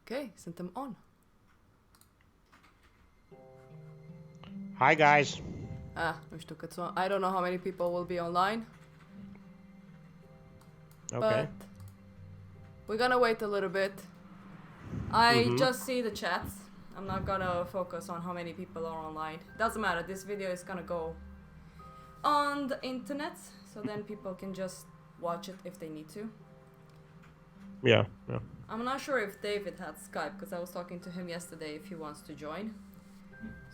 Okay, sent them on. Hi guys. Most took it so. I don't know how many people will be online. Okay. But we're gonna wait a little bit. I just see the chats. I'm not gonna focus on how many people are online. Doesn't matter, this video is gonna go on the internet, so then people can just watch it if they need to. Yeah. I'm not sure if David had Skype, because I was talking to him yesterday if he wants to join.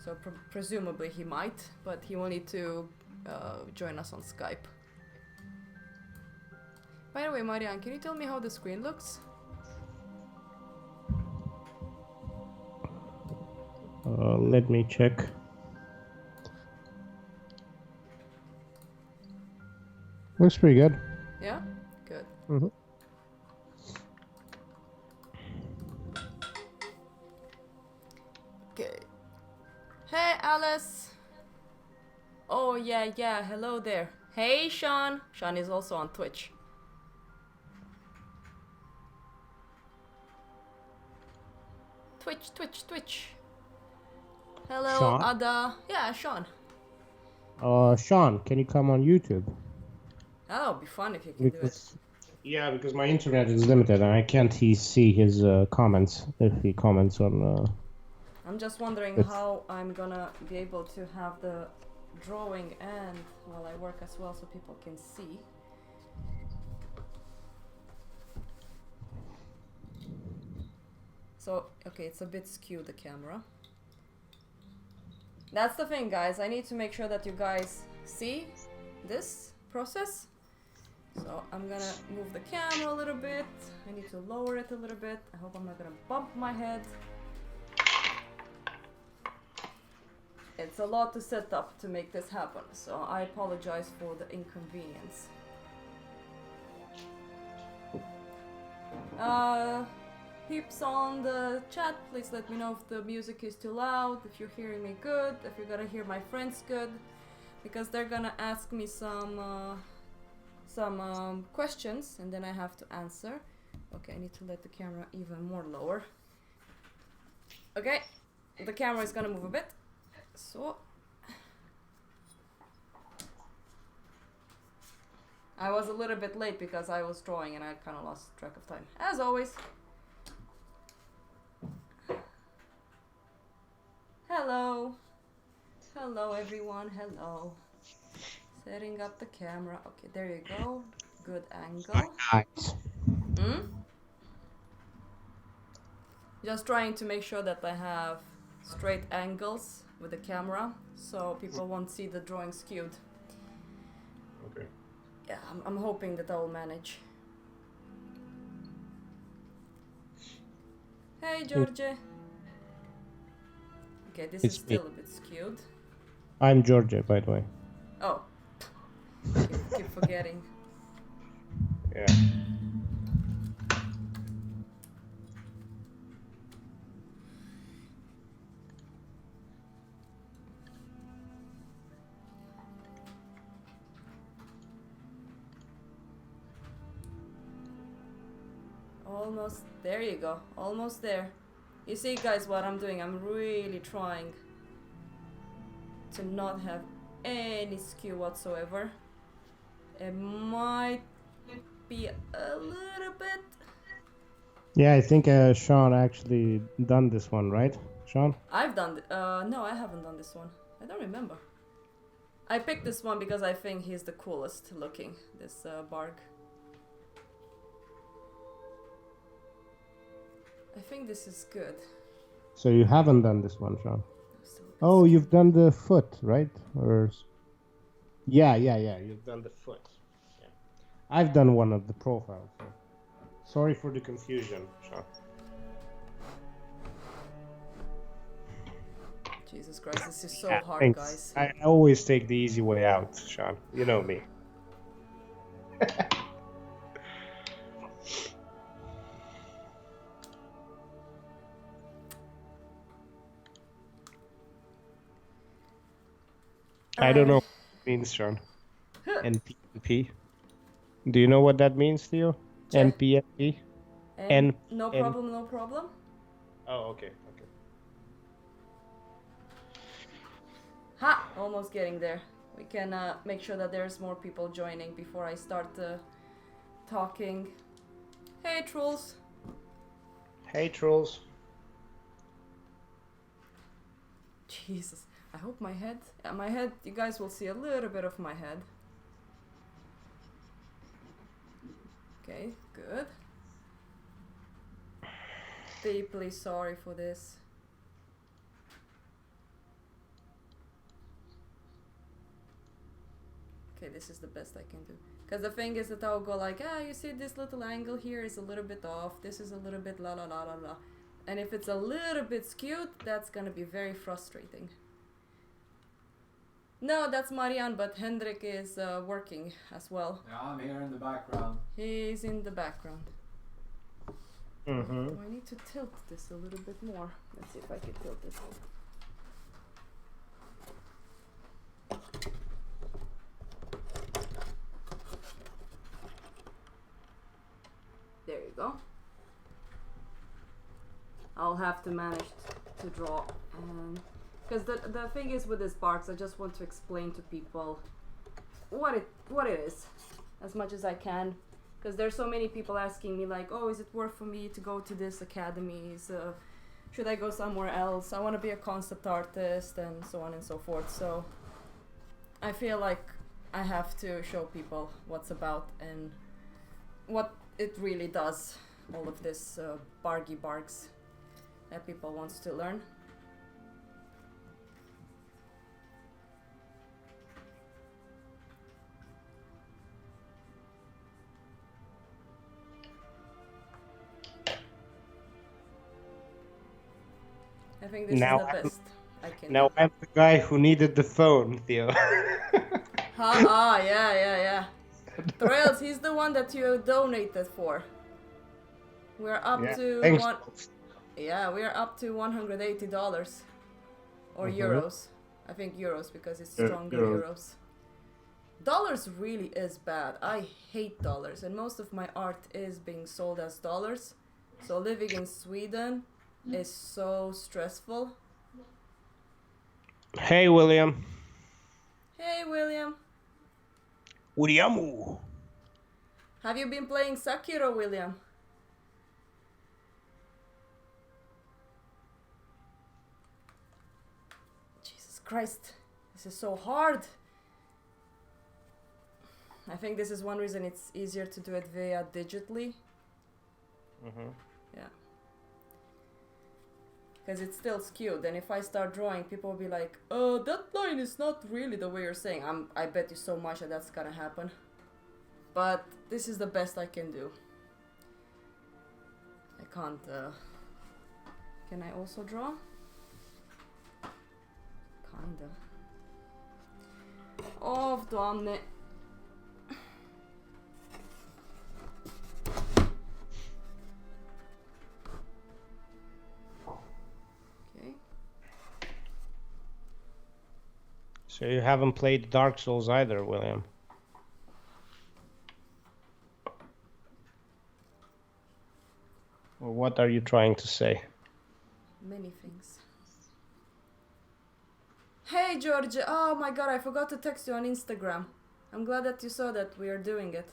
So presumably he might, but he will need to join us on Skype. By the way, Marianne, can you tell me how the screen looks? Let me check. Looks pretty good. Yeah? Good. Okay. Hey, Alice! Oh, yeah, hello there. Hey, Sean! Sean is also on Twitch. Twitch. Hello, Sean? Ada. Yeah, Sean. Sean, can you come on YouTube? That would be fun if you can do it. Yeah, because my internet is limited and I can't see his comments if he comments on. I'm just wondering how I'm gonna be able to have the drawing and while I work as well so people can see. So, okay, it's a bit skewed, the camera. That's the thing, guys. I need to make sure that you guys see this process. So I'm gonna move the camera a little bit. I need to lower it a little bit. I hope I'm not gonna bump my head. It's a lot to set up to make this happen, so I apologize for the inconvenience. Peeps on the chat, please let me know if the music is too loud, if you're hearing me good, if you're gonna hear my friends good, because they're gonna ask me some questions and then I have to answer. Okay, I need to let the camera even more lower. Okay, the camera is gonna move a bit. So I was a little bit late because I was drawing and I kind of lost track of time, as always. Hello everyone, hello. Setting up the camera. Okay, there you go. Good angle. Nice. Just trying to make sure that I have straight angles with the camera so people won't see the drawing skewed. Okay. Yeah, I'm hoping that I will manage. Hey, George. Okay, this is still a bit skewed. I'm Georgia, by the way. Oh, keep forgetting. Yeah. Almost, there you go, almost there. You see, guys, what I'm doing? I'm really trying to not have any skew whatsoever. It might be a little bit. Yeah, I think Sean actually done this one, right, Sean? I've done no, I haven't done this one. I don't remember. I picked this one because I think he's the coolest looking, this Bargue. I think this is good. So you haven't done this one, Sean? Oh, you've done the foot, right? Or yeah, you've done the foot. Yeah. I've done one of the profiles. So. Sorry for the confusion, Sean. Jesus Christ, this is so hard, thanks. guys. I always take the easy way out, Sean. You know me. I don't know what it means, Sean. NPNP. Do you know what that means, Theo? NPNP? No problem. Oh, okay, okay. Ha! Almost getting there. We can make sure that there's more people joining before I start talking. Hey, trolls. Hey, trolls. Jesus. I hope my head... my head, you guys will see a little bit of my head. Okay, good. Deeply sorry for this. Okay, this is the best I can do. Because the thing is that I'll go like, you see this little angle here is a little bit off. This is a little bit la la la la la. And if it's a little bit skewed, that's gonna be very frustrating. No, that's Marianne, but Hendrik is working as well. Yeah, I'm here in the background. He's in the background. Mm-hmm. Do I need to tilt this a little bit more? Let's see if I can tilt this. There you go. I'll have to manage to draw, because the thing is with this Bargues, I just want to explain to people what it is as much as I can, because there's so many people asking me like, oh, is it worth for me to go to this academy? Should I go somewhere else? I want to be a concept artist and so on and so forth. So I feel like I have to show people what's about and what it really does, all of this Bargues that people wants to learn. I think this Now is the best I can Now do. I'm the guy who needed the phone, Theo. Yeah. Trails, he's the one that you donated for. We're up to thanks. we're up to $180 or euros. I think euros because it's stronger euros. Dollars really is bad. I hate dollars, and most of my art is being sold as dollars. So living in Sweden is so stressful. Hey, William. Hey, William. William. Have you been playing Sekiro, William? Jesus Christ, this is so hard. I think this is one reason it's easier to do it via digitally. Yeah. Because it's still skewed, and if I start drawing, people will be like, that line is not really the way you're saying. I bet you so much that that's gonna happen. But this is the best I can do. I can't, Can I also draw? Kinda. Oh, doamne. Okay. So you haven't played Dark Souls either, William? Or what are you trying to say? Many things. Hey, George. Oh my god, I forgot to text you on Instagram. I'm glad that you saw that we are doing it.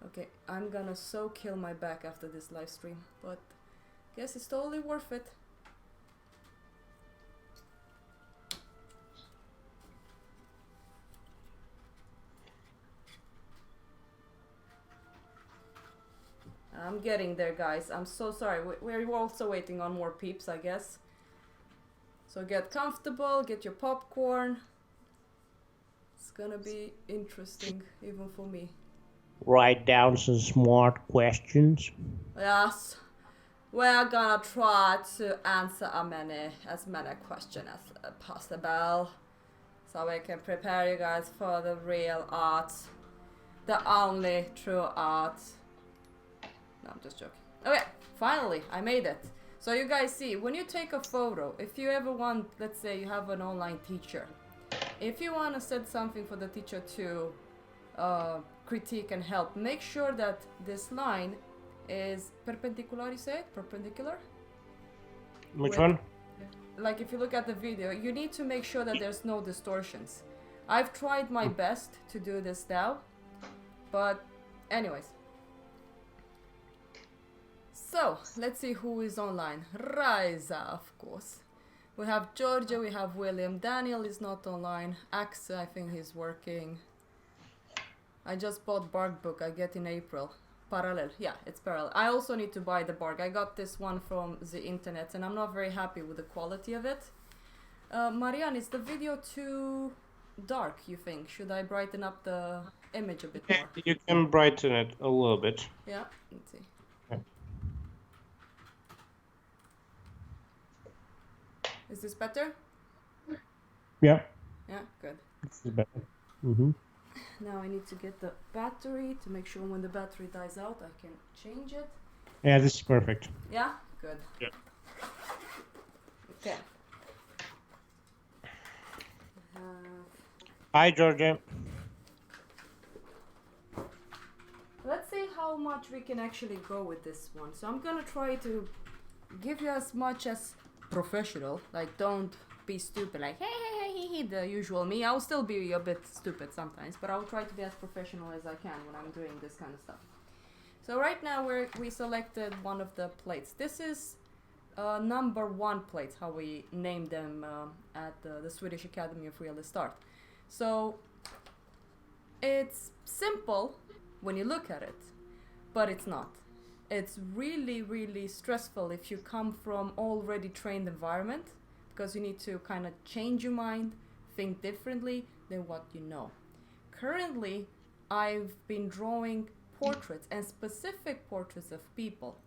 Okay, I'm gonna so kill my back after this live stream, but guess it's totally worth it. I'm getting there, guys. I'm so sorry. We're also waiting on more peeps, I guess. So get comfortable, get your popcorn. It's gonna be interesting, even for me. Write down some smart questions. Yes. We're gonna try to answer as many questions as possible. So we can prepare you guys for the real art. The only true art. No, I'm just joking. Okay, finally, I made it. So you guys see, when you take a photo, if you ever want, let's say you have an online teacher. If you want to set something for the teacher to critique and help. Make sure that this line is perpendicular, you say it? Perpendicular? Which one? Like if you look at the video, you need to make sure that there's no distortions. I've tried my best to do this now, but anyways. So, let's see who is online. Raiza, of course. We have Georgia, we have William. Daniel is not online. Axe, I think he's working. I just bought Bargue book, I get in April. Parallel, yeah, it's parallel. I also need to buy the Bargue. I got this one from the internet and I'm not very happy with the quality of it. Marianne, is the video too dark, you think? Should I brighten up the image a bit more? You can brighten it a little bit. Yeah, let's see. Yeah. Is this better? Yeah. Yeah, good. This is better. Mm-hmm. Now I need to get the battery to make sure when the battery dies out I can change it. Yeah, this is perfect. Yeah? Good. Yeah. Okay. Hi, Georgia. Let's see how much we can actually go with this one. So I'm gonna try to give you as much as professional. Like, don't be stupid like hey, the usual me. I'll still be a bit stupid sometimes, but I'll try to be as professional as I can when I'm doing this kind of stuff. So right now we selected one of the plates. This is number 1 plates, how we named them at the Swedish Academy of Realist Art. So it's simple when you look at it, but it's not. It's really, really stressful if you come from already trained environment, because you need to kind of change your mind, think differently than what you know. Currently, I've been drawing portraits and specific portraits of people.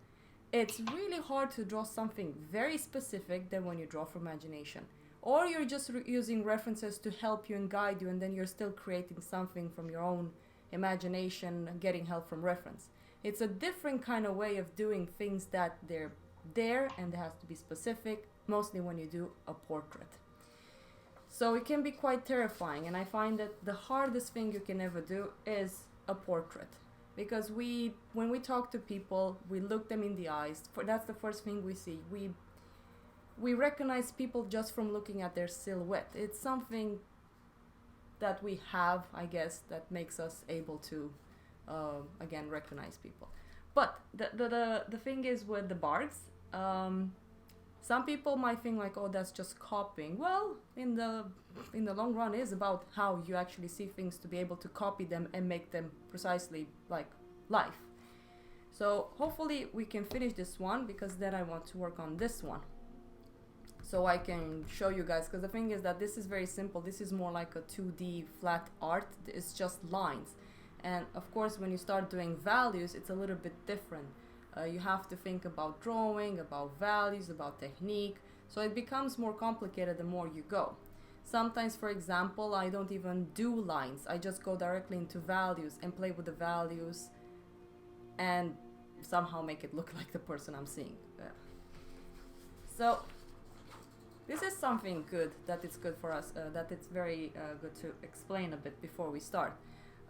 It's really hard to draw something very specific than when you draw from imagination. Or you're just using references to help you and guide you, and then you're still creating something from your own imagination, getting help from reference. It's a different kind of way of doing things, that they're there and it has to be specific, mostly when you do a portrait. So it can be quite terrifying, and I find that the hardest thing you can ever do is a portrait. Because when we talk to people, we look them in the eyes. That's the first thing we see. We recognize people just from looking at their silhouette. It's something that we have, I guess, that makes us able to, again, recognize people. But the thing is with the Bargues, some people might think like, oh, that's just copying. Well, in the long run, is about how you actually see things to be able to copy them and make them precisely like life. So hopefully we can finish this one, because then I want to work on this one, so I can show you guys. Because the thing is that this is very simple. This is more like a 2D flat art. It's just lines. And of course, when you start doing values, it's a little bit different. You have to think about drawing, about values, about technique. So it becomes more complicated the more you go. Sometimes, for example, I don't even do lines. I just go directly into values and play with the values and somehow make it look like the person I'm seeing. Yeah. So this is something good, that it's good for us, that it's very good to explain a bit before we start.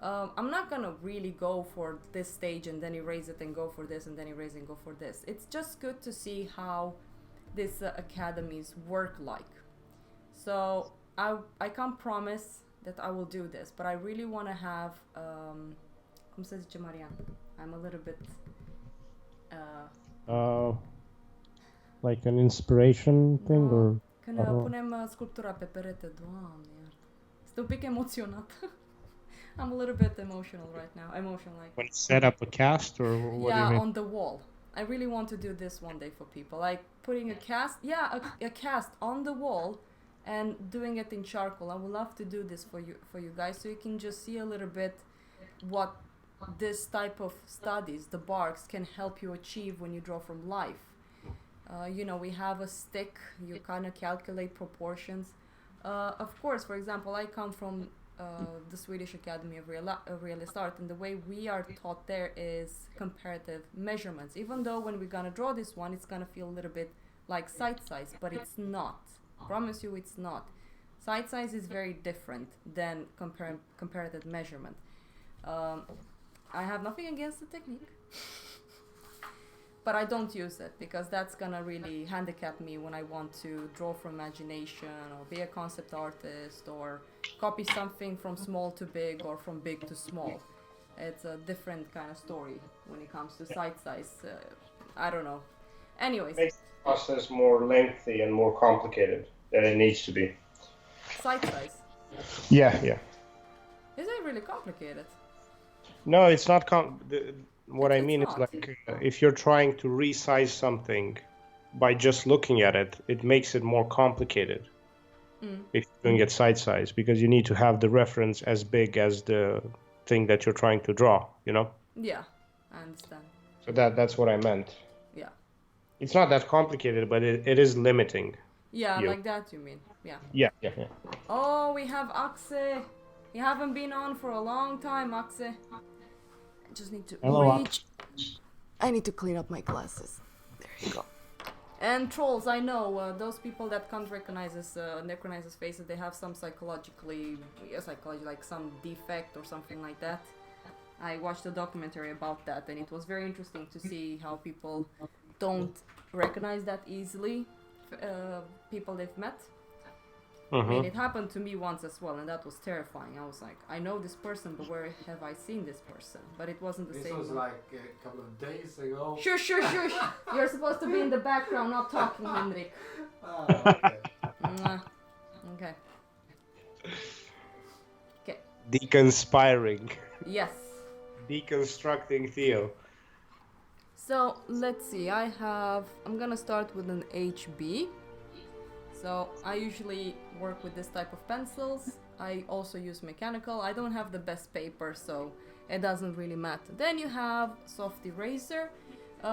I'm not gonna really go for this stage and then erase it and go for this and then erase and go for this. It's just good to see how these academies work like. So I can't promise that I will do this, but I really want to have cum se zice, Marian? I'm a little bit like an inspiration thing, no. or Când punem sculptura pe perete, Doamne iartă. Sunt un pic emoționată. I'm a little bit emotional right now. Like, when set up a cast, or what do you mean? On the wall. I really want to do this one day for people. Like putting a cast, a cast on the wall and doing it in charcoal. I would love to do this for you guys, so you can just see a little bit what this type of studies, the Bargues, can help you achieve when you draw from life. We have a stick, you kind of calculate proportions. Of course, for example, I come from the Swedish Academy of Realist Art, and the way we are taught there is comparative measurements. Even though when we're gonna draw this one, it's gonna feel a little bit like side size, but it's not. Promise you, it's not. Side size is very different than comparative measurement. I have nothing against the technique, but I don't use it because that's gonna really handicap me when I want to draw from imagination or be a concept artist or copy something from small to big or from big to small. It's a different kind of story when it comes to site size. I don't know. Anyways. Makes the process more lengthy and more complicated than it needs to be. Site size? Yeah. Is it really complicated? No, it's not. What I mean not. is like if you're trying to resize something by just looking at it, it makes it more complicated. If you're doing it side size, because you need to have the reference as big as the thing that you're trying to draw, you know? Yeah, I understand. So that's what I meant. Yeah. It's not that complicated, but it is limiting. Yeah, like that you mean. Yeah. Yeah. Oh, we have Axe. You haven't been on for a long time, Axe. I just need to reach. I need to clean up my glasses. There you go. And trolls, I know those people that can't recognize faces, they have some psychology, like some defect or something like that. I watched a documentary about that, and it was very interesting to see how people don't recognize that easily. People they've met. I mean, it happened to me once as well, and that was terrifying. I was like, I know this person, but where have I seen this person? But it wasn't the same. This was like a couple of days ago. Shush. You're supposed to be in the background, not talking, Henrik. Oh, okay. Okay. Okay. Deconspiring. Yes. Deconstructing Theo. So, let's see. I'm gonna start with an HB. So I usually work with this type of pencils. I also use mechanical. I don't have the best paper, so it doesn't really matter. Then you have soft eraser.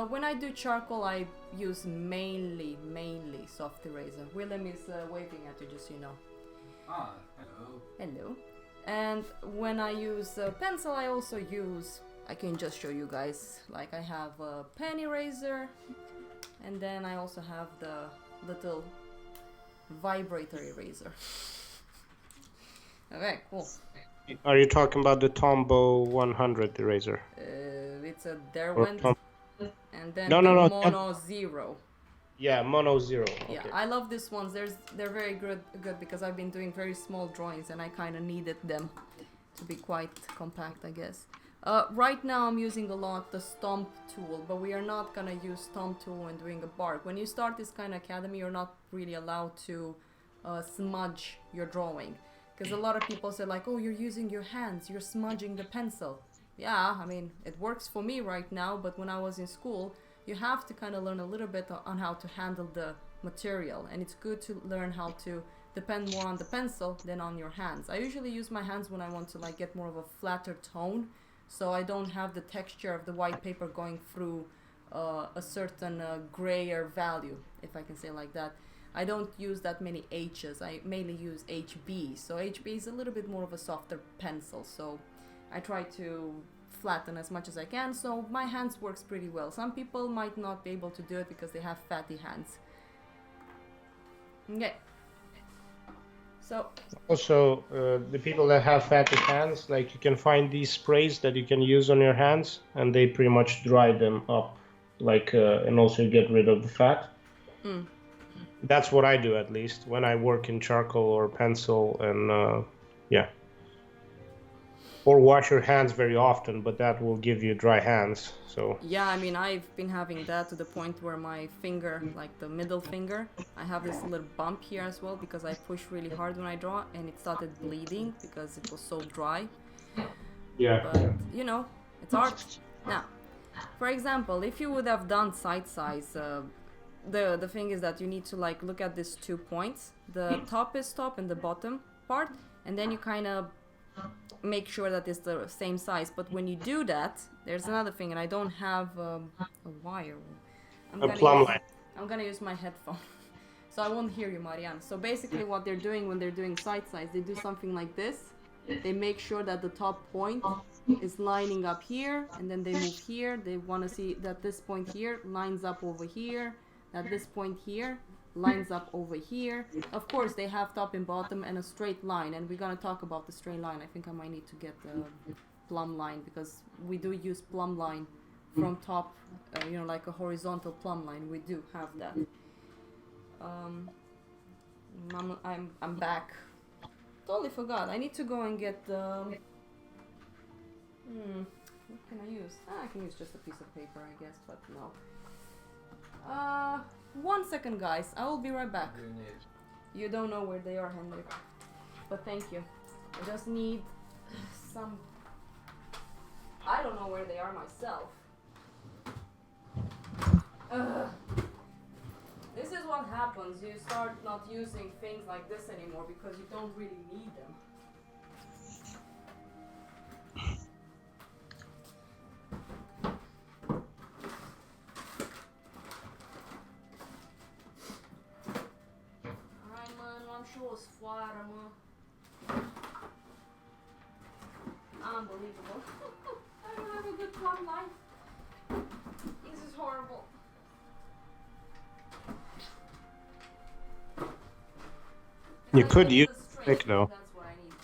When I do charcoal, I use mainly soft eraser. Willem is waving at you, just so you know. Ah, hello. Hello. And when I use pencil, I also use, I can just show you guys, like I have a pen eraser, and then I also have the little vibrator eraser. Okay, cool. Are you talking about the Tombow 100 eraser? It's a Derwent and then no, Mono Zero. Yeah, Mono Zero. Yeah, Okay. I love these ones. They're very good because I've been doing very small drawings and I kind of needed them to be quite compact, I guess. Right now I'm using a lot the Stomp tool, but we are not gonna use Stomp tool when doing a Bargue. When you start this kind of academy, you're not really allowed to smudge your drawing. Because a lot of people say like, oh, you're using your hands, you're smudging the pencil. Yeah, I mean, it works for me right now, but when I was in school, you have to kind of learn a little bit on how to handle the material. And it's good to learn how to depend more on the pencil than on your hands. I usually use my hands when I want to like get more of a flatter tone, so I don't have the texture of the white paper going through a certain grayer value, if I can say like that. I don't use that many H's, I mainly use HB. So HB is a little bit more of a softer pencil, so I try to flatten as much as I can, so my hands works pretty well. Some people might not be able to do it because they have fatty hands. Okay. So Also, the people that have fatty hands, like you can find these sprays that you can use on your hands, and they pretty much dry them up, like, and also get rid of the fat. That's what I do, at least when I work in charcoal or pencil, and yeah. Or wash your hands very often, but that will give you dry hands. So yeah, I mean, I've been having that to the point where my finger, like the middle finger, I have this little bump here as well because I push really hard when I draw and it started bleeding because it was so dry. yeah. But, you know, it's art. Now, for example, if you would have done side size, the thing is that you need to like look at these 2 points. The top is top and the bottom part, and then you kind of make sure that it's the same size. But when you do that, there's another thing, and I don't have a wire. A plumb line. I'm gonna use my headphone, so I won't hear you, Marianne. So basically what they're doing when they're doing side size, they do something like this. They make sure that the top point is lining up here, and then they move here. They want to see that this point here lines up over here, that this point here lines up over here. Of course, they have top and bottom and a straight line, and we're gonna talk about the straight line. I think I might need to get the plumb line because we do use plumb line from top, you know, like a horizontal plumb line. We do have that. I'm back. Totally forgot. I need to go and get the. What can I use? I can use just a piece of paper, I guess, but no. 1 second, guys. I will be right back. You don't know where they are, Henrik. But thank you. I just need some. I don't know where they are myself. This is what happens. You start not using things like this anymore because you don't really need them. Hai mă, nu am și o sfoară, mă. Unbelievable. I don't have a good plumb line. This is horrible. You could use thick though. That's what I need.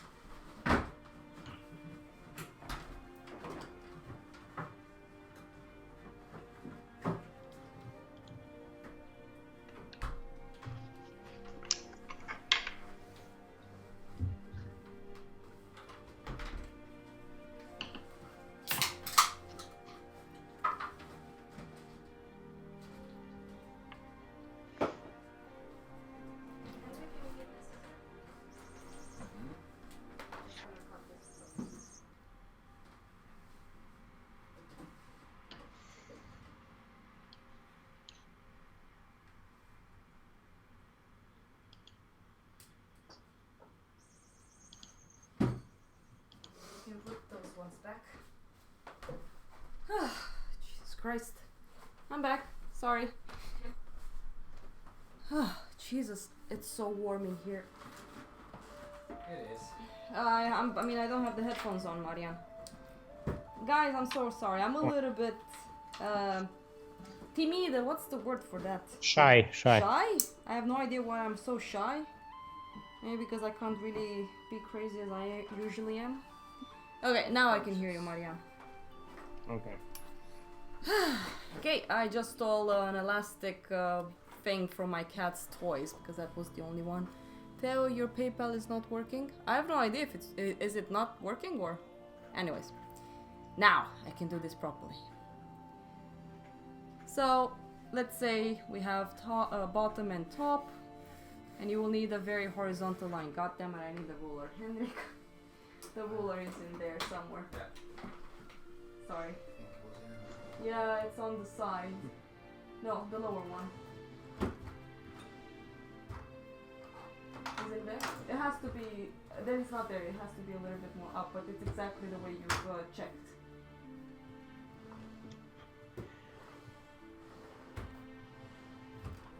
Put those ones back. Jesus Christ. I'm back. Sorry. Jesus, it's so warm in here. It is. I mean, I don't have the headphones on, Marian. Guys, I'm so sorry. I'm a little bit timide. What's the word for that? Shy. Shy? I have no idea why I'm so shy. Maybe because I can't really be crazy as I usually am. Okay, now I can hear you, Marian. Okay. Okay, I just stole an elastic thing from my cat's toys because that was the only one. Theo, your PayPal is not working. I have no idea if is it not working or. Anyways, now I can do this properly. So let's say we have bottom and top, and you will need a very horizontal line. God damn it, I need a ruler, Henrik. The ruler is in there somewhere. Yeah. Sorry. I think it was in. Yeah, it's on the side. No, the lower one. Is it there? It has to be. Then it's not there. It has to be a little bit more up, but it's exactly the way you've checked.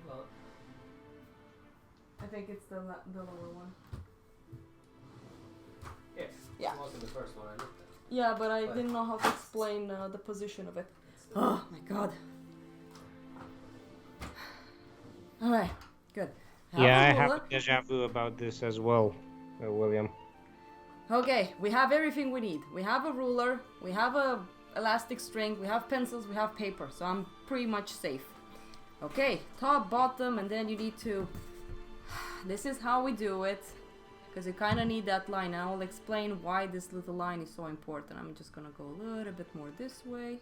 Well, I think it's the lower one. yes. Yeah. It wasn't the first one I looked at. Yeah, but I didn't know how to explain the position of it. Oh my god. Alright, good. Yeah, I a have ruler. a deja vu about this as well, William. Okay, we have everything we need. We have a ruler, we have a elastic string, we have pencils, we have paper, so I'm pretty much safe. Okay, top, bottom, and then you need to... This is how we do it, because you kind of need that line, and I will explain why this little line is so important. I'm just gonna go a little bit more this way.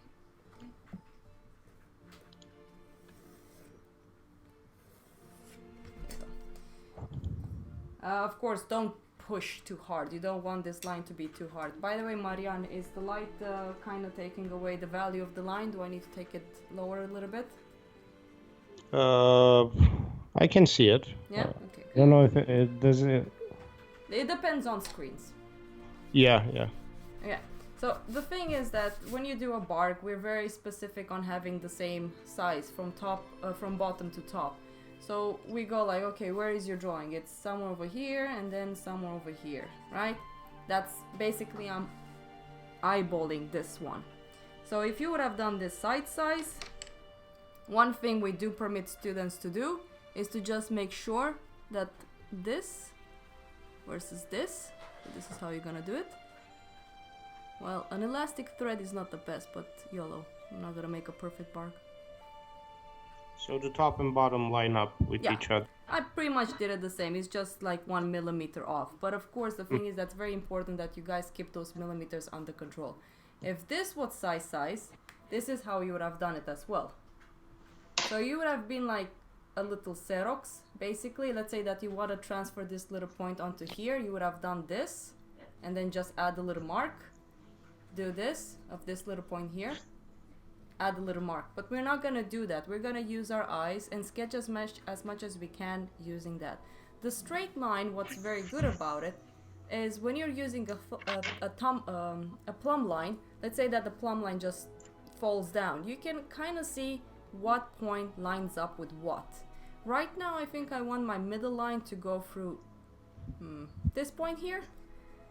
Of course, don't push too hard. You don't want this line to be too hard. By the way, Marianne, is the light kind of taking away the value of the line? Do I need to take it lower a little bit? I can see it. Yeah? Okay. I don't know if it does it. It depends on screens. Yeah. Yeah. So the thing is that when you do a barque, we're very specific on having the same size from bottom to top. So we go like, okay, where is your drawing? It's somewhere over here and then somewhere over here, right? That's basically I'm eyeballing this one. So if you would have done this side size, one thing we do permit students to do is to just make sure that this versus this is how you're gonna do it. Well, an elastic thread is not the best, but YOLO. I'm not gonna make a perfect bark. So the top and bottom line up with each other. I pretty much did it the same. It's just like 1 millimeter off. But of course, the thing is that's very important that you guys keep those millimeters under control. If this was size, this is how you would have done it as well. So you would have been like a little Xerox, basically. Let's say that you want to transfer this little point onto here. You would have done this, and then just add a little mark. Do this, of this little point here. Add a little mark. But we're not going to do that. We're going to use our eyes and sketch as much as we can using that. The straight line, what's very good about it, is when you're using a plumb line, let's say that the plumb line just falls down, you can kind of see what point lines up with what. Right now I think I want my middle line to go through this point here,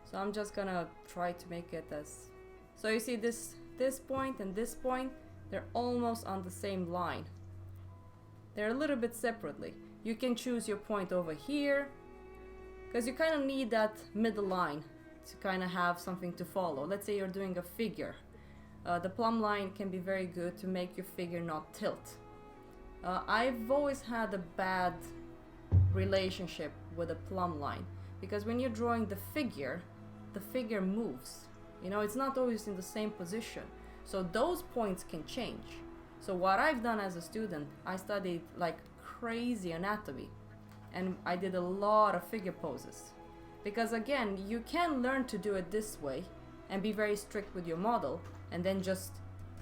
so I'm just gonna try to make it as, so you see this point and this point, they're almost on the same line. They're a little bit separately. You can choose your point over here, because you kind of need that middle line to kind of have something to follow. Let's say you're doing a figure. The plumb line can be very good to make your figure not tilt. I've always had a bad relationship with a plumb line, because when you're drawing the figure moves. You know, it's not always in the same position. So those points can change. So what I've done as a student, I studied like crazy anatomy. And I did a lot of figure poses. Because again, you can learn to do it this way and be very strict with your model and then just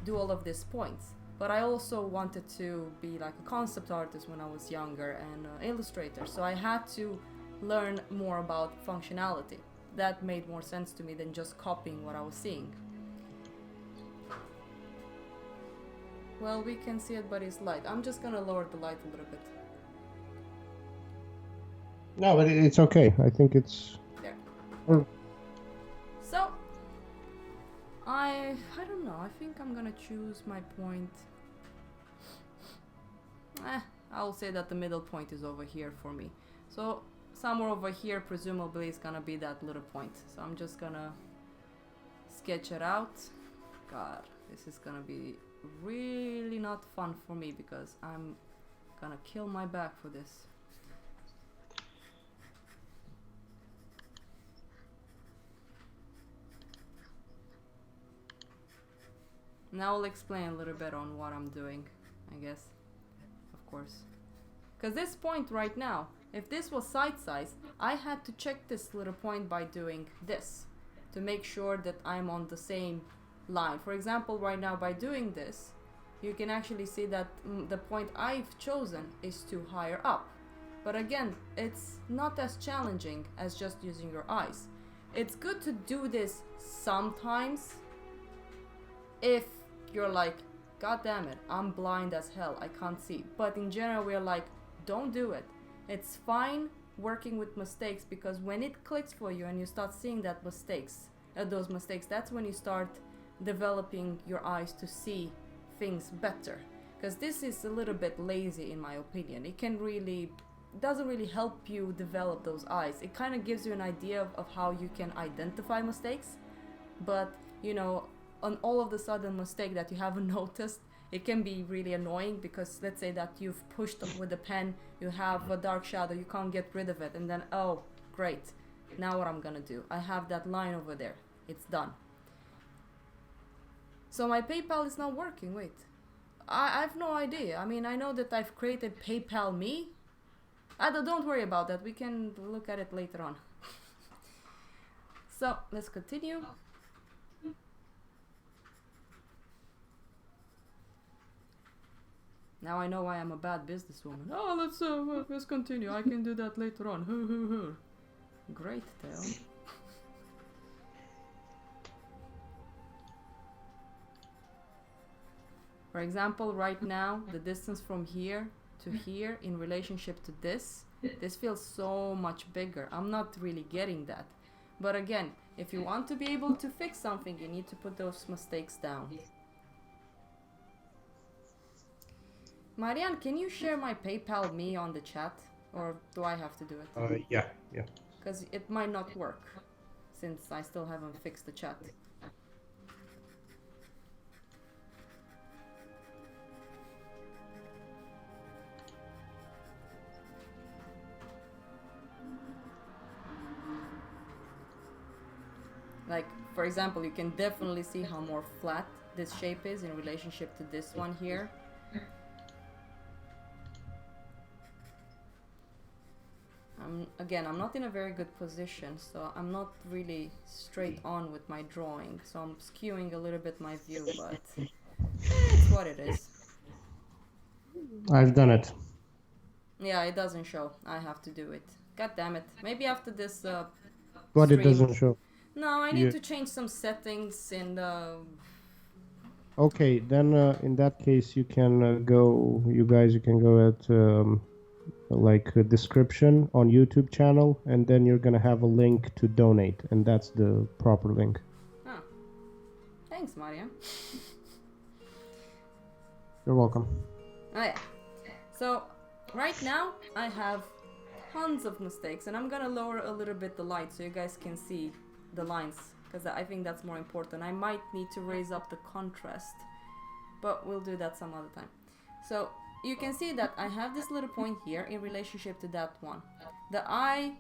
do all of these points. But I also wanted to be like a concept artist when I was younger and an illustrator. So I had to learn more about functionality. That made more sense to me than just copying what I was seeing. Well, we can see it, but it's light. I'm just gonna lower the light a little bit. No, but it's okay. I think it's there. So I don't know. I think I'm gonna choose my point. I'll say that the middle point is over here for me. So somewhere over here, presumably, is gonna be that little point. So I'm just gonna sketch it out. God, this is gonna be really not fun for me because I'm gonna kill my back for this. Now I'll explain a little bit on what I'm doing, I guess, of course. Because this point right now, if this was side size, I had to check this little point by doing this to make sure that I'm on the same line. For example, right now by doing this, you can actually see that the point I've chosen is too higher up. But again, it's not as challenging as just using your eyes. It's good to do this sometimes if you're like, God damn it, I'm blind as hell, I can't see. But in general, we're like, don't do it. It's fine working with mistakes, because when it clicks for you and you start seeing that those mistakes, that's when you start developing your eyes to see things better. Because this is a little bit lazy in my opinion. It doesn't really help you develop those eyes. It kind of gives you an idea of how you can identify mistakes, but you know, on all of the sudden mistake that you haven't noticed, it can be really annoying, because let's say that you've pushed with the pen, you have a dark shadow, you can't get rid of it, and then, oh great, now what I'm gonna do, I have that line over there, it's done. So my PayPal is not working. Wait, I have no idea. I mean, I know that I've created PayPal me. Don't worry about that, we can look at it later on. So let's continue. Now I know why I'm a bad businesswoman. Oh, let's continue. I can do that later on. Great tale. For example, right now, the distance from here to here in relationship to this feels so much bigger. I'm not really getting that. But again, if you want to be able to fix something, you need to put those mistakes down. Marianne, can you share my PayPal me on the chat? Or do I have to do it? Yeah. Because it might not work, since I still haven't fixed the chat. Like, for example, you can definitely see how more flat this shape is in relationship to this one here. Again, I'm not in a very good position, so I'm not really straight on with my drawing, so I'm skewing a little bit my view, but it's what it is. I've done it. Yeah, it doesn't show. I have to do it. God damn it. Maybe after this But stream. it doesn't show. No, I need to change some settings in the... Okay, then in that case you can go, you can go at like a description on YouTube channel, and then you're gonna have a link to donate, and that's the proper link. Oh. Thanks, Maria. You're welcome. Oh yeah. So, right now I have tons of mistakes, and I'm gonna lower a little bit the light so you guys can see the lines, because I think that's more important. I might need to raise up the contrast, but we'll do that some other time. So you can see that I have this little point here in relationship to that one. The eye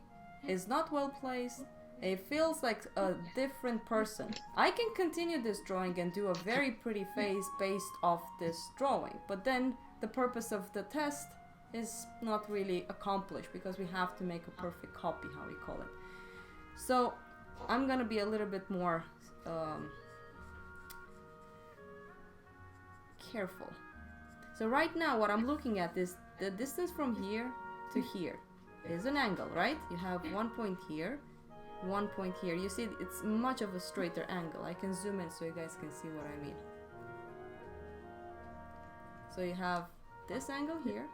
is not well placed. It feels like a different person. I can continue this drawing and do a very pretty face based off this drawing, but then the purpose of the test is not really accomplished because we have to make a perfect copy, how we call it. So I'm gonna be a little bit more careful. So right now what I'm looking at is the distance from here to here is an angle, right? You have 1 point here, 1 point here. You see it's much of a straighter angle. I can zoom in so you guys can see what I mean. So you have this angle here,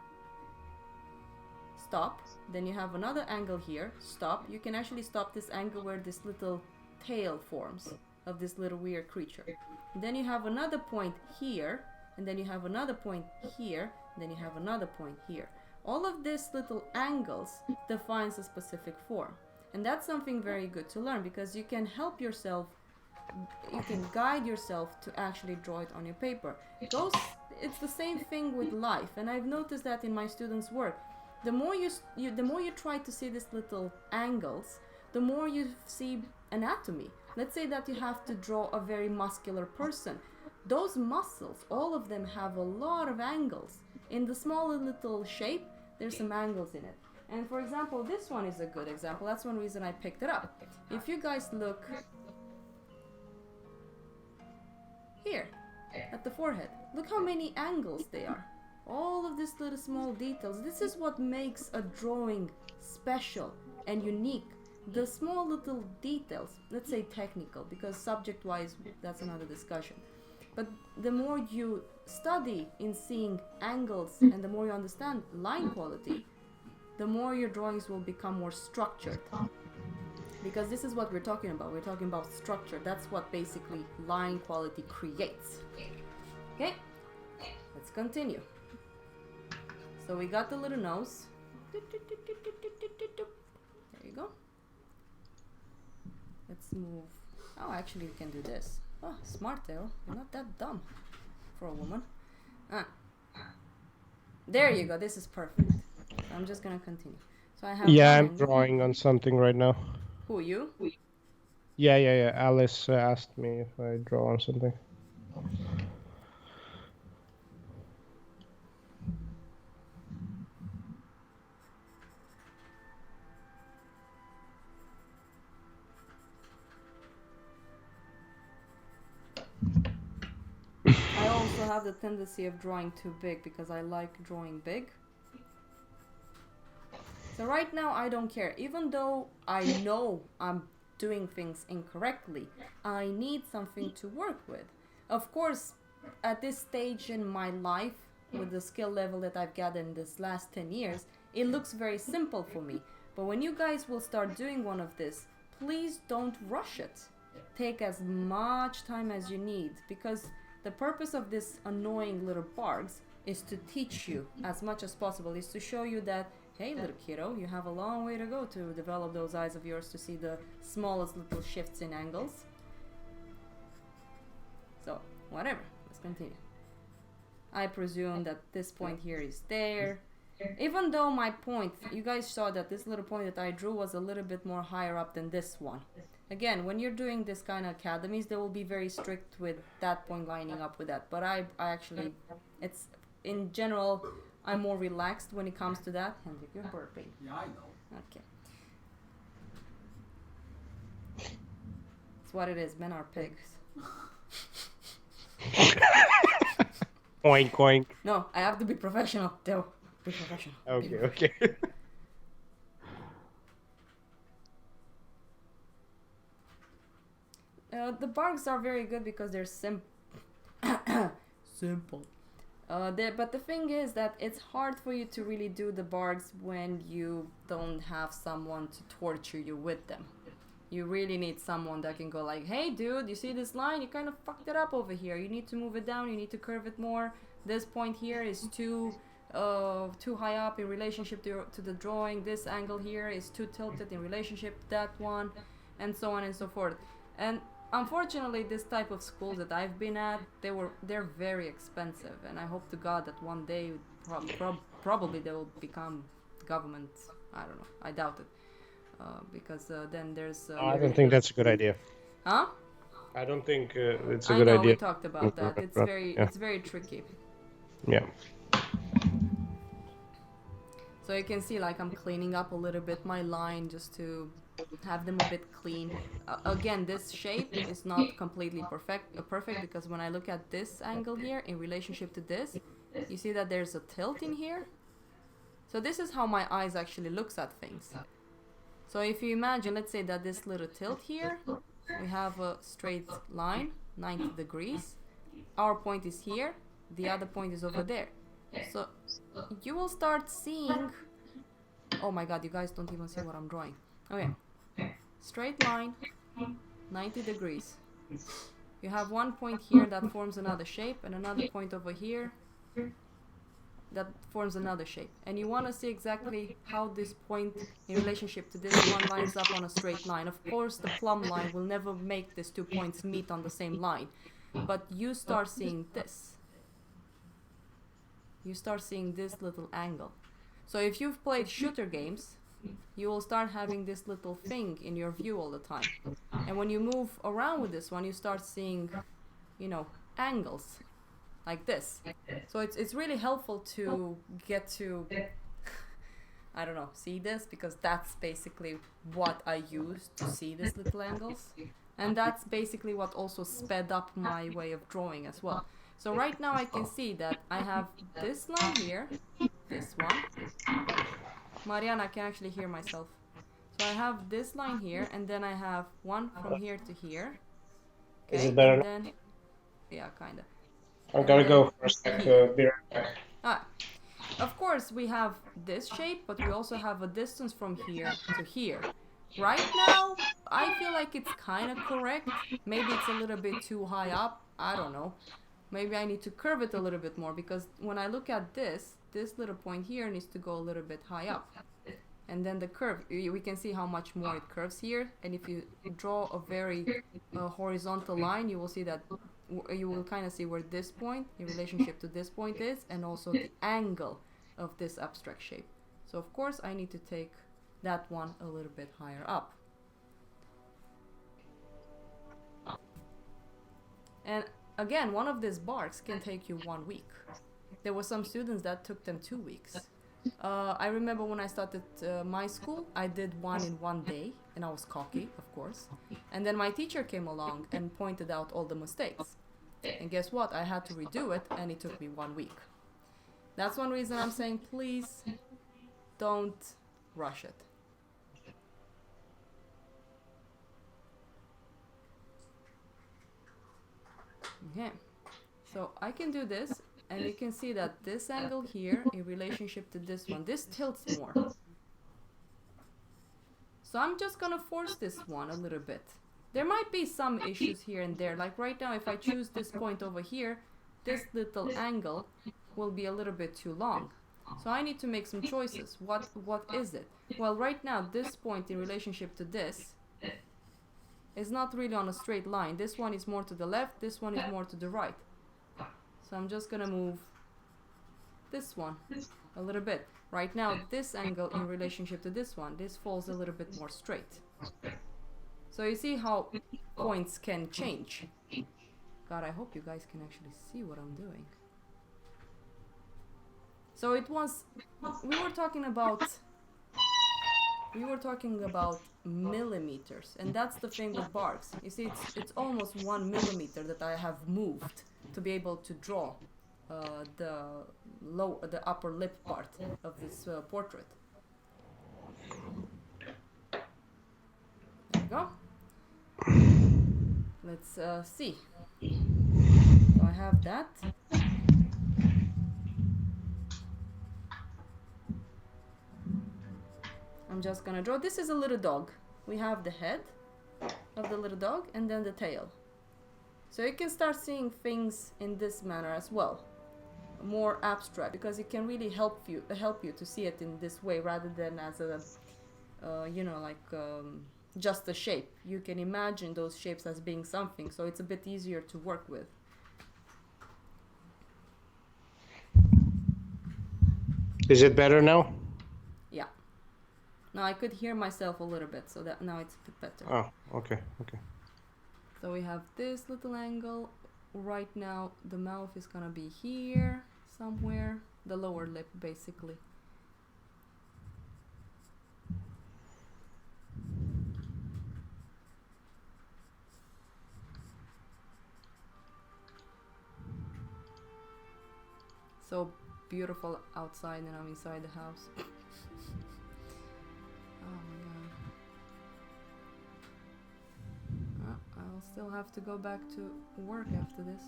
stop. Then you have another angle here, stop. You can actually stop this angle where this little tail forms of this little weird creature. Then you have another point here, and then you have another point here, and then you have another point here. All of these little angles defines a specific form. And that's something very good to learn, because you can help yourself, you can guide yourself to actually draw it on your paper. It's the same thing with life, and I've noticed that in my students' work. The more you try to see these little angles, the more you see anatomy. Let's say that you have to draw a very muscular person. Those muscles, all of them have a lot of angles. In the smaller little shape, there's some angles in it. And for example, this one is a good example. That's one reason I picked it up. If you guys look here at the forehead, look how many angles they are. All of these little small details. This is what makes a drawing special and unique. The small little details, let's say technical, because subject-wise, that's another discussion. But the more you study in seeing angles and the more you understand line quality, the more your drawings will become more structured. Because this is what we're talking about. We're talking about structure. That's what basically line quality creates. Okay, let's continue. So we got the little nose. There you go. Let's move. Oh, actually we can do this. Oh, smart tail. You're not that dumb for a woman. There you go. This is perfect. I'm just gonna continue. So I have. Yeah, I'm drawing on something right now. Who, you? Yeah. Alice asked me if I draw on something. I also have the tendency of drawing too big because I like drawing big. So right now I don't care. Even though I know I'm doing things incorrectly, I need something to work with. Of course, at this stage in my life, with the skill level that I've gathered in this last 10 years, it looks very simple for me. But when you guys will start doing one of this, please don't rush it. Take as much time as you need, because the purpose of this annoying little bargs is to teach you as much as possible, is to show you that, hey little kiddo, you have a long way to go to develop those eyes of yours to see the smallest little shifts in angles. So, whatever, let's continue. I presume that this point here is there. Even though my point, you guys saw that this little point that I drew was a little bit more higher up than this one. Again, when you're doing this kind of academies, they will be very strict with that point lining up with that. But I actually, it's, in general, I'm more relaxed when it comes to that. Henrik, you're burping. Yeah, I know. Okay. It's what it is, men are pigs. Oink, oink. No, I have to be professional. Theo, be professional. Okay, okay. The bargs are very good because they're simple. But the thing is that it's hard for you to really do the bargs when you don't have someone to torture you with them. You really need someone that can go like, hey dude, you see this line? You kind of fucked it up over here. You need to move it down, you need to curve it more. This point here is too high up in relationship to the drawing. This angle here is too tilted in relationship to that one, and so on and so forth. And unfortunately, this type of schools that I've been at, they're very expensive, and I hope to God that one day probably they will become government. I don't know. I doubt it, because then there's. I don't think that's a good idea. Huh? I don't think it's a good idea. We talked about that. It's very tricky. Yeah. So you can see, like, I'm cleaning up a little bit my line just to have them a bit clean. Again, this shape is not completely perfect because when I look at this angle here in relationship to this, you see that there's a tilt in here. So this is how my eyes actually looks at things. So if you imagine, let's say that this little tilt here, we have a straight line, 90 degrees. Our point is here, the other point is over there. So you will start seeing, oh my god, you guys don't even see what I'm drawing. Okay, straight line, 90 degrees. You have one point here that forms another shape, and another point over here that forms another shape. And you want to see exactly how this point in relationship to this one lines up on a straight line. Of course, the plumb line will never make these 2 points meet on the same line, but you start seeing this. You start seeing this little angle. So if you've played shooter games, you will start having this little thing in your view all the time. And when you move around with this one, you start seeing, you know, angles like this. So it's really helpful to get to, I don't know, see this, because that's basically what I use to see these little angles. And that's basically what also sped up my way of drawing as well. So right now I can see that I have this line here, this one. Mariana, I can actually hear myself. So I have this line here, and then I have one from here to here. Okay, Is it better? and then, yeah, kind of. I'm gonna go for a sec. Be right back. Of course, we have this shape, but we also have a distance from here to here. Right now, I feel like it's kind of correct. Maybe it's a little bit too high up. I don't know. Maybe I need to curve it a little bit more, because when I look at this little point here needs to go a little bit high up. And then the curve, we can see how much more it curves here. And if you draw a very horizontal line, you will see that you will kind of see where this point in relationship to this point is, and also the angle of this abstract shape. So of course I need to take that one a little bit higher up. And again, one of these barks can take you 1 week. There were some students that took them 2 weeks. I remember when I started my school, I did one in 1 day, and I was cocky, of course. And then my teacher came along and pointed out all the mistakes. And guess what? I had to redo it, and it took me 1 week. That's one reason I'm saying, please don't rush it. Okay, so I can do this, and you can see that this angle here in relationship to this one, this tilts more. So I'm just gonna force this one a little bit. There might be some issues here and there. Like right now, if I choose this point over here, this little angle will be a little bit too long. So I need to make some choices. What is it? Well, right now, this point in relationship to this is not really on a straight line. This one is more to the left, this one is more to the right. So I'm just gonna move this one a little bit. Right now, this angle in relationship to this one, this falls a little bit more straight. So you see how points can change. God, I hope you guys can actually see what I'm doing. So it was, we were talking about millimeters, and that's the thing with barks. You see, it's almost 1 millimeter that I have moved to be able to draw the upper lip part of this portrait. There you go. Let's see. So I have that. I'm just gonna draw. This is a little dog. We have the head of the little dog and then the tail. So you can start seeing things in this manner as well, more abstract, because it can really help you to see it in this way rather than as a, just a shape. You can imagine those shapes as being something, so it's a bit easier to work with. Is it better now? Yeah. Now I could hear myself a little bit, so that now it's a bit better. Oh, okay. So we have this little angle. Right now the mouth is gonna be here somewhere, the lower lip basically. So beautiful outside and I'm inside the house. Oh my god. I'll still have to go back to work after this.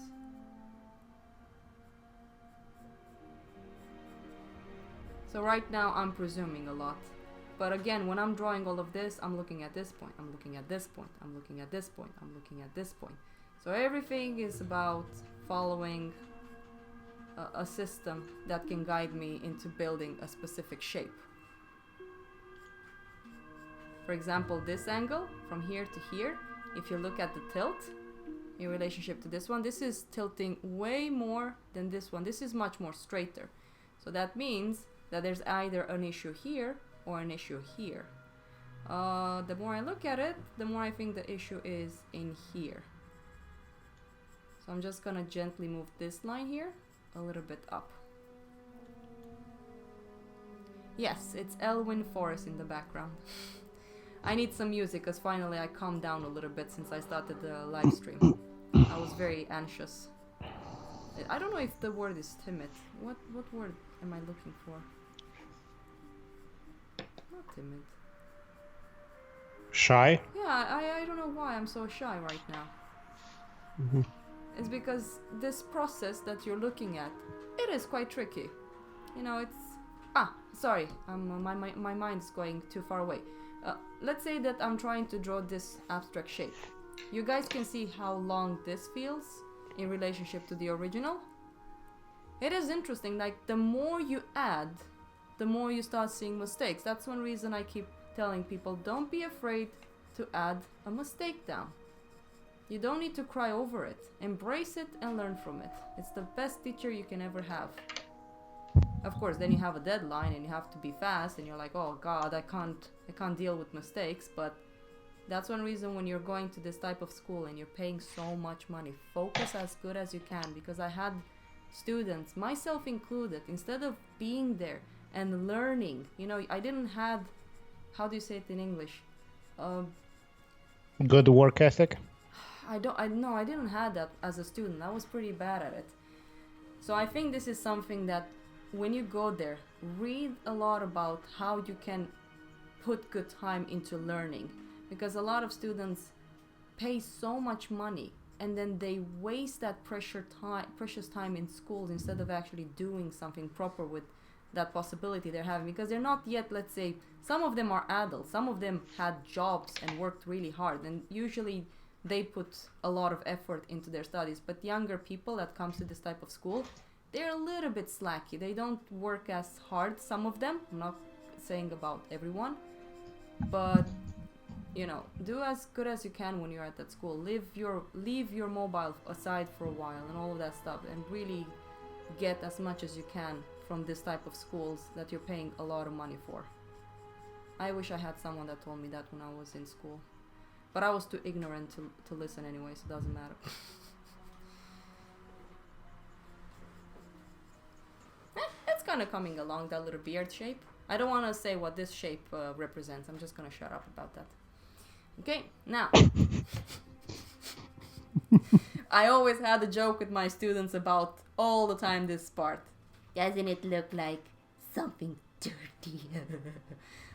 So right now I'm presuming a lot. But again, when I'm drawing all of this, I'm looking at this point, I'm looking at this point, I'm looking at this point, I'm looking at this point. So everything is about following a system that can guide me into building a specific shape. For example, this angle from here to here, if you look at the tilt in relationship to this one, this is tilting way more than this one. This is much more straighter. So that means that there's either an issue here or an issue here. The more I look at it, the more I think the issue is in here. So I'm just gonna gently move this line here a little bit up. Yes, it's Elwyn Forest in the background. I need some music because finally I calmed down a little bit since I started the live stream. I was very anxious. I don't know if the word is timid. What word am I looking for? Not timid. Shy? Yeah, I don't know why I'm so shy right now. Mm-hmm. It's because this process that you're looking at, it is quite tricky. You know, it's... sorry, my mind's going too far away. Let's say that I'm trying to draw this abstract shape. You guys can see how long this feels in relationship to the original. It is interesting, like the more you add, the more you start seeing mistakes. That's one reason I keep telling people, don't be afraid to add a mistake down. You don't need to cry over it. Embrace it and learn from it. It's the best teacher you can ever have. Of course, then you have a deadline and you have to be fast and you're like, oh god, I can't deal with mistakes. But that's one reason when you're going to this type of school and you're paying so much money, focus as good as you can. Because I had students, myself included, instead of being there and learning, you know, I didn't have, how do you say it in English? Good work ethic? I didn't have that as a student. I was pretty bad at it. So I think this is something that when you go there, read a lot about how you can put good time into learning. Because a lot of students pay so much money and then they waste that precious time in schools instead of actually doing something proper with that possibility they're having, because they're not yet, let's say, some of them are adults, some of them had jobs and worked really hard, and usually they put a lot of effort into their studies. But younger people that comes to this type of school, they're a little bit slacky. They don't work as hard, some of them. I'm not saying about everyone, but you know, do as good as you can when you're at that school. Leave your mobile aside for a while and all of that stuff, and really get as much as you can from this type of schools that you're paying a lot of money for. I wish I had someone that told me that when I was in school, but I was too ignorant to listen anyway, so it doesn't matter. It's kind of coming along, that little beard shape. I don't want to say what this shape represents. I'm just going to shut up about that. Okay, now. I always had a joke with my students about all the time this part. Doesn't it look like something dirty?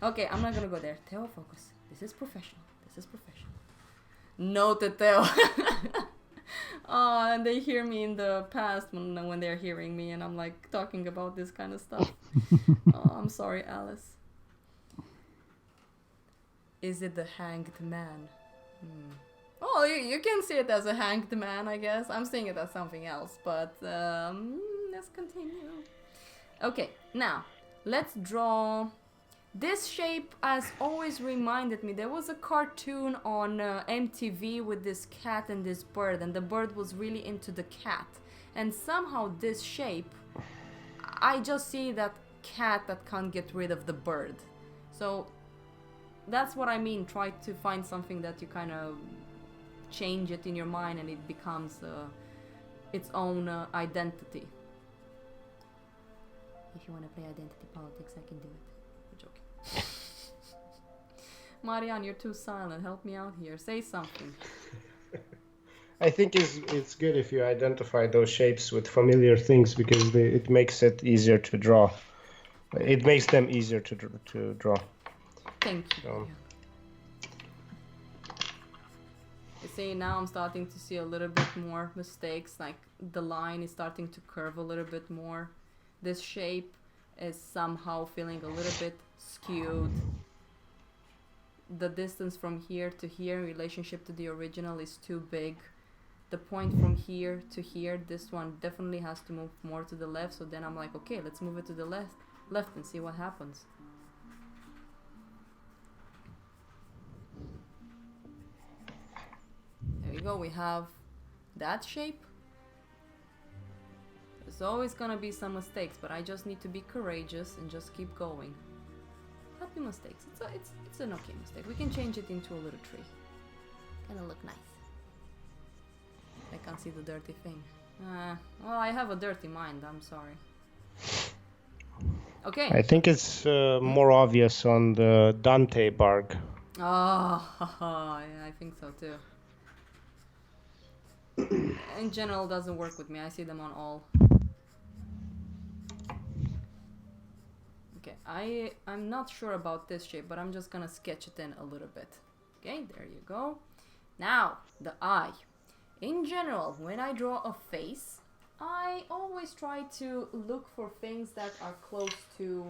Okay, I'm not going to go there. Theo, focus. This is professional. This is professional. Noted, Theo. Oh, and they hear me in the past when they're hearing me and I'm like talking about this kind of stuff. Oh, I'm sorry, Alice. Is it the hanged man? Oh, you can see it as a hanged man, I guess. I'm seeing it as something else, but let's continue. Okay, now let's draw. This shape has always reminded me, there was a cartoon on MTV with this cat and this bird, and the bird was really into the cat. And somehow this shape, I just see that cat that can't get rid of the bird. So that's what I mean. Try to find something that you kind of change it in your mind and it becomes its own identity. If you want to play identity politics, I can do it. Marianne, you're too silent. Help me out here. Say something. I think it's good if you identify those shapes with familiar things, because it makes it easier to draw. It makes them easier to draw. Thank you. You see, now I'm starting to see a little bit more mistakes. Like the line is starting to curve a little bit more. This shape is somehow feeling a little bit skewed. The distance from here to here in relationship to the original is too big. The point from here to here, this one definitely has to move more to the left. So then I'm like, okay, let's move it to the left and see what happens. There we go, we have that shape. There's always gonna be some mistakes, but I just need to be courageous and just keep going. Happy mistakes. It's an okay mistake. We can change it into a little tree. Gonna look nice. I can't see the dirty thing. Well, I have a dirty mind. I'm sorry. Okay. I think it's more obvious on the Dante Bargue. Oh, yeah, I think so too. In general, doesn't work with me. I see them on all. Okay, I'm not sure about this shape, but I'm just gonna sketch it in a little bit. Okay, there you go. Now, the eye. In general, when I draw a face, I always try to look for things that are close to...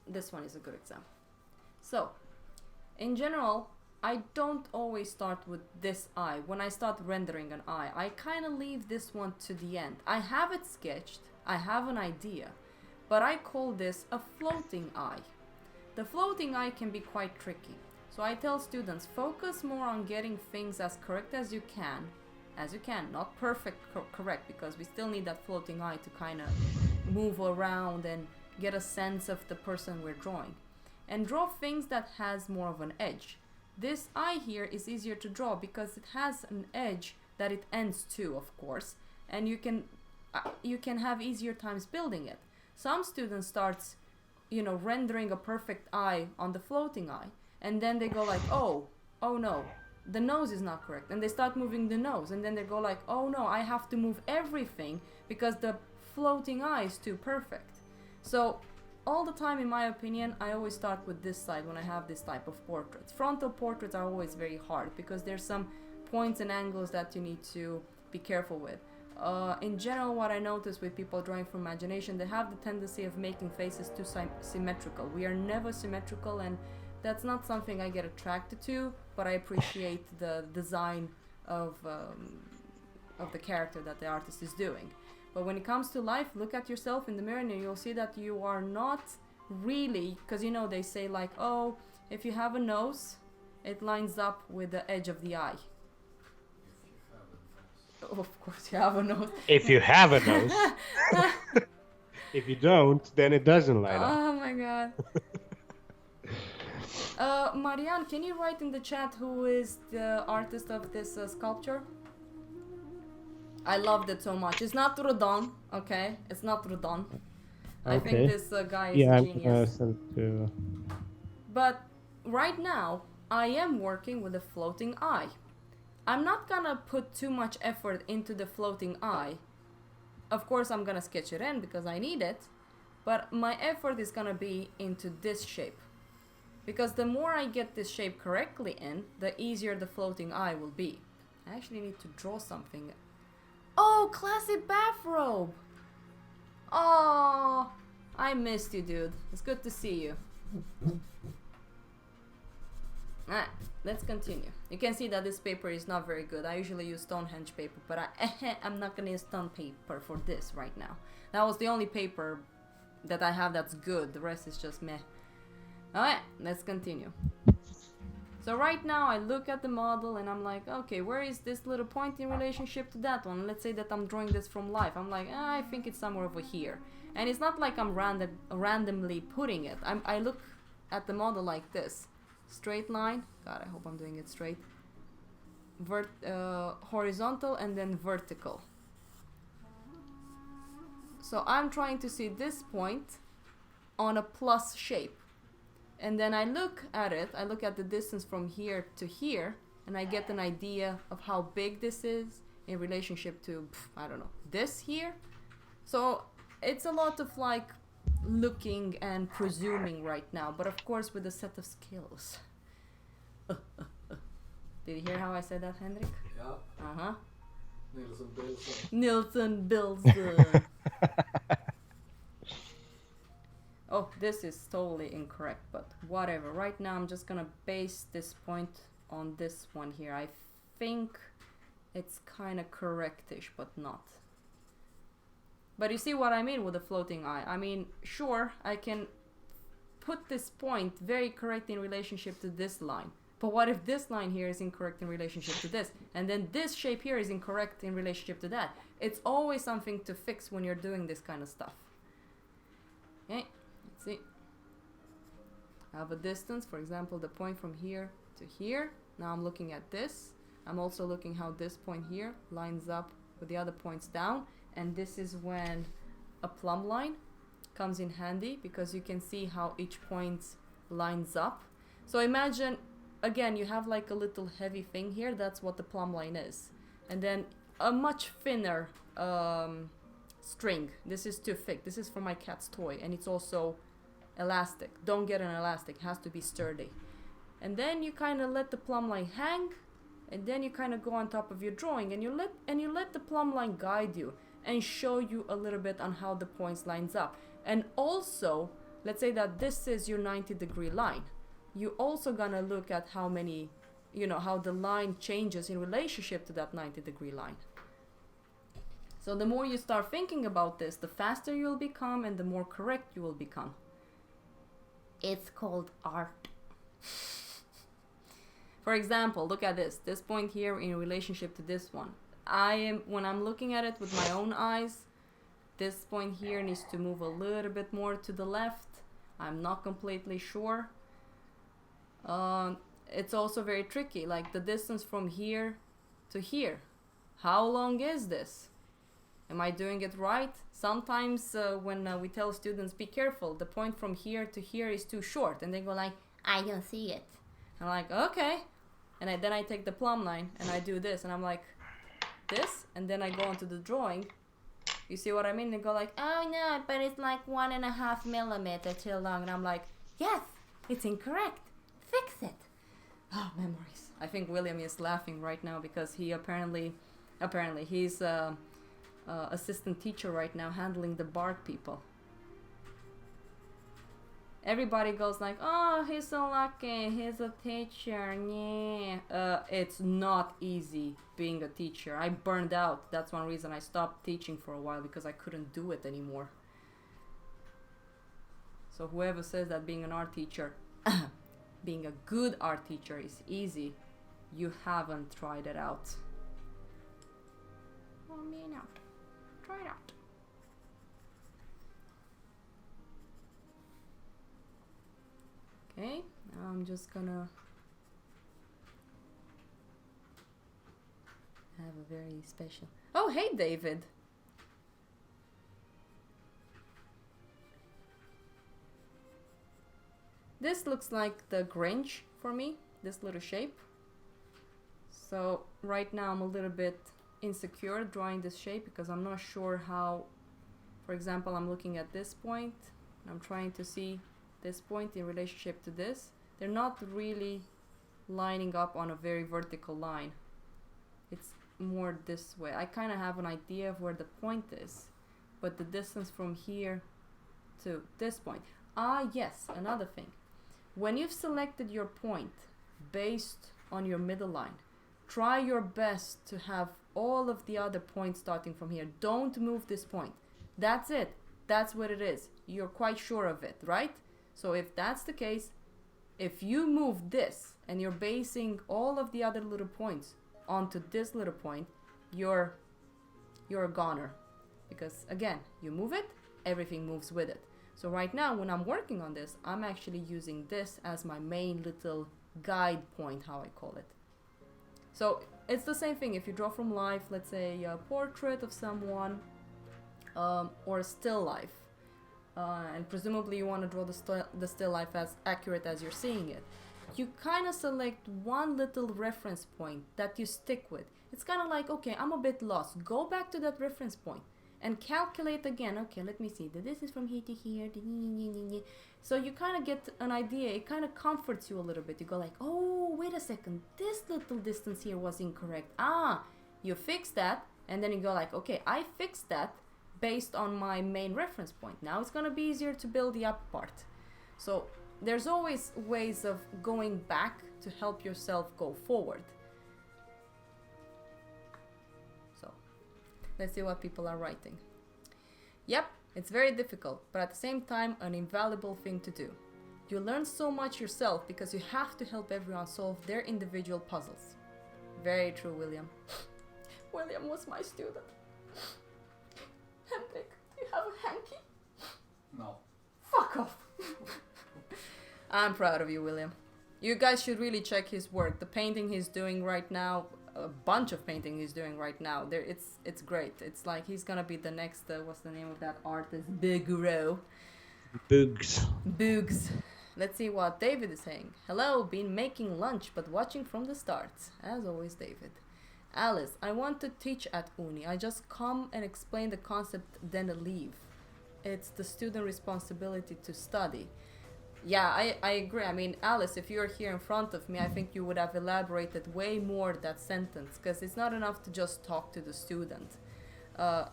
This one is a good example. So, in general, I don't always start with this eye. When I start rendering an eye, I kind of leave this one to the end. I have it sketched, I have an idea, but I call this a floating eye. The floating eye can be quite tricky. So I tell students, focus more on getting things as correct as you can, not perfect correct, because we still need that floating eye to kind of move around and get a sense of the person we're drawing. And draw things that has more of an edge. This eye here is easier to draw because it has an edge that it ends to, of course, and you can have easier times building it. Some students starts, rendering a perfect eye on the floating eye, and then they go like, oh no, the nose is not correct, and they start moving the nose, and then they go like, oh no, I have to move everything because the floating eye is too perfect. So all the time, in my opinion, I always start with this side when I have this type of portraits. Frontal portraits are always very hard because there's some points and angles that you need to be careful with. in general, what I notice with people drawing from imagination, they have the tendency of making faces too symmetrical. We are never symmetrical, and that's not something I get attracted to, but I appreciate the design of the character that the artist is doing. But when it comes to life, look at yourself in the mirror and you'll see that you are not really, because you know they say like, oh, if you have a nose, it lines up with the edge of the eye. Oh, of course you have a nose. If you have a nose. If you don't, then it doesn't line up. Oh my god. Marianne, can you write in the chat who is the artist of this sculpture? I loved it so much. It's not Rodin, okay? It's not Rodin. I think this guy is a genius. But right now, I am working with a floating eye. I'm not gonna put too much effort into the floating eye. Of course, I'm gonna sketch it in because I need it. But my effort is gonna be into this shape. Because the more I get this shape correctly in, the easier the floating eye will be. I actually need to draw something. Oh, classic bathrobe! Oh, I missed you, dude. It's good to see you. Alright, let's continue. You can see that this paper is not very good. I usually use Stonehenge paper, but I'm not gonna use stone paper for this right now. That was the only paper that I have that's good. The rest is just meh. Alright, let's continue. So right now I look at the model and I'm like, okay, where is this little point in relationship to that one? Let's say that I'm drawing this from life. I'm like, I think it's somewhere over here. And it's not like I'm randomly putting it. I look at the model like this. Straight line. God, I hope I'm doing it straight. Horizontal and then vertical. So I'm trying to see this point on a plus shape. And then I look at it, I look at the distance from here to here, and I get an idea of how big this is in relationship to, I don't know, this here. So it's a lot of like looking and presuming right now, but of course with a set of skills. Did you hear how I said that, Henrik? Yeah. Uh-huh. Nilsson Bilson. Nilsson Bilson. Oh, this is totally incorrect, but whatever. Right now I'm just gonna base this point on this one here. I think it's kind of correctish, but not. But you see what I mean with the floating eye. I mean, sure, I can put this point very correct in relationship to this line. But what if this line here is incorrect in relationship to this? And then this shape here is incorrect in relationship to that. It's always something to fix when you're doing this kind of stuff. Okay. See, I have a distance, for example, the point from here to here. Now I'm looking at this. I'm also looking how this point here lines up with the other points down. And this is when a plumb line comes in handy because you can see how each point lines up. So imagine, again, you have like a little heavy thing here. That's what the plumb line is. And then a much thinner string. This is too thick. This is for my cat's toy, and it's also elastic. Don't get an elastic, it has to be sturdy. And then you kind of let the plumb line hang, and then you kind of go on top of your drawing, and you let the plumb line guide you and show you a little bit on how the points lines up. And also, let's say that this is your 90-degree line. You also gonna look at how many, how the line changes in relationship to that 90-degree line. So the more you start thinking about this, the faster you'll become and the more correct you will become. It's called art. For example, look at this. This point here in relationship to this one. When I'm looking at it with my own eyes, this point here needs to move a little bit more to the left. I'm not completely sure. It's also very tricky, like the distance from here to here. How long is this? Am I doing it right? Sometimes when we tell students, be careful, the point from here to here is too short. And they go like, I don't see it. I'm like, okay. And then I take the plumb line and I do this. And I'm like, this. And then I go onto the drawing. You see what I mean? They go like, oh no, but it's like 1.5 millimeters too long. And I'm like, yes, it's incorrect. Fix it. Oh, memories. I think William is laughing right now because he apparently he's assistant teacher right now handling the Bargue people. Everybody goes like, oh, he's so lucky, he's a teacher, yeah. It's not easy being a teacher. I burned out. That's one reason I stopped teaching for a while, because I couldn't do it anymore. So whoever says that being an art teacher, being a good art teacher is easy, you haven't tried it out. Well, me not. Try it out. Okay, now I'm just gonna have a very special... Oh, hey, David! This looks like the Grinch for me, this little shape. So right now I'm a little bit insecure drawing this shape because I'm not sure how... For example, I'm looking at this point, and I'm trying to see this point in relationship to this. They're not really lining up on a very vertical line. It's more this way. I kind of have an idea of where the point is, but the distance from here to this point. Ah, yes, another thing. When you've selected your point based on your middle line, try your best to have all of the other points starting from here. Don't move this point. That's it. That's what it is. You're quite sure of it, right? So if that's the case, if you move this and you're basing all of the other little points onto this little point, you're a goner. Because again, you move it, everything moves with it. So right now when I'm working on this, I'm actually using this as my main little guide point, how I call it. So it's the same thing if you draw from life, let's say a portrait of someone, or a still life. And presumably you want to draw the still life as accurate as you're seeing it. You kind of select one little reference point that you stick with. It's kind of like, okay, I'm a bit lost. Go back to that reference point and calculate again. Okay, let me see. This is from here to here. So you kind of get an idea. It kind of comforts you a little bit. You go like, oh, wait a second. This little distance here was incorrect. Ah, you fix that. And then you go like, okay, I fixed that based on my main reference point. Now it's gonna be easier to build the up part. So there's always ways of going back to help yourself go forward. So let's see what people are writing. Yep, it's very difficult, but at the same time an invaluable thing to do. You learn so much yourself because you have to help everyone solve their individual puzzles. Very true, William. William was my student. Hendrik, do you have a hanky? No. Fuck off! I'm proud of you, William. You guys should really check his work. The painting he's doing right now, a bunch of painting he's doing right now. It's great. It's like he's gonna be the next, what's the name of that artist? Bargue. Boogs. Let's see what David is saying. Hello, been making lunch but watching from the start. As always, David. Alice, I want to teach at uni. I just come and explain the concept, then leave. It's the student responsibility to study. Yeah, I agree. I mean, Alice, if you're here in front of me, I think you would have elaborated way more that sentence, because it's not enough to just talk to the student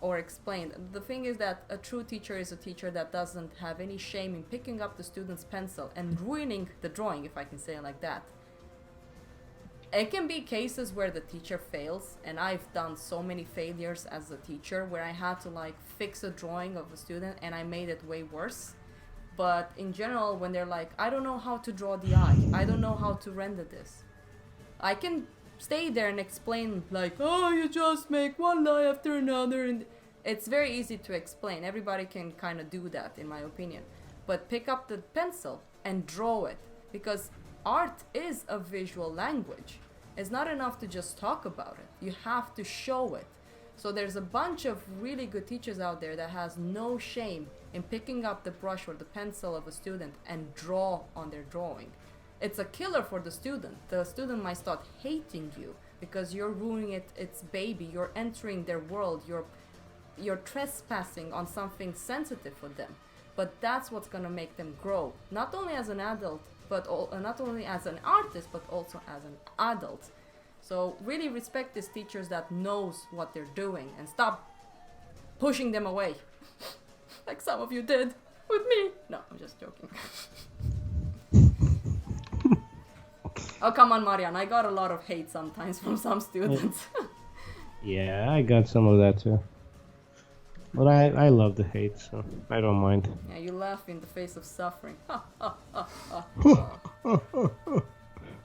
or explain. The thing is that a true teacher is a teacher that doesn't have any shame in picking up the student's pencil and ruining the drawing, if I can say it like that. It can be cases where the teacher fails, and I've done so many failures as a teacher where I had to like fix a drawing of a student and I made it way worse. But in general, when they're like, I don't know how to draw the eye, I don't know how to render this, I can stay there and explain like, oh, you just make one eye after another, and it's very easy to explain. Everybody can kind of do that, in my opinion. But pick up the pencil and draw it, because art is a visual language. It's not enough to just talk about it. You have to show it. So there's a bunch of really good teachers out there that has no shame in picking up the brush or the pencil of a student and draw on their drawing. It's a killer for the student. The student might start hating you because you're ruining its baby. You're entering their world. You're trespassing on something sensitive for them. But that's what's gonna make them grow, not only as an adult, but not only as an artist, but also as an adult. So really respect these teachers that knows what they're doing and stop pushing them away. Like some of you did with me. No, I'm just joking. Oh, come on, Marian. I got a lot of hate sometimes from some students. Yeah, I got some of that too. But I love the hate, so I don't mind. Yeah, you laugh in the face of suffering.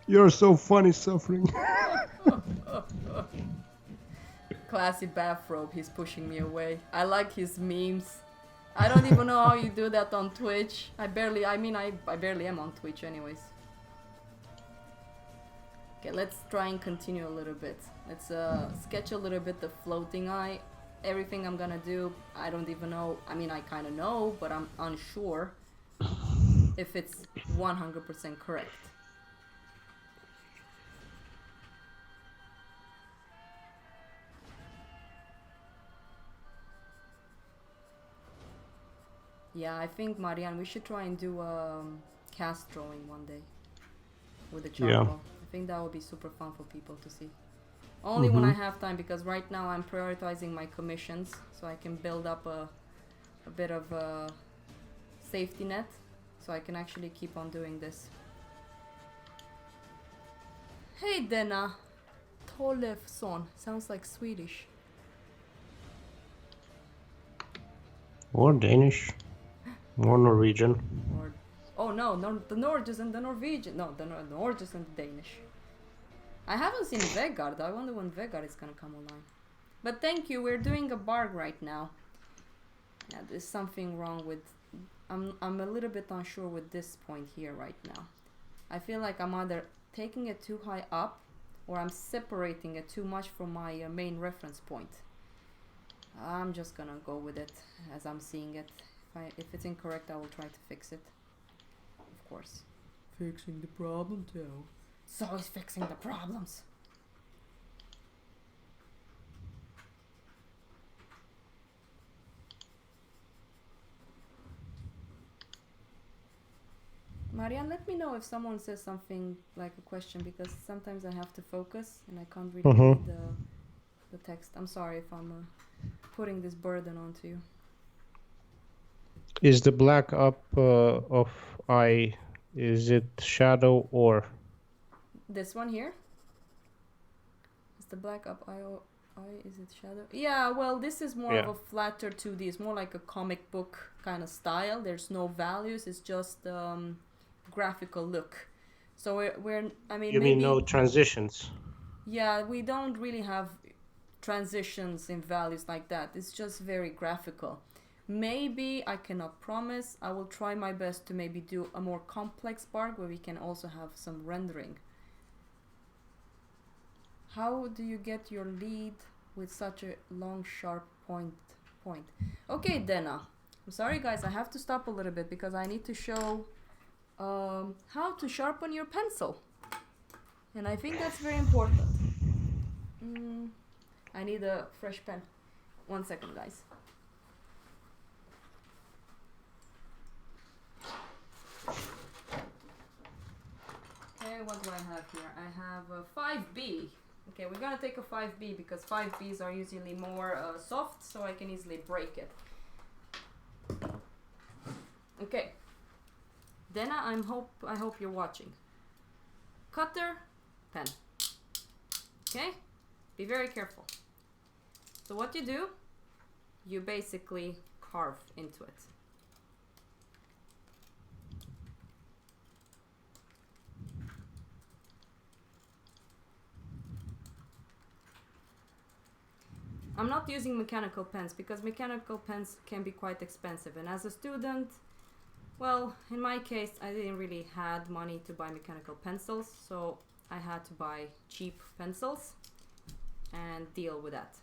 You're so funny, suffering. Classy bathrobe, he's pushing me away. I like his memes. I don't even know how you do that on Twitch. I barely am on Twitch anyways. Okay, let's try and continue a little bit. Let's sketch a little bit the floating eye. Everything I'm gonna do, I don't even know. I mean, I kind of know, but I'm unsure if it's 100% correct. Yeah, I think, Marianne, we should try and do a cast drawing one day with the charcoal. Yeah. I think that would be super fun for people to see. Only when I have time, because right now I'm prioritizing my commissions so I can build up a bit of a safety net so I can actually keep on doing this. Hey Denna, Tollefson, sounds like Swedish. Or Danish. Or Norwegian. Or, oh no, the Norges and the Norwegian. No, the Norges and the Danish. I haven't seen Vegard. I wonder when Vegard is gonna come online. But thank you, we're doing a Bargue right now. Yeah, there's something wrong with... I'm a little bit unsure with this point here right now. I feel like I'm either taking it too high up or I'm separating it too much from my main reference point. I'm just gonna go with it as I'm seeing it. If it's incorrect, I will try to fix it. Of course. Fixing the problem too. So is fixing the problems. Marianne, let me know if someone says something like a question, because sometimes I have to focus and I can't really read the text. I'm sorry if I'm putting this burden onto you. Is the black up of eye, is it shadow or? This one here? Is the black up eye, is it shadow? Yeah, well, this is more of a flatter 2D. It's more like a comic book kind of style. There's no values. It's just graphical look. So I mean, you maybe, mean no transitions? Yeah, we don't really have transitions in values like that. It's just very graphical. Maybe, I cannot promise, I will try my best to maybe do a more complex Bargue where we can also have some rendering. How do you get your lead with such a long sharp point? Okay, Denna. I'm sorry guys, I have to stop a little bit because I need to show how to sharpen your pencil. And I think that's very important. I need a fresh pen. 1 second, guys. Okay, what do I have here? I have a 5B. Okay, we're gonna take a 5B because 5Bs are usually more soft, so I can easily break it. Okay. Denna, I hope you're watching. Cutter, pen. Okay? Be very careful. So what you do, you basically carve into it. I'm not using mechanical pens because mechanical pens can be quite expensive, and as a student, well, in my case, I didn't really had money to buy mechanical pencils, so I had to buy cheap pencils and deal with that.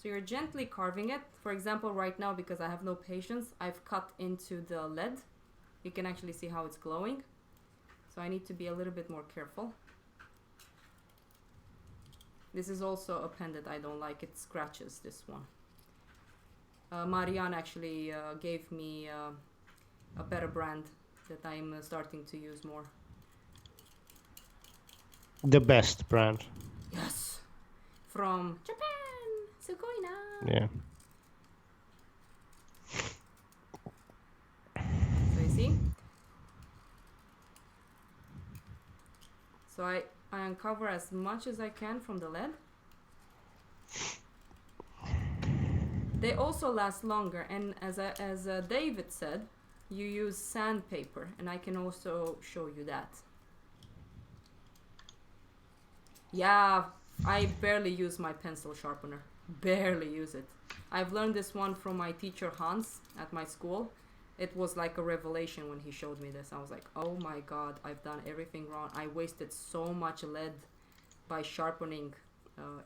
So you're gently carving it. For example, right now, because I have no patience, I've cut into the lead. You can actually see how it's glowing. So I need to be a little bit more careful. This is also a pen that I don't like. It scratches, this one. Marianne actually gave me a better brand that I'm starting to use more. The best brand. Yes! From Japan! Sugoina! Yeah. uncover as much as I can from the lead. They also last longer, and as David said, you use sandpaper, and I can also show you that. Yeah, I barely use my pencil sharpener. Barely use it. I've learned this one from my teacher Hans at my school. It was like a revelation when he showed me this. I was like, oh my god, I've done everything wrong. I wasted so much lead by sharpening,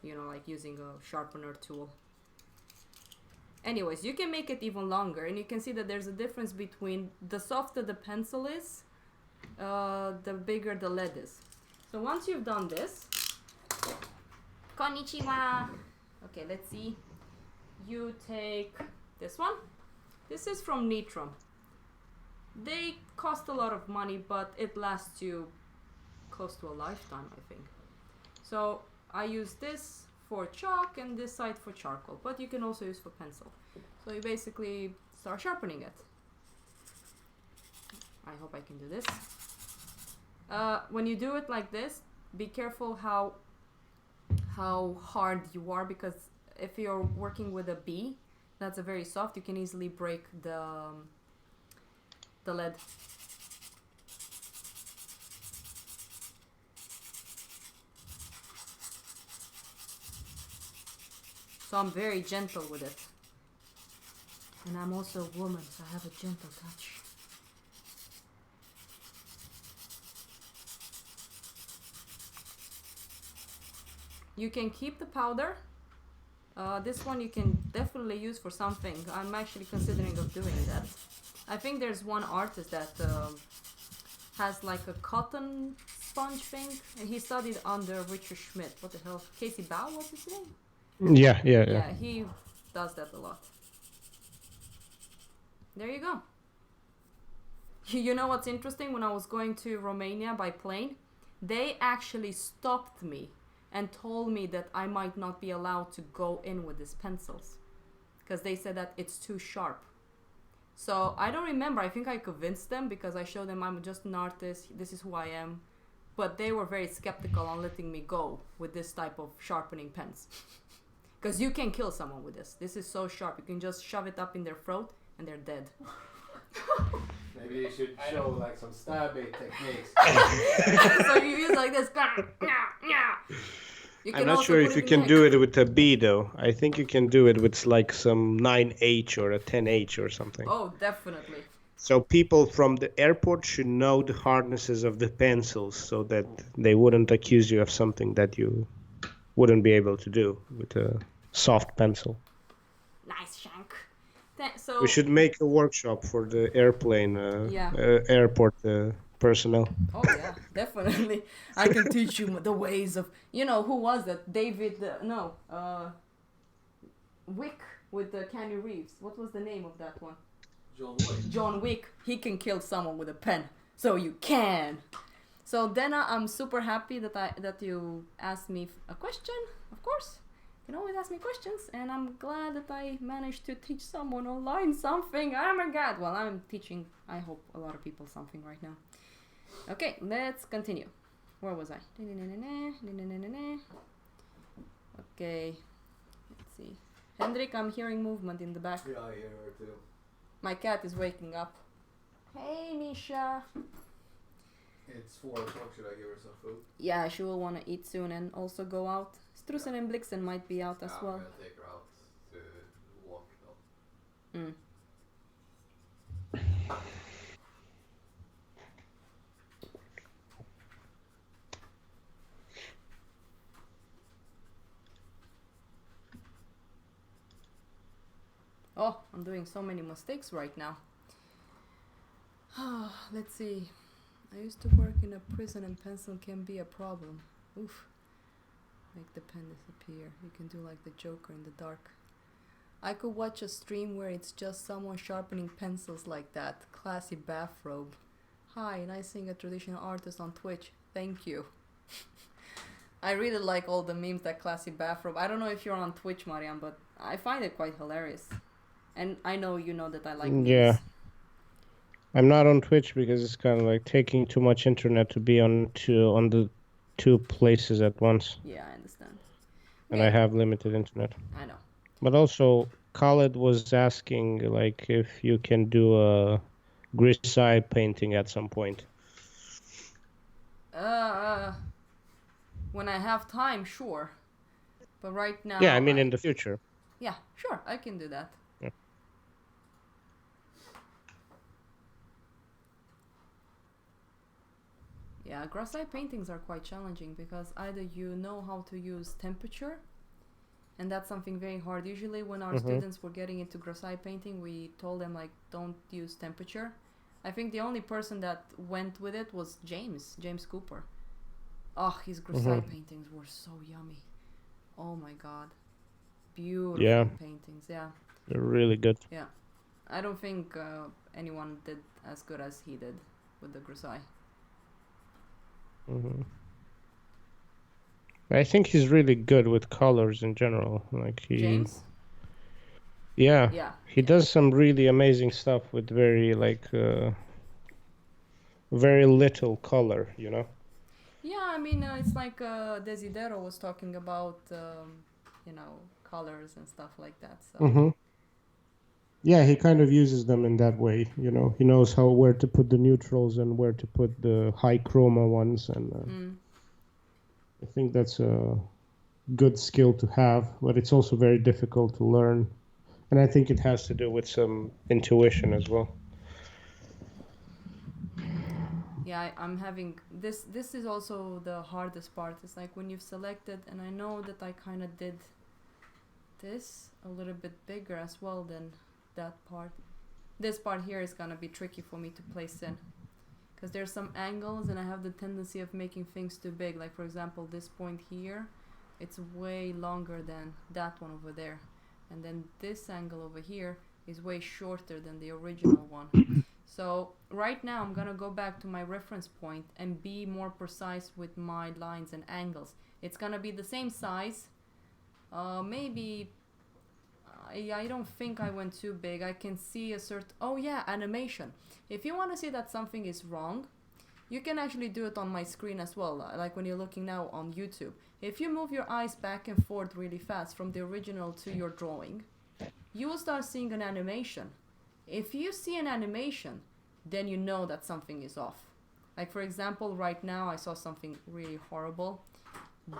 like using a sharpener tool. Anyways, you can make it even longer, and you can see that there's a difference between the softer the pencil is, the bigger the lead is. So once you've done this, konnichiwa. Okay, let's see. You take this one. This is from Nitram. They cost a lot of money, but it lasts you close to a lifetime, I think. So I use this for chalk and this side for charcoal, but you can also use for pencil. So you basically start sharpening it. I hope I can do this. When you do it like this, be careful how hard you are, because if you're working with a B that's a very soft, you can easily break the lead. So I'm very gentle with it. And I'm also a woman, so I have a gentle touch. You can keep the powder. This one you can definitely use for something. I'm actually considering of doing that. I think there's one artist that has like a cotton sponge thing. And he studied under Richard Schmidt. What the hell? Casey Bow, what's his name? Yeah. Yeah, he does that a lot. There you go. You know what's interesting? When I was going to Romania by plane, they actually stopped me and told me that I might not be allowed to go in with these pencils because they said that it's too sharp. So I don't remember. I think I convinced them because I showed them I'm just an artist. This is who I am. But they were very skeptical on letting me go with this type of sharpening pens. Because you can kill someone with this. This is so sharp. You can just shove it up in their throat and they're dead. Maybe you should show like some stabbing techniques. So you use like this. I'm not sure if you can do it with a B though. I think you can do it with like some 9H or a 10H or something. Oh, definitely. So people from the airport should know the hardnesses of the pencils so that they wouldn't accuse you of something that you wouldn't be able to do with a soft pencil. Nice, Shank. So we should make a workshop for the airplane, airport personnel. Oh yeah, definitely. I can teach you the ways of, who was that? David, Wick with the Keanu Reeves. What was the name of that one? John Wick. John Wick. He can kill someone with a pen. So you can. So Dana, I'm super happy that you asked me a question. Of course, you can always ask me questions, and I'm glad that I managed to teach someone online something. Oh my god! Well, I'm teaching, I hope, a lot of people something right now. Okay, let's continue. Where was I? Okay, let's see. Hendrik, I'm hearing movement in the back. Yeah, I hear her too. My cat is waking up. Hey, Misha. It's 4 o'clock. Should I give her some food? Yeah, she will want to eat soon and also go out. Strusen and Blixen might be out as well. I'm gonna take her out to walk though. Mm. Oh, I'm doing so many mistakes right now. Let's see. I used to work in a prison and pencil can be a problem. Oof. Make the pen disappear. You can do like the Joker in the dark. I could watch a stream where it's just someone sharpening pencils like that. Classy bathrobe. Hi, and I sing a traditional artist on Twitch. Thank you. I really like all the memes, that classy bathrobe. I don't know if you're on Twitch, Mariam, but I find it quite hilarious. And I know you know that I like memes. Yeah. I'm not on Twitch because it's kind of like taking too much internet to be on the 2 places at once, Yeah, I understand. and I Okay, have limited internet. I know. But also, Khaled was asking like if you can do a grisaille painting at some point. When I have time, sure. But right now, Yeah, I mean in the future. yeah, sure, I can do that. Yeah. Yeah, graphite paintings are quite challenging because either you know how to use temperature, and that's something very hard. Usually when our students were getting into graphite painting, we told them like don't use temperature. I think the only person that went with it was James Cooper. Oh, his graphite paintings were so yummy. Oh my god. Beautiful paintings, yeah. They're really good. Yeah. I don't think anyone did as good as he did with the graphite. I think he's really good with colors in general. Like James? Yeah. Yeah. He does some really amazing stuff with very very little color, you know? Yeah, I mean, it's like Desidero was talking about, colors and stuff like that. So. Yeah, he kind of uses them in that way, you know. He knows where to put the neutrals and where to put the high chroma ones, and I think that's a good skill to have, but it's also very difficult to learn. And I think it has to do with some intuition as well. Yeah, I'm having this. This is also the hardest part. It's like when you've selected, and I know that I kind of did this a little bit bigger as well than that part. This part here is gonna be tricky for me to place in, because there's some angles, and I have the tendency of making things too big. Like for example, this point here, it's way longer than that one over there, and then this angle over here is way shorter than the original one. So right now I'm gonna go back to my reference point and be more precise with my lines and angles. It's gonna be the same size. Maybe I don't think I went too big. I can see a certain, oh yeah, animation. If you want to see that something is wrong, you can actually do it on my screen as well, like when you're looking now on YouTube. If you move your eyes back and forth really fast from the original to your drawing, you will start seeing an animation. If you see an animation, then you know that something is off. Like for example, right now I saw something really horrible.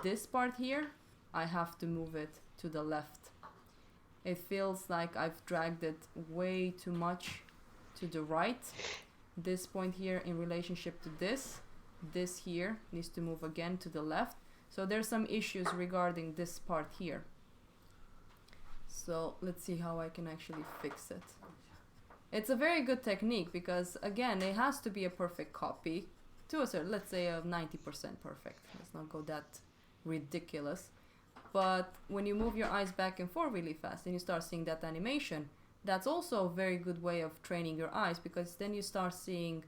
This part here, I have to move it to the left. It feels like I've dragged it way too much to the right. This point here in relationship to this here needs to move again to the left. So there's some issues regarding this part here. So let's see how I can actually fix it. It's a very good technique because again, it has to be a perfect copy to a certain, let's say a 90% perfect. Let's not go that ridiculous. But when you move your eyes back and forth really fast and you start seeing that animation, that's also a very good way of training your eyes, because then you start seeing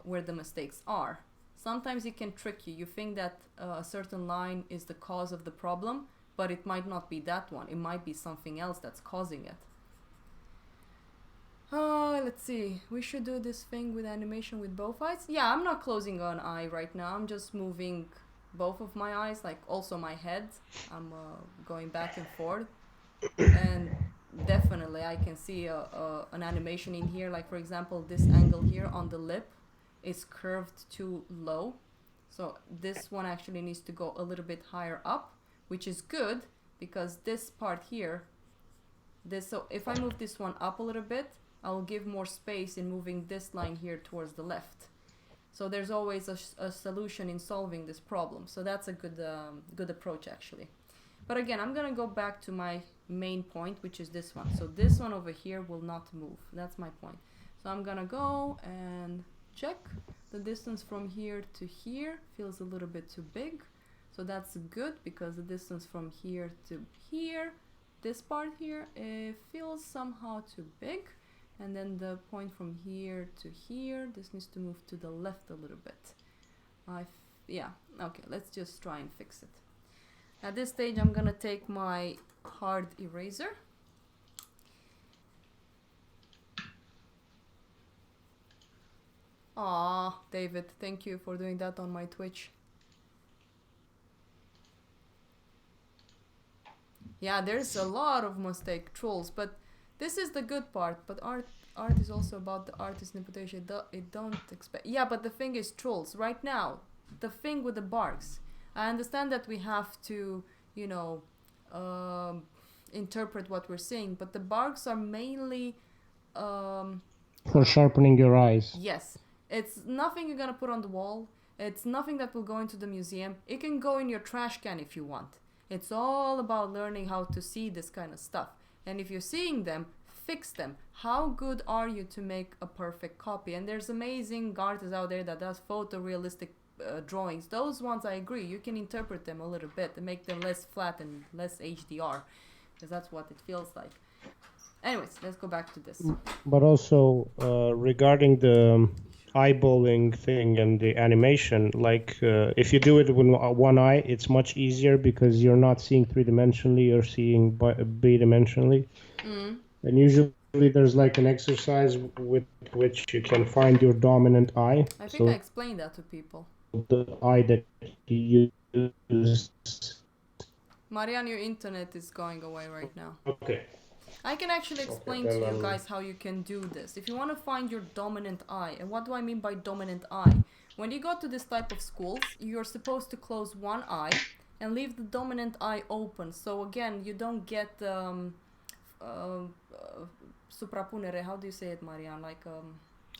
where the mistakes are. Sometimes it can trick you. You think that a certain line is the cause of the problem, but it might not be that one. It might be something else that's causing it. Let's see. We should do this thing with animation with both eyes. Yeah, I'm not closing an eye right now. I'm just moving both of my eyes, like also my head. I'm going back and forth. And definitely I can see an animation in here. Like for example, this angle here on the lip is curved too low. So this one actually needs to go a little bit higher up, which is good because this part here, so if I move this one up a little bit, I'll give more space in moving this line here towards the left. So there's always a solution in solving this problem. So that's a good approach actually. But again, I'm gonna go back to my main point, which is this one. So this one over here will not move. That's my point. So I'm gonna go and check the distance from here to here. Feels a little bit too big. So that's good because the distance from here to here, this part here, it feels somehow too big. And then the point from here to here, this needs to move to the left a little bit. Yeah, okay, let's just try and fix it. At this stage, I'm gonna take my hard eraser. Aw, David, thank you for doing that on my Twitch. Yeah, there's a lot of mistake trolls, but this is the good part. But art is also about the artist's interpretation. It don't expect. Yeah, but the thing is trolls. Right now, the thing with the barks. I understand that we have to, you know, interpret what we're seeing, but the barks are mainly. For sharpening your eyes. Yes, it's nothing you're gonna put on the wall. It's nothing that will go into the museum. It can go in your trash can if you want. It's all about learning how to see this kind of stuff. And if you're seeing them, fix them. How good are you to make a perfect copy? And there's amazing artists out there that does photorealistic drawings. Those ones I agree. You can interpret them a little bit and make them less flat and less HDR, because that's what it feels like. Anyways, let's go back to this. But also regarding the eyeballing thing and the animation, like if you do it with one eye, it's much easier because you're not seeing three-dimensionally, you're seeing bi-dimensionally. And usually there's like an exercise with which you can find your dominant eye. I think I explained that to people. The eye that you use. Marianne, your internet is going away right now. Okay. I can actually explain to you guys how you can do this. If you want to find your dominant eye, and what do I mean by dominant eye? When you go to this type of schools, you're supposed to close one eye and leave the dominant eye open. So again, you don't get suprapunere. How do you say it, Marianne? Like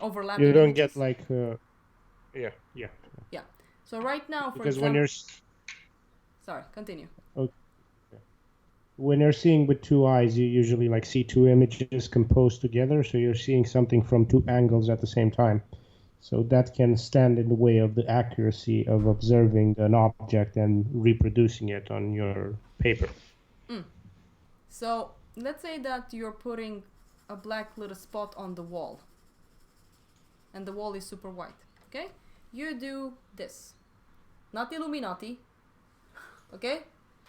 overlapping. You don't images. get like yeah. So right now, for because example, when you're sorry, continue. When you're seeing with two eyes, you usually like see two images composed together, so you're seeing something from two angles at the same time. So that can stand in the way of the accuracy of observing an object and reproducing it on your paper. So let's say that you're putting a black little spot on the wall, and the wall is super white, okay? You do this. Not Illuminati, okay?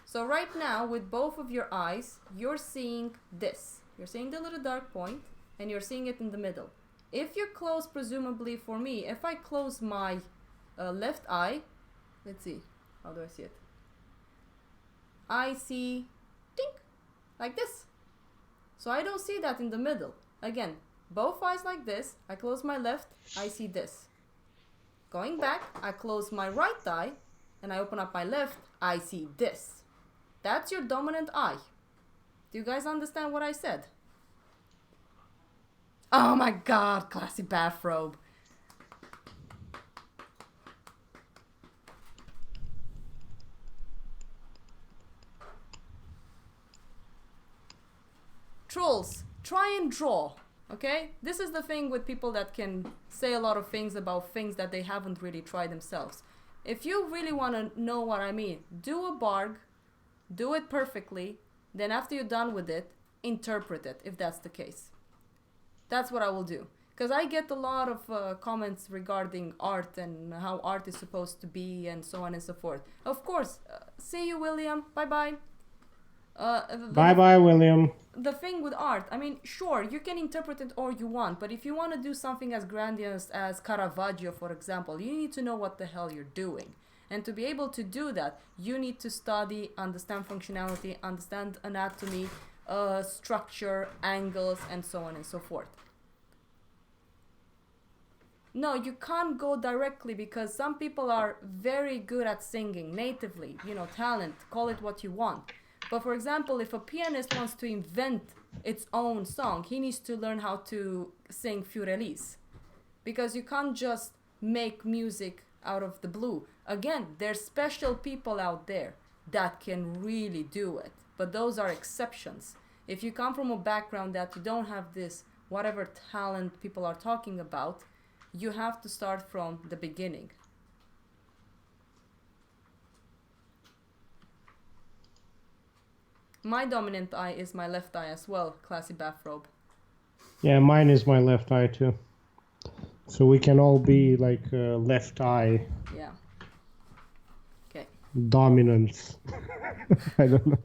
So right now, with both of your eyes, you're seeing this. You're seeing the little dark point, and you're seeing it in the middle. If you close, presumably for me, if I close my left eye, let's see, how do I see it? I see, ding, like this. So I don't see that in the middle. Again, both eyes like this, I close my left, I see this. Going back, I close my right eye, and I open up my left, I see this. That's your dominant eye. Do you guys understand what I said? Oh my god, classy bathrobe. Trolls, try and draw, okay? This is the thing with people that can say a lot of things about things that they haven't really tried themselves. If you really want to know what I mean, do a Bargue, do it perfectly, then after you're done with it, interpret it, if that's the case. That's what I will do. Because I get a lot of comments regarding art and how art is supposed to be and so on and so forth. Of course, see you, William. Bye-bye. Bye-bye, William. The thing with art, I mean, sure, you can interpret it all you want, but if you want to do something as grandiose as Caravaggio, for example, you need to know what the hell you're doing. And to be able to do that, you need to study, understand functionality, understand anatomy, structure, angles, and so on and so forth. No, you can't go directly because some people are very good at singing natively, you know, talent, call it what you want. But for example, if a pianist wants to invent its own song, he needs to learn how to sing Fiorellis. Because you can't just make music out of the blue. Again, there's special people out there that can really do it, but those are exceptions. If you come from a background that you don't have this whatever talent people are talking about, you have to start from the beginning. My dominant eye is my left eye as well, classy bathrobe. Yeah, mine is my left eye too. So we can all be like left eye. Yeah. Okay. Dominants. I don't know.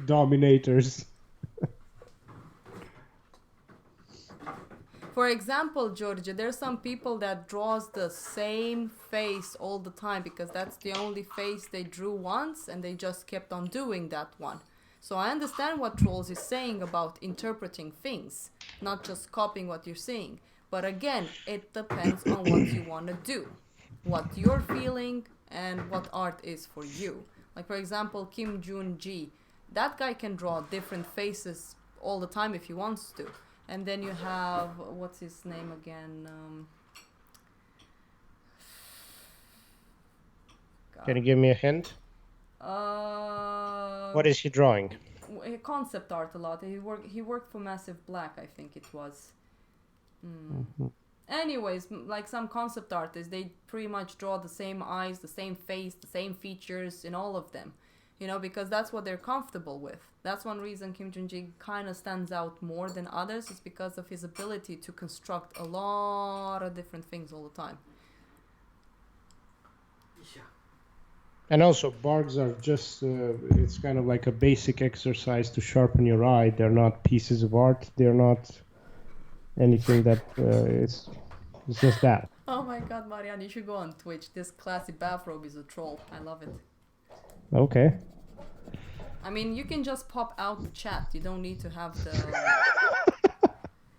Dominators. For example, Georgia, there's some people that draws the same face all the time because that's the only face they drew once and they just kept on doing that one. So I understand what Trolls is saying about interpreting things, not just copying what you're seeing. But again, it depends on what you want to do, what you're feeling, and what art is for you. Like, for example, Kim Jun-ji. That guy can draw different faces all the time if he wants to. And then you have, what's his name again? Can you give me a hint? What is he drawing? Concept art a lot. He worked for Massive Black, I think it was. Anyways, like some concept artists, they pretty much draw the same eyes, the same face, the same features in all of them. You know, because that's what they're comfortable with. That's one reason Kim Jun-ji kind of stands out more than others, is because of his ability to construct a lot of different things all the time. Yeah. And also, Bargues are just, it's kind of like a basic exercise to sharpen your eye. They're not pieces of art. They're not anything that it's just that. Oh my god, Marianne, you should go on Twitch. This classy bathrobe is a troll. I love it. Okay. I mean, you can just pop out the chat. You don't need to have the...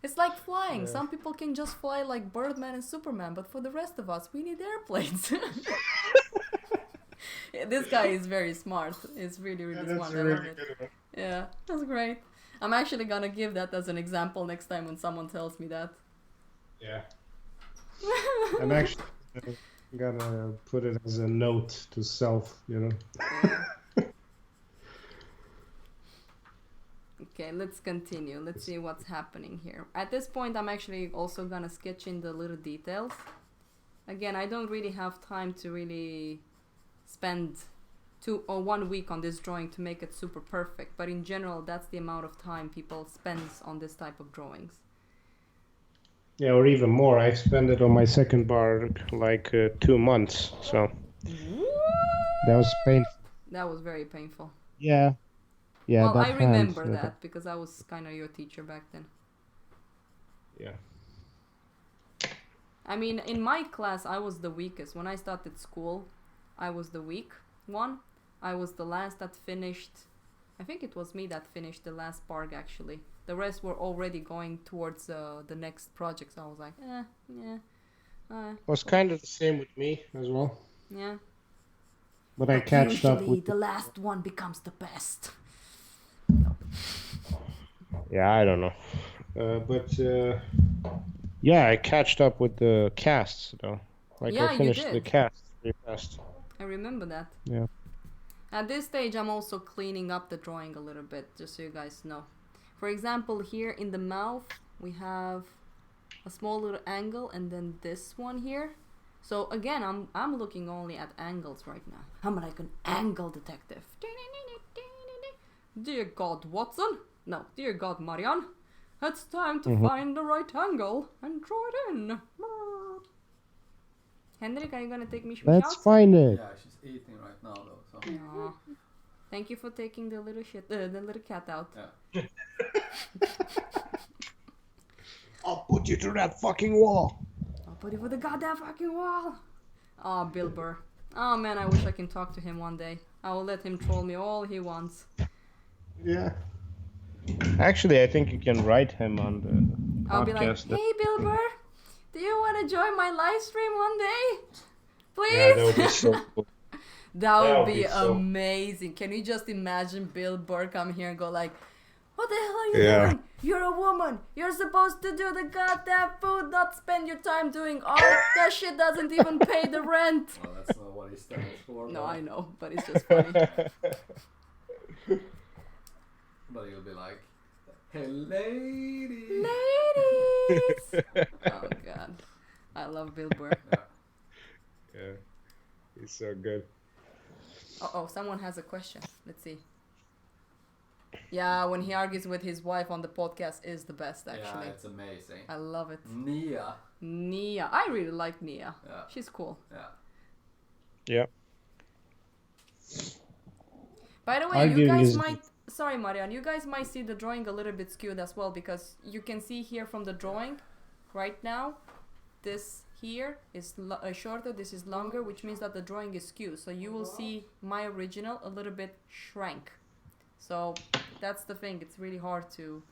It's like flying. Yeah. Some people can just fly like Birdman and Superman, but for the rest of us, we need airplanes. Yeah, this guy is very smart. He's really, really smart. I love it. One. Yeah, that's great. I'm actually gonna give that as an example next time when someone tells me that. Yeah. I'm actually gonna put it as a note to self, you know. Yeah. Okay, let's continue. Let's see what's happening here. At this point, I'm actually also gonna sketch in the little details. Again, I don't really have time to really spend 2 or 1 week on this drawing to make it super perfect, but in general, that's the amount of time people spends on this type of drawings. Yeah, or even more. I've spent it on my second bar like 2 months, so that was painful. That was very painful. Yeah. Yeah, well, that I remember hand, that because I was kind of your teacher back then. Yeah. I mean, in my class, I was the weakest. When I started school, I was the weak one. I was the last that finished. I think it was me that finished the last Bargue, actually. The rest were already going towards the next project, so I was like, Was kind of the same with me as well. yeah. But I catched up Usually, with the last one becomes the best. Yeah, I don't know. Yeah, I catched up with the casts though. Like Yeah, I you finished did. the cast pretty fast. I remember that. Yeah. At this stage, I'm also cleaning up the drawing a little bit, just so you guys know. For example, here in the mouth, we have a small little angle, and then this one here. So again, I'm looking only at angles right now. I'm like an angle detective. Dear God, Watson. No, dear God, Marianne. It's time to find the right angle and draw it in. Henrik, are you gonna take me Let's shots? find it. Yeah, she's eating right now though. So. Aw. Thank you for taking the little the little cat out. Yeah. I'll put you through that fucking wall. I'll put it for the goddamn fucking wall. Oh, Bill Burr. Oh man, I wish I can talk to him one day. I will let him troll me all he wants. Yeah. Actually, I think you can write him on the I'll be like, podcast. hey Bill Burr, do you want to join my live stream one day? Please? Yeah, that would be so cool. That would be so- amazing. Can you just imagine Bill Burr come here and go like, what the hell are you Yeah. doing? You're a woman. You're supposed to do the goddamn food, not spend your time doing art. That shit doesn't even pay the rent. Well, that's not what he stands for. No, but- I know, but it's just funny. But he'll be like, hey lady. Ladies! Oh god. I love Bill Burr. Yeah. Yeah. He's so good. Oh, someone has a question. Let's see. Yeah, when he argues with his wife on the podcast is the best, actually. Yeah, it's amazing. I love it. Nia. Nia. I really like Nia. Yeah. She's cool. Yeah. Yeah. By the way, you Arguing guys is- might... Sorry, Marianne. You guys might see the drawing a little bit skewed as well, because you can see here from the drawing, right now, this here is shorter, this is longer, which means that the drawing is skewed. So you will see my original a little bit shrank. So that's the thing. It's really hard to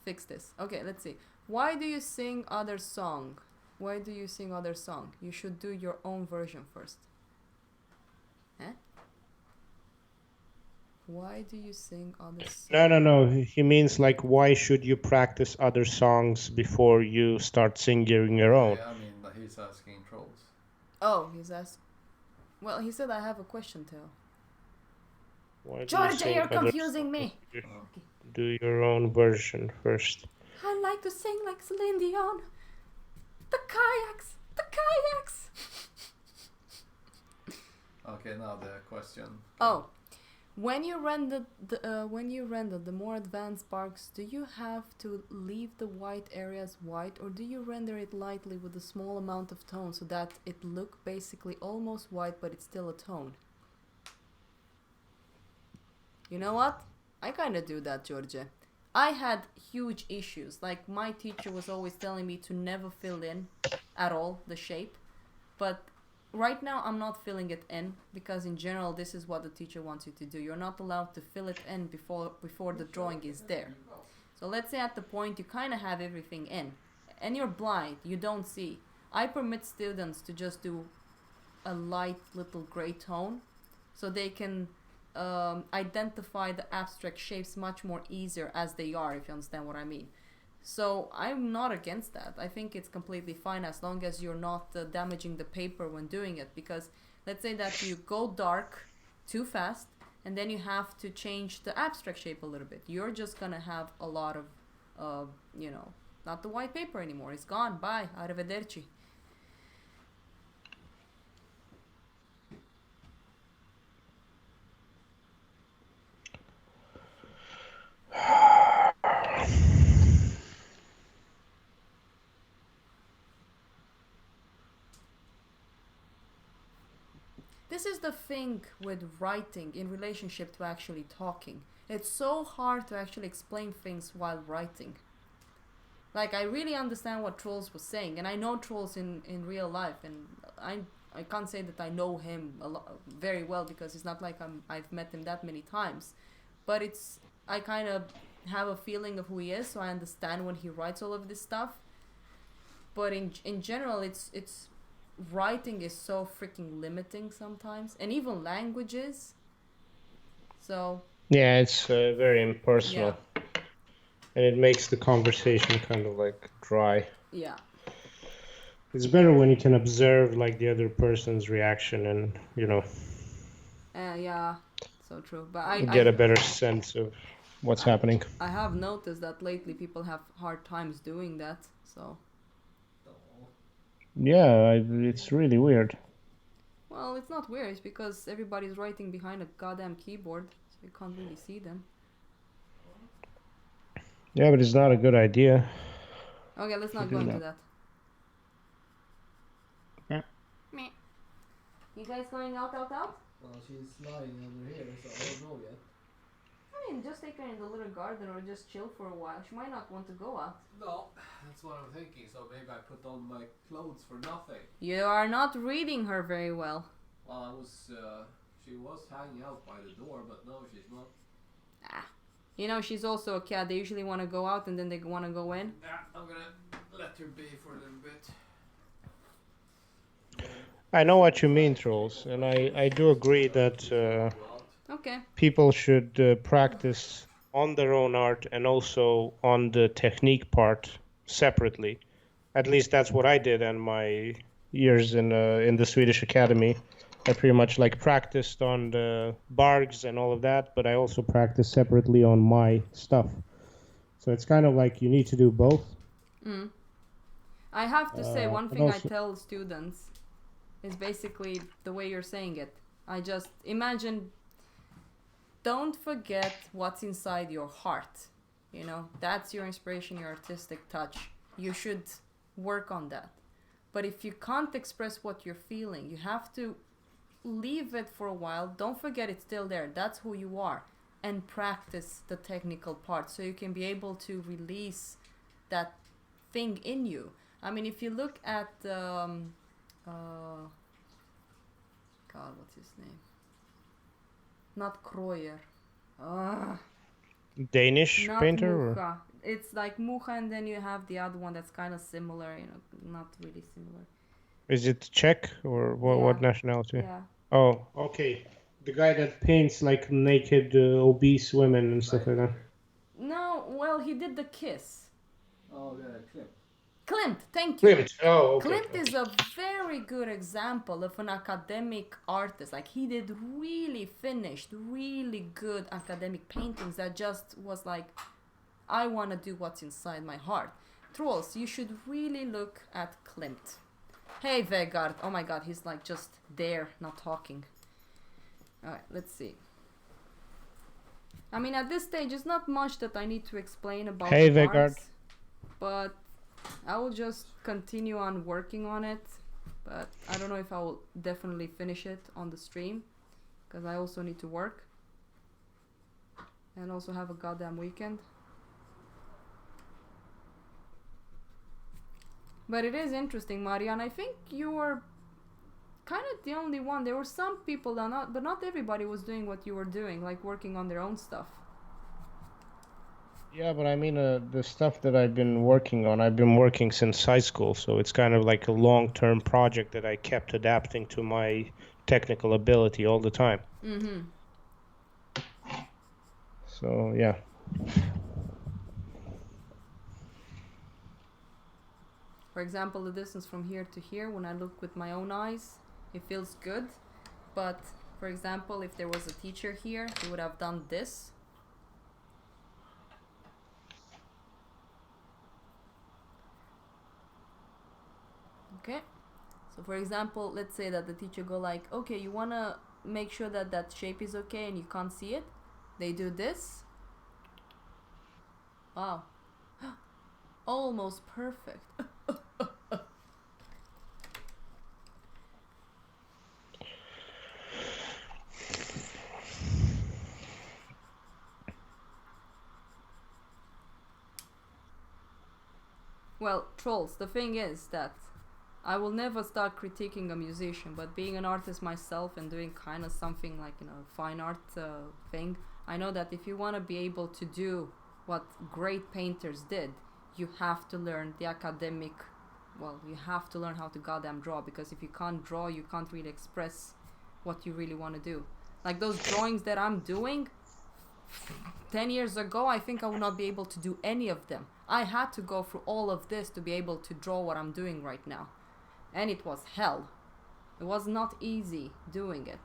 fix this. Okay, let's see. Why do you sing other song? Why do you sing other song? You should do your own version first. Eh? Why do you sing other song? No. He means like, why should you practice other songs before you start singing your own? Yeah, I mean, he's asking trolls. Oh, he's asked. Well, he said I have a question, Theo. Why do you Georgia, sing you're other confusing me. songs? Oh. Do your own version first. I like to sing like Celine Dion. The kayaks, the kayaks. Okay, now the question. Oh, when you render the more advanced barks, do you have to leave the white areas white, or do you render it lightly with a small amount of tone so that it look basically almost white, but it's still a tone? You know what? I kind of do that, Georgia. I had huge issues. Like, my teacher was always telling me to never fill in at all the shape. But right now I'm not filling it in, because in general this is what the teacher wants you to do. You're not allowed to fill it in before the drawing is there. So let's say at the point you kind of have everything in and you're blind, you don't see. I permit students to just do a light little gray tone so they can identify the abstract shapes much more easier as they are, if you understand what I mean. So I'm not against that. I think it's completely fine as long as you're not damaging the paper when doing it, because let's say that you go dark too fast and then you have to change the abstract shape a little bit. You're just gonna have a lot of not the white paper anymore. It's gone. Bye. Arrivederci. This is the thing with writing in relationship to actually talking. It's so hard to actually explain things while writing. Like, I really understand what Trolls was saying, and I know Trolls in real life, and I can't say that I know him very well, because it's not like I've met him that many times. But I kind of have a feeling of who he is, so I understand when he writes all of this stuff. But in general, it's writing is so freaking limiting sometimes, and even languages. So yeah, it's very impersonal, and it makes the conversation kind of like dry. Yeah, it's better when you can observe like the other person's reaction and yeah, so true. But I get a better sense of what's happening. I have noticed that lately people have hard times doing that. So yeah, it's really weird. well, it's not weird. It's because everybody's writing behind a goddamn keyboard, so you can't really see them. Yeah, but it's not a good idea. Okay, let's not go into that. Yeah. Meh. You guys going out? Well, she's lying under here, so I don't know yet. I mean, just take her in the little garden or just chill for a while. She might not want to go out. No, that's what I'm thinking. So maybe I put on my clothes for nothing. You are not reading her very well. Well, she was hanging out by the door, but no, she's not. You know, she's also a cat. They usually want to go out and then they want to go in. Yeah, I'm gonna let her be for a little bit. I know what you mean, Trolls, and I do agree that Okay. people should practice on their own art and also on the technique part separately. At least that's what I did in my years in the Swedish Academy. I pretty much like practiced on the Bargues and all of that, but I also practiced separately on my stuff. So it's kind of like you need to do both. Mm. I have to say, one thing also, I tell students is basically the way you're saying it. I just imagine, don't forget what's inside your heart. You know, that's your inspiration, your artistic touch. You should work on that. But if you can't express what you're feeling, you have to leave it for a while. Don't forget it's still there. That's who you are. And practice the technical part so you can be able to release that thing in you. I mean, if you look at God, what's his name? Not Kreuer. Ah, Danish not painter? Or? Mucha. It's like Mucha, and then you have the other one that's kind of similar. Not really similar. Is it Czech or what? Yeah. What nationality? Yeah. Oh, okay. The guy that paints like naked, obese women and stuff like that. No, well, he did the Kiss. Oh, Clip. Klimt, thank you. Klimt. Oh, okay. Klimt is a very good example of an academic artist. Like, he did really finished, really good academic paintings that just was like, I want to do what's inside my heart. Trolls, you should really look at Klimt. Hey, Vegard. Oh my god, he's like just there, not talking. Alright, let's see. I mean, at this stage, it's not much that I need to explain about Hey, the Vegard. parts, but I will just continue on working on it. But I don't know if I will definitely finish it on the stream, because I also need to work and also have a goddamn weekend. But it is interesting, Marian. I think you were kind of the only one. There were some people that but not everybody was doing what you were doing, like working on their own stuff. Yeah, but I mean, the stuff that I've been working on, I've been working since high school, so it's kind of like a long-term project that I kept adapting to my technical ability all the time. Mm-hmm. So, yeah. For example, the distance from here to here, when I look with my own eyes, it feels good. But, for example, if there was a teacher here, he would have done this. Okay. So, for example, let's say that the teacher go like, okay, you want to make sure that that shape is okay and you can't see it. They do this. Wow. Almost perfect. Well, trolls, the thing is that I will never start critiquing a musician, but being an artist myself and doing kind of something like, fine art thing, I know that if you want to be able to do what great painters did, you have to learn the academic, you have to learn how to goddamn draw, because if you can't draw, you can't really express what you really want to do. Like those drawings that I'm doing, 10 years ago, I think I would not be able to do any of them. I had to go through all of this to be able to draw what I'm doing right now. And it was hell. It was not easy doing it.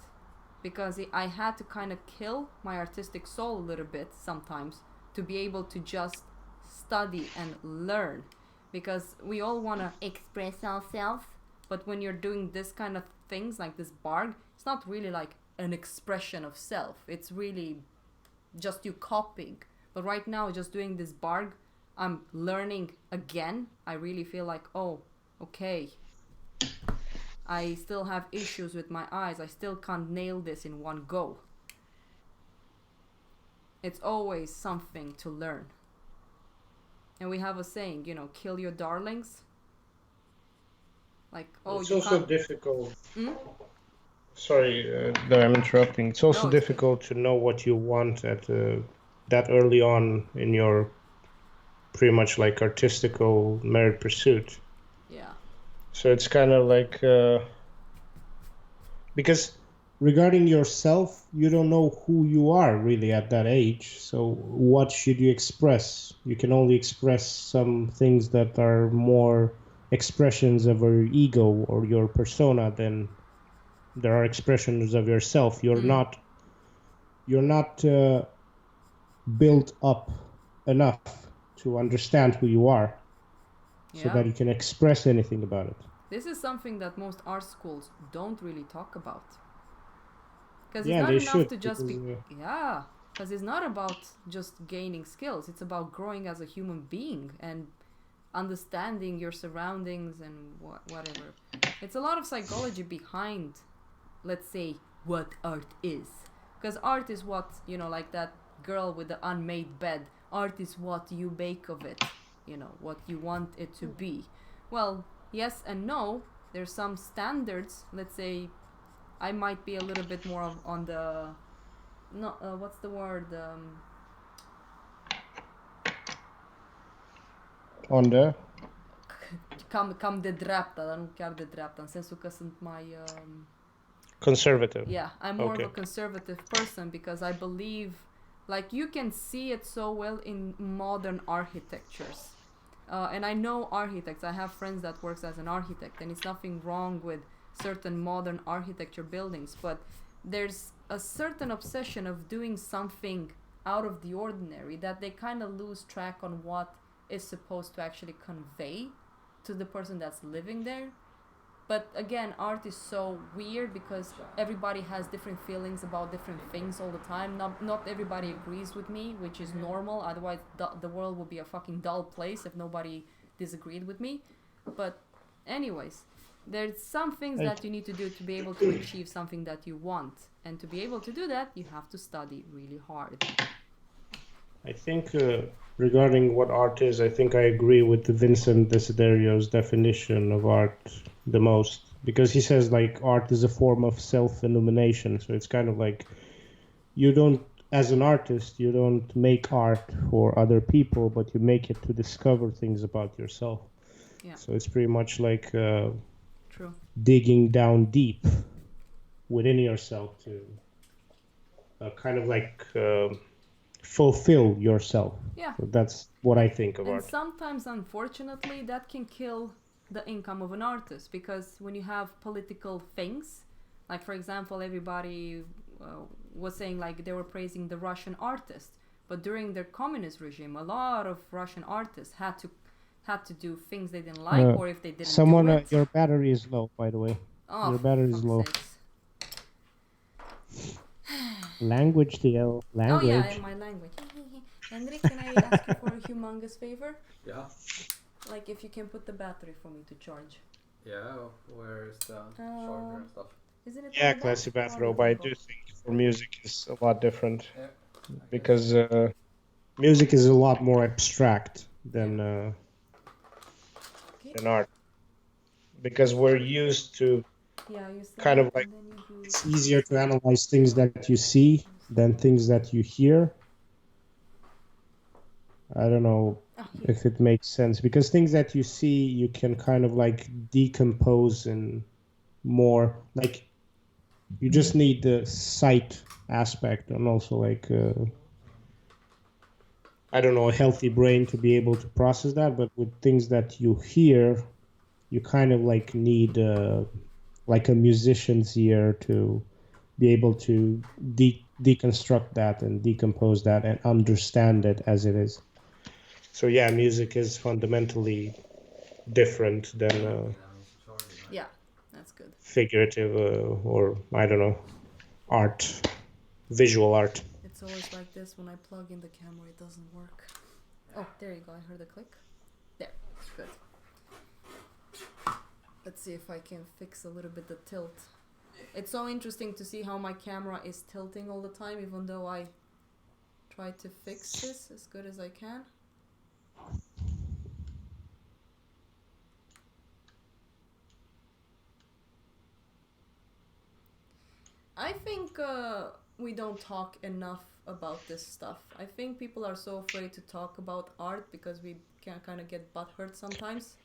Because I had to kind of kill my artistic soul a little bit sometimes to be able to just study and learn. Because we all want to express ourselves. But when you're doing this kind of things, like this Bargue, it's not really like an expression of self. It's really just you copying. But right now, just doing this Bargue, I'm learning again. I really feel like, oh, okay. I still have issues with my eyes. I still can't nail this in one go. It's always something to learn. And we have a saying, kill your darlings. Like, oh, it's you also can't... difficult. Hmm? Sorry that I'm interrupting. It's also difficult to know what you want at that early on in your pretty much like artistical merit pursuit. Yeah. So it's kind of like because regarding yourself, you don't know who you are really at that age. So what should you express? You can only express some things that are more expressions of your ego or your persona than there are expressions of yourself. You're not built up enough to understand who you are, so that you can express anything about it. This is something that most art schools don't really talk about. Because Yeah, it's not they enough should, to just because, be... Yeah, because it's not about just gaining skills. It's about growing as a human being and understanding your surroundings and whatever. It's a lot of psychology behind, let's say, what art is. Because art is what, like that girl with the unmade bed. Art is what you make of it. What you want it to be. Well, yes and no. There's some standards. Let's say I might be a little bit more on the no, what's the word? On the Cam de dreapta, dar nu chiar de dreapta, în sensul că sunt mai... conservative. Yeah, I'm more Okay. of a conservative person because I believe, like, you can see it so well in modern architectures. And I know architects. I have friends that works as an architect, and it's nothing wrong with certain modern architecture buildings, but there's a certain obsession of doing something out of the ordinary that they kind of lose track on what is supposed to actually convey to the person that's living there. But again, art is so weird because everybody has different feelings about different things all the time. Not everybody agrees with me, which is normal. Otherwise, the world would be a fucking dull place if nobody disagreed with me. But anyways, there's some things that you need to do to be able to achieve something that you want. And to be able to do that, you have to study really hard. I think regarding what art is, I think I agree with Vincent Desiderio's definition of art the most, because he says like art is a form of self-illumination. So it's kind of like you don't, as an artist, you don't make art for other people, but you make it to discover things about yourself. Yeah. So it's pretty much like True. digging down deep within yourself to kind of like fulfill yourself. Yeah. So that's what I think of And art. sometimes, unfortunately, that can kill the income of an artist, because when you have political things, like for example, everybody was saying like they were praising the Russian artists, but during their communist regime, a lot of Russian artists had to do things they didn't like, or if they didn't Someone, do it. your battery is low, by the way. Oh, your battery is low. sakes. Language, TL. Language. Oh yeah, in my language. Henrik, can I ask you for a humongous favor? Yeah. Like if you can put the battery for me to charge. Yeah, where's the charger and stuff? Isn't it? Yeah, on the classy back? bathrobe. I do think for music is a lot different, Yeah. because music is a lot more abstract than art, because we're used to kind of like, it's easier to analyze things that you see than things that you hear. I don't know if it makes sense, because things that you see, you can kind of like decompose in more, like you just need the sight aspect, and also like I don't know, a healthy brain to be able to process that. But with things that you hear, you kind of like need like a musician's ear to be able to deconstruct that and decompose that and understand it as it is. So yeah, music is fundamentally different than Yeah, that's good. figurative or I don't know, art, visual art. It's always like this when I plug in the camera, it doesn't work. Oh, there you go. I heard a click. There, good. Let's see if I can fix a little bit the tilt. It's so interesting to see how my camera is tilting all the time, even though I try to fix this as good as I can. I think we don't talk enough about this stuff. I think people are so afraid to talk about art because we can kind of get butthurt sometimes.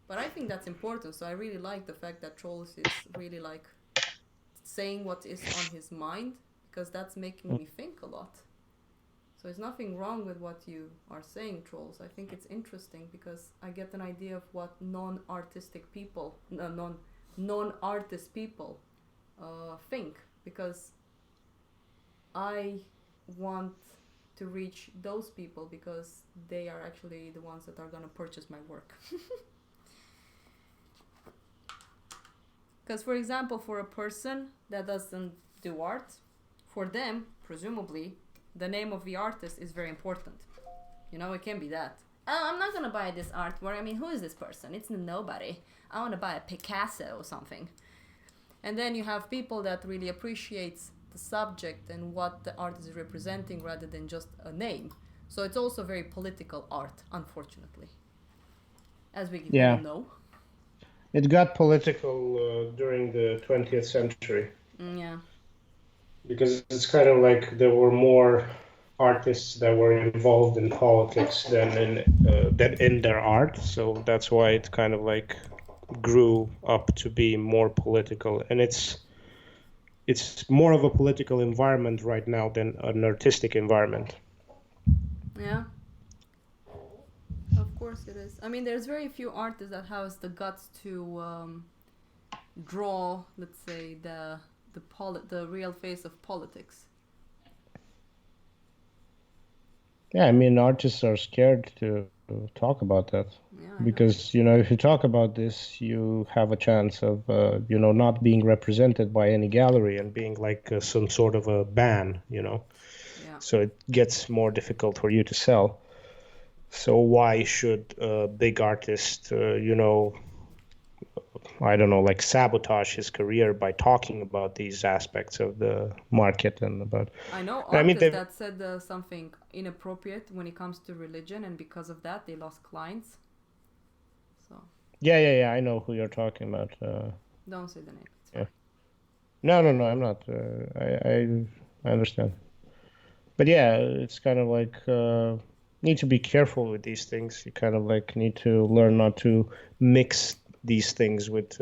But I think that's important, so I really like the fact that Trolls is really like saying what is on his mind, because that's making me think a lot. So there's nothing wrong with what you are saying, Trolls. I think it's interesting because I get an idea of what non-artistic people, non-artist people think, because I want to reach those people because they are actually the ones that are going to purchase my work. Because, for example, for a person that doesn't do art, for them, presumably, the name of the artist is very important. You know, it can be that. Oh, I'm not going to buy this artwork. I mean, who is this person? It's nobody. I want to buy a Picasso or something. And then you have people that really appreciates the subject and what the art is representing rather than just a name. So it's also very political art, unfortunately. As we all know. It got political during the 20th century. Yeah. because it's kind of like there were more artists that were involved in politics than in their art, so that's why it kind of like grew up to be more political, and it's more of a political environment right now than an artistic environment. Yeah, of course it is. I mean, there's very few artists that has the guts to draw, let's say, the real face of politics. Yeah, I mean, artists are scared to talk about that. Yeah, Because, if you talk about this, you have a chance of, not being represented by any gallery and being like some sort of a ban, Yeah. So it gets more difficult for you to sell. So why should a big artist, I don't know, like sabotage his career by talking about these aspects of the market and about... I know I mean, artists that said something inappropriate when it comes to religion, and because of that, they lost clients. So Yeah, I know who you're talking about. don't say the name. It's Yeah. fine. No, I'm not. I understand. But yeah, it's kind of like need to be careful with these things. You kind of like need to learn not to mix these things with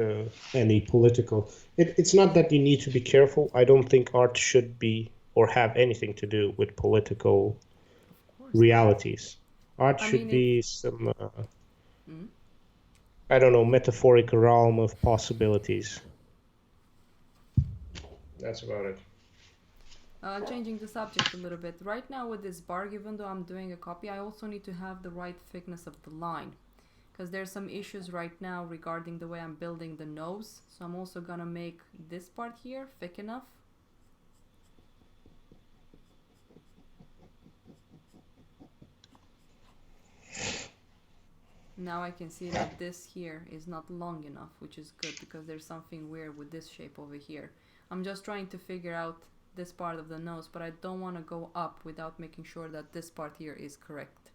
any political. It's not that you need to be careful. I don't think art should be or have anything to do with political Of course. realities. Art I should mean, be some, Mm. I don't know, metaphoric realm of possibilities. That's about it. Changing the subject a little bit. Right now with this Bargue, even though I'm doing a copy, I also need to have the right thickness of the line. Because there's some issues right now regarding the way I'm building the nose. So I'm also gonna make this part here thick enough. Now I can see that this here is not long enough, which is good because there's something weird with this shape over here. I'm just trying to figure out this part of the nose, but I don't want to go up without making sure that this part here is correct.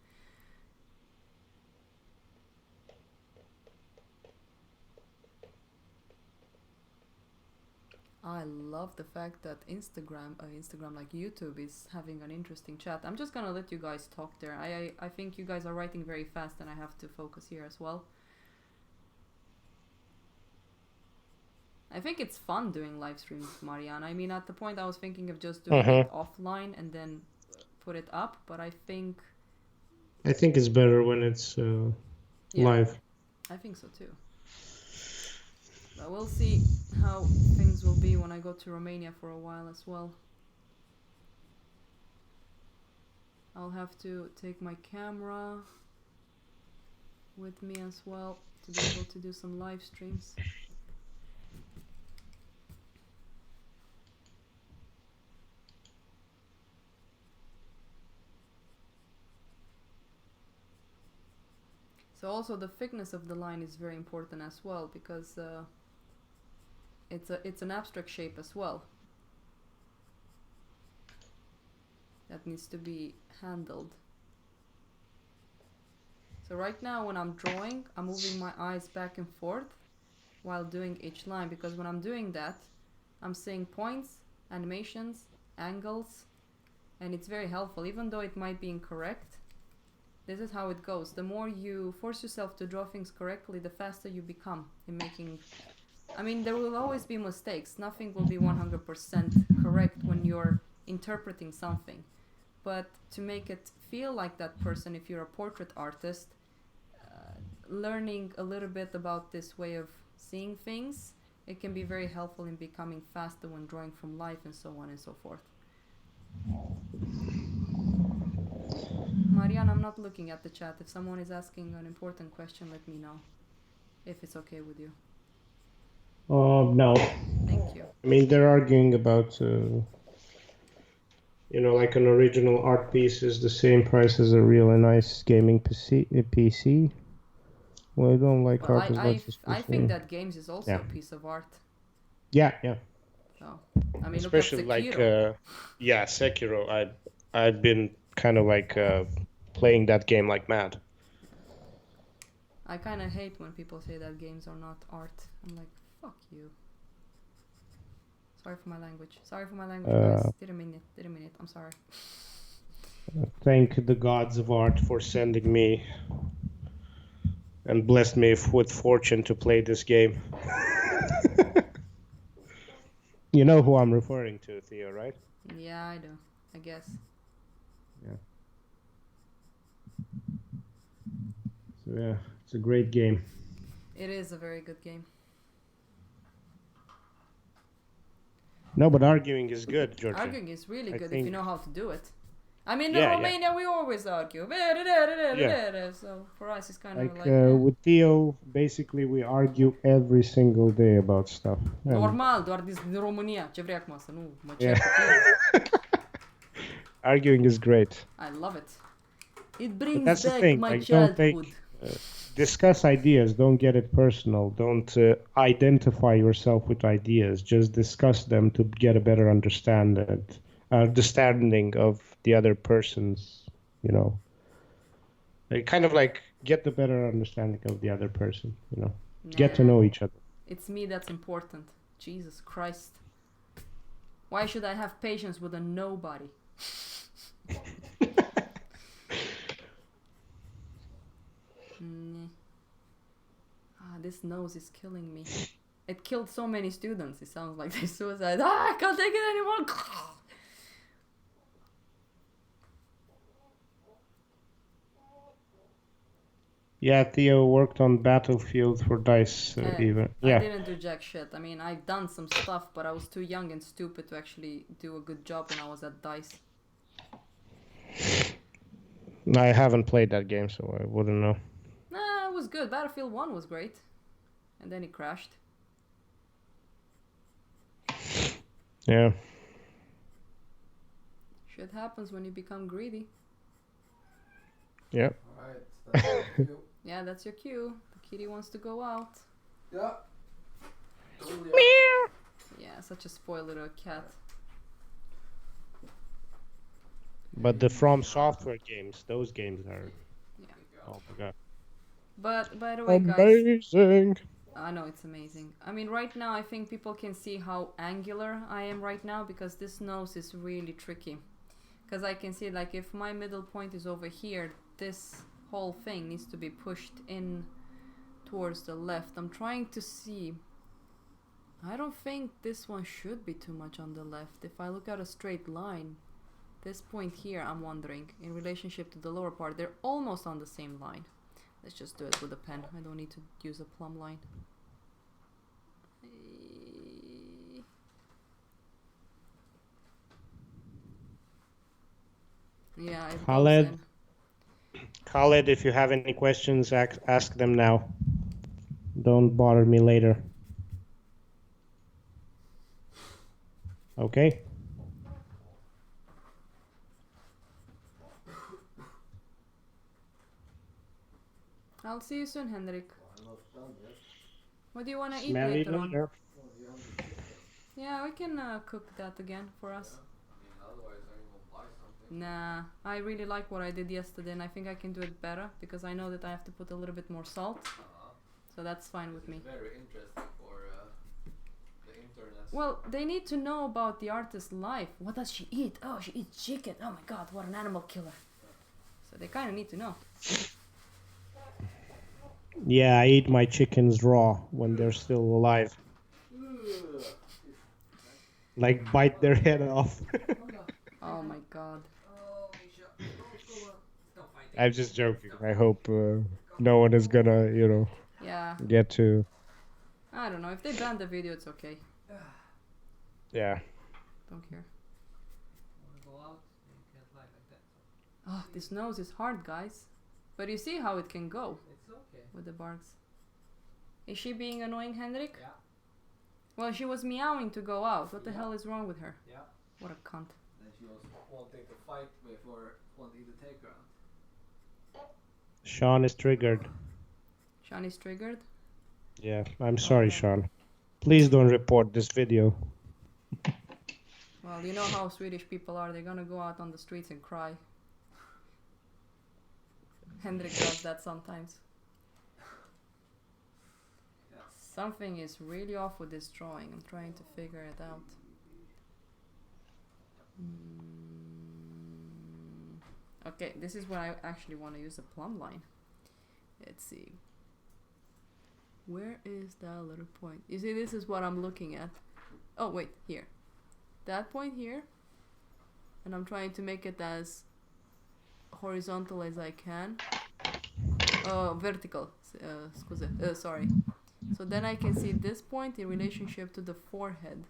I love the fact that Instagram like YouTube is having an interesting chat. I'm just gonna let you guys talk there. I think you guys are writing very fast and I have to focus here as well. I think it's fun doing live streams, Marianne. I mean, at the point I was thinking of just doing it offline and then put it up, but I think it's better when it's live. I think so too. But we'll see how things will be when I go to Romania for a while as well. I'll have to take my camera with me as well to be able to do some live streams. So also the thickness of the line is very important as well, because it's an abstract shape as well that needs to be handled. So right now when I'm drawing, I'm moving my eyes back and forth while doing each line, because when I'm doing that, I'm seeing points, animations, angles, and it's very helpful, even though it might be incorrect. This is how it goes. The more you force yourself to draw things correctly, the faster you become in making... I mean, there will always be mistakes. Nothing will be 100% correct when you're interpreting something. But to make it feel like that person, if you're a portrait artist, learning a little bit about this way of seeing things, it can be very helpful in becoming faster when drawing from life and so on and so forth. Marianne, I'm not looking at the chat. If someone is asking an important question, let me know. If it's okay with you. No. Thank you. I mean, they're arguing about, like an original art piece is the same price as a really nice gaming PC. Well, I don't like art as much as I think that games is also a piece of art. Yeah. So, I mean, especially look at Sekiro. Sekiro. I've been kind of like playing that game like mad. I kind of hate when people say that games are not art. I'm like, fuck you. Sorry for my language. Sorry for my language, guys. Didn't mean it. I'm sorry. Thank the gods of art for sending me and blessed me with fortune to play this game. You know who I'm referring to, Theo, right? Yeah, I do. I guess. Yeah. So yeah, it's a great game. It is a very good game. No, but arguing is good, Georgia. Arguing is really I good if think- you know how to do it. I mean, in Yeah, yeah. Romania we always argue. So for us it's kind of Like like with Theo, basically we argue every single day about stuff. And- normal, doar din România. Ce vrei acum să nu mă cer Yeah. cu tine? Arguing is great. I love it. It But brings that's the back thing. my Like, don't childhood. discuss ideas. Don't get it personal. Don't identify yourself with ideas. Just discuss them to get a better understanding of the other person's. You know, like, kind of like get the better understanding of the other person. You know, get to Nah. know each other. It's me that's important. Jesus Christ. Why should I have patience with a nobody? This nose is killing me. It killed so many students. It sounds like they suicide. I can't take it anymore. Yeah, Theo worked on Battlefield for DICE even. I Yeah. didn't do jack shit. I mean, I've done some stuff, but I was too young and stupid to actually do a good job when I was at DICE. I haven't played that game, so I wouldn't know. Nah, it was good. Battlefield 1 was great. And then it crashed. Yeah. Shit happens when you become greedy. Yeah. Alright, that's you. Yeah, that's your cue. The kitty wants to go out. Yeah. Cool, Yeah, such a spoiled little cat. But the From Software games, those games are. Yeah. Oh my god. But by the way, guys, Amazing. I know it's amazing. I mean, right now I think people can see how angular I am right now because this nose is really tricky. Because I can see, like, if my middle point is over here, this whole thing needs to be pushed in towards the left. I'm trying to see. I don't think this one should be too much on the left. If I look at a straight line, this point here, I'm wondering, in relationship to the lower part, they're almost on the same line. Let's just do it with a pen. I don't need to use a plumb line. Yeah, it Khaled. goes in. Khaled, if you have any questions, ask them now. Don't bother me later. Okay? I'll see you soon, Henrik. I'm not done yet. What do you want to eat Smell it later on? later. Oh, you have the chicken. Yeah, we can cook that again for us. I mean, otherwise I'm gonna buy something. Nah, I really like what I did yesterday and I think I can do it better because I know that I have to put a little bit more salt. So that's fine with me. It's very interesting for the internet. Well, they need to know about the artist's life. What does she eat? Oh, she eats chicken. Oh my god, what an animal killer. So they kind of need to know. Yeah, I eat my chickens raw when they're still alive. Like bite their head off. Oh my god. I'm just joking. I hope no one is gonna, Yeah, get to. I don't know. If they ban the video, it's okay. Yeah. Don't care. Wanna go out? You can't lie like that. Oh, this nose is hard, guys. But you see how it can go It's okay. with the barks. Is she being annoying, Henrik? Yeah. Well, she was meowing to go out. What the Yeah. hell is wrong with her? Yeah. What a cunt. Then she was wanting to fight before wanting to take her out. Sean is triggered. Sean is triggered. Yeah, I'm sorry, Sean. Please don't report this video. Well, you know how Swedish people are. They're gonna go out on the streets and cry. Henrik does that sometimes. Yeah. Something is really off with this drawing. I'm trying to figure it out. Okay, this is where I actually want to use a plumb line. Let's see. Where is that little point? You see, this is what I'm looking at. Oh, wait, here. That point here. And I'm trying to make it as horizontal as I can. Oh, vertical. Sorry. So then I can see this point in relationship to the forehead.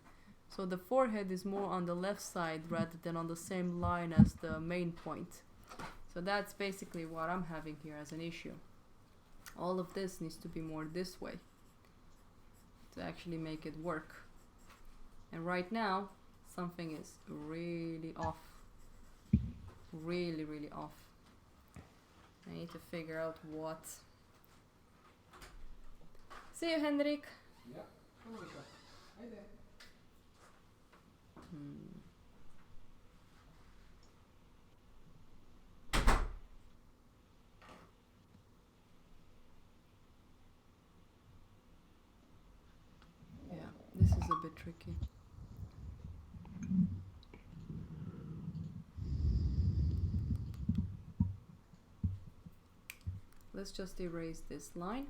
So the forehead is more on the left side rather than on the same line as the main point. So that's basically what I'm having here as an issue. All of this needs to be more this way to actually make it work. And right now, something is really off. Really, really off. I need to figure out what. See you, Henrik. Ja, kom maar eens. Hej där. Yeah, this is a bit tricky. Let's just erase this line.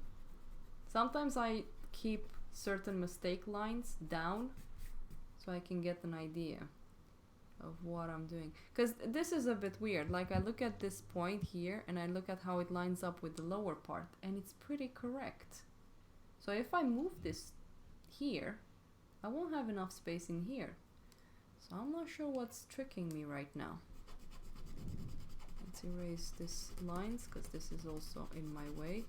Sometimes I keep certain mistake lines down so I can get an idea of what I'm doing. Because this is a bit weird. Like, I look at this point here and I look at how it lines up with the lower part and it's pretty correct. So if I move this here, I won't have enough space in here. So I'm not sure what's tricking me right now. Let's erase these lines because this is also in my way.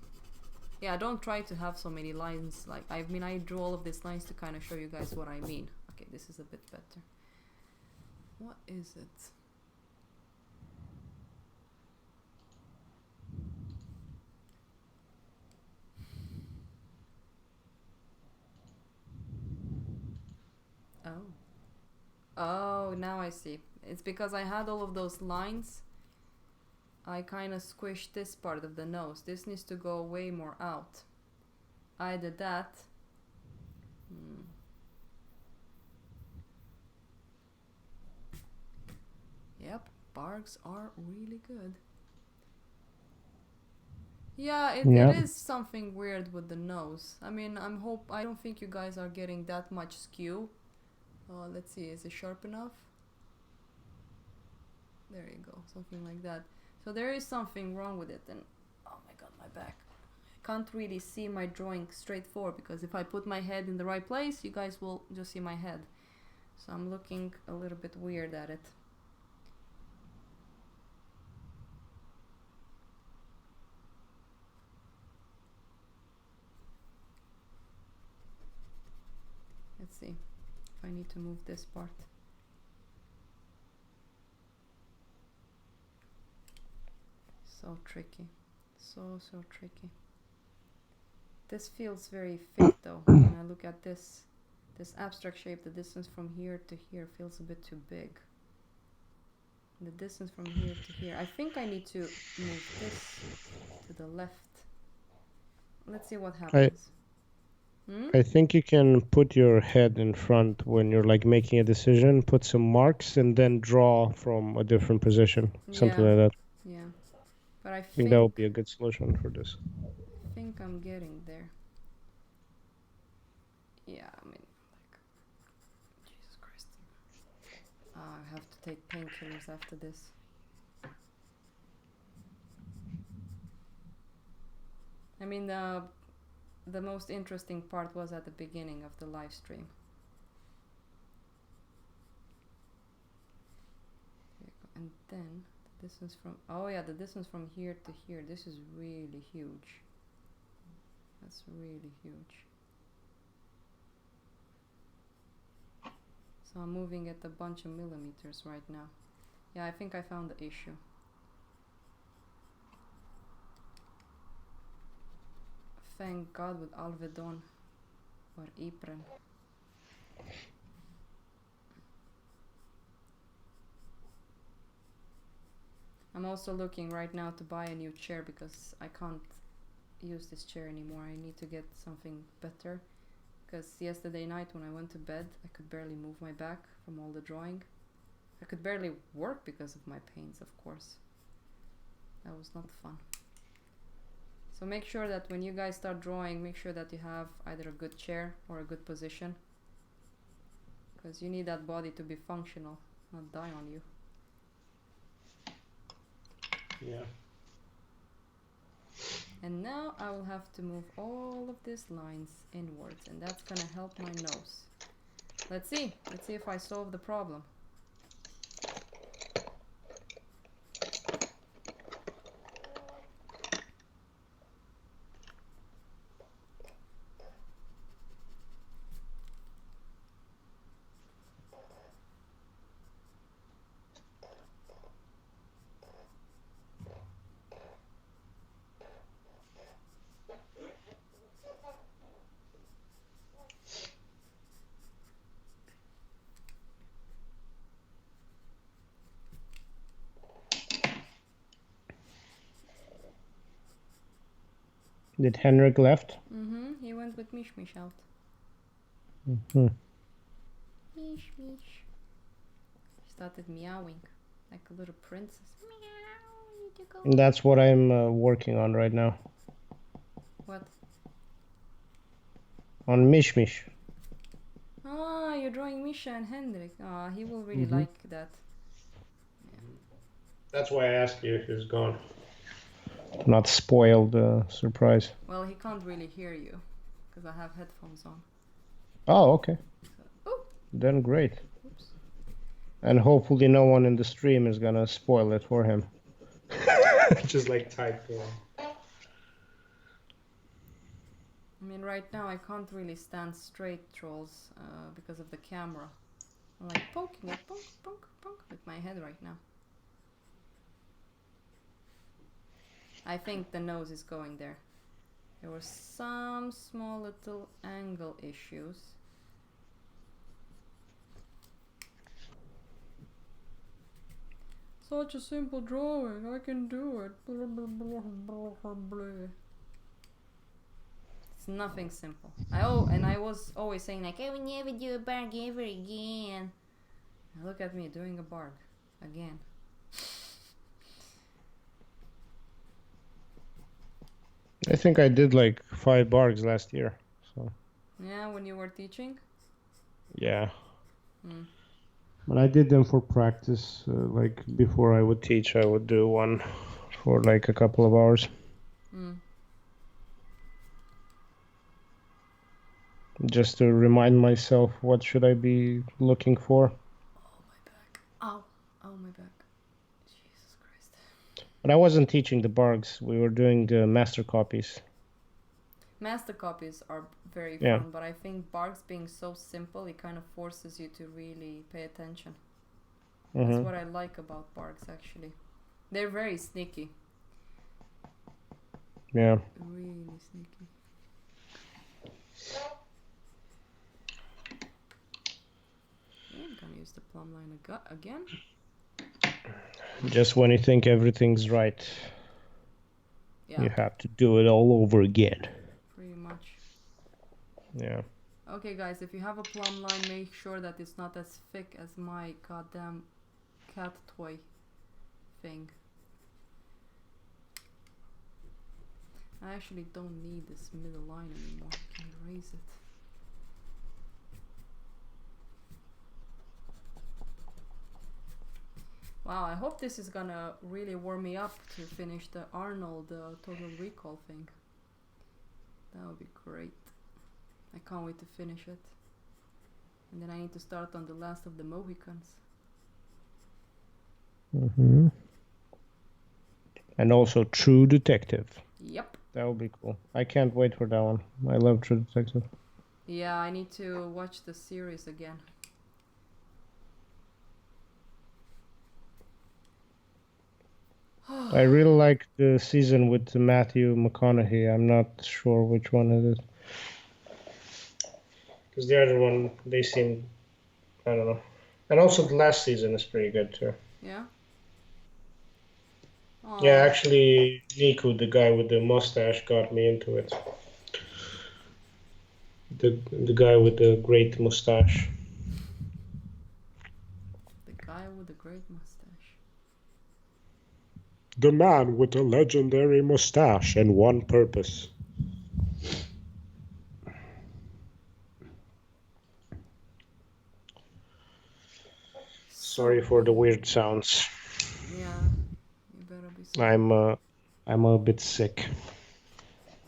Yeah, don't try to have so many lines. Like, I mean, I drew all of these lines to kind of show you guys what I mean. Okay, this is a bit better. What is it? Oh. Oh, now I see. It's because I had all of those lines. I kind of squished this part of the nose. This needs to go way more out. I did that. Yep, Bargues are really good. Yeah, it is something weird with the nose. I mean, I don't think you guys are getting that much skew. Let's see, is it sharp enough? There you go, something like that. So there is something wrong with it, and oh my god, my back. I can't really see my drawing straight forward because if I put my head in the right place, you guys will just see my head. So I'm looking a little bit weird at it. Let's see if I need to move this part. So tricky. So tricky. This feels very fit though. When I look at this abstract shape, the distance from here to here feels a bit too big. The distance from here to here. I think I need to move this to the left. Let's see what happens. I think you can put your head in front when you're like making a decision, put some marks, and then draw from a different position. Something like that. Yeah. But I think that would be a good solution for this. I think I'm getting there. Yeah, I mean, like, Jesus Christ. I have to take painkillers after this. I mean, the most interesting part was at the beginning of the live stream. And then the distance from, oh yeah, the distance from here to here, this is really huge. That's really huge. So I'm moving at a bunch of millimeters right now. Yeah, I think I found the issue. Thank God with Alvedon or Ypres. I'm also looking right now to buy a new chair because I can't use this chair anymore. I need to get something better because yesterday night when I went to bed I could barely move my back from all the drawing. I could barely work because of my pains, of course. That was not fun. So make sure that when you guys start drawing, make sure that you have either a good chair or a good position. Because you need that body to be functional, not die on you. Yeah. And now I will have to move all of these lines inwards, and that's gonna help my nose. Let's see if I solve the problem. Did Henrik left? Mm-hmm, he went with Mish Mish out. Mm-hmm. Mish Mish. She started meowing like a little princess. Meow, need to go. And that's what I'm working on right now. What? On Mish Mish. Ah, you're drawing Misha and Hendrik. Ah, he will really like that. That's why I asked you if he's gone. Not spoil the surprise. Well, he can't really hear you because I have headphones on. Oh, okay. Oh, Then great. oops. And hopefully no one in the stream is gonna spoil it for him. Just like type. I mean, right now I can't really stand straight trolls because of the camera. I'm like poking it, poke, poke, poke with my head right now. I think the nose is going there. There were some small little angle issues. Such a simple drawing, I can do it. Blah, blah, blah, blah, blah, blah. It's nothing simple. And I was always saying like, I will never do a bargue ever again. Now look at me doing a bargue again. I think I did like 5 bargs last year. So Yeah, when you were teaching? yeah. Mm. But I did them for practice. Like before I would teach, I would do one for like a couple of hours. Mm. Just to remind myself what should I be looking for. Oh, my back. Ow. Oh, my back. Jesus Christ. But I wasn't teaching the bargs. We were doing the master copies. Master copies are very Yeah. fun, but I think bargues being so simple, it kind of forces you to really pay attention. That's what I like about bargues, actually. They're very sneaky. Yeah. Really sneaky. Yeah, I'm gonna use the plumb line again. Just when you think everything's right, Yeah, you have to do it all over again. pretty much. Yeah. Okay, guys, if you have a plumb line, make sure that it's not as thick as my goddamn cat toy thing. I actually don't need this middle line anymore. I can erase it. Wow, I hope this is gonna really warm me up to finish the Arnold Total Recall thing. That would be great. I can't wait to finish it. And then I need to start on the last of the Mohicans. And also True Detective. Yep. That would be cool. I can't wait for that one. I love True Detective. Yeah, I need to watch the series again. I really like the season with Matthew McConaughey. I'm not sure which one it is. Because the other one, they seem, I don't know. And also the last season is pretty good too. Yeah? Aww. Yeah, actually, Niku, the guy with the mustache, got me into it. The guy with the great mustache. The guy with the great mustache. The man with a legendary mustache and one purpose. Sorry for the weird sounds. Yeah, you better be sorry. I'm a bit sick.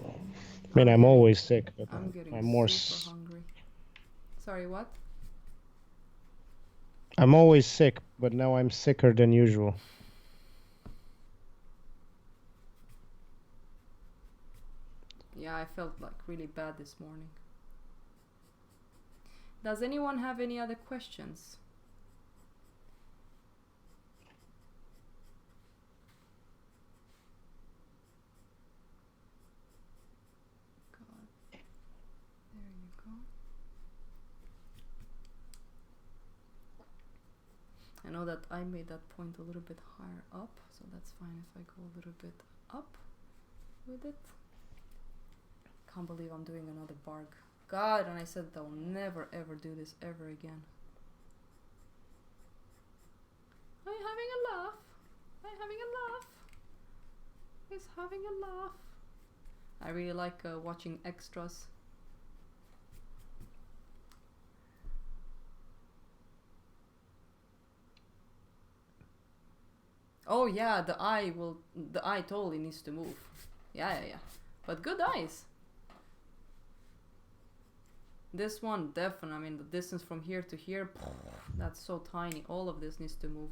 I mean, I'm always sick, but I'm getting I'm more. super hungry. Sorry, what? I'm always sick, but now I'm sicker than usual. Yeah, I felt like really bad this morning. Does anyone have any other questions? God. There you go. I know that I made that point a little bit higher up, so that's fine if I go a little bit up with it. Can't believe I'm doing another Bargue. God, and I said that I'll never ever do this ever again. Are you having a laugh? Are you having a laugh? He's having a laugh. I really like watching extras. Oh yeah, the eye totally needs to move. Yeah. But good eyes. This one definitely, I mean the distance from here to here, that's so tiny. All of this needs to move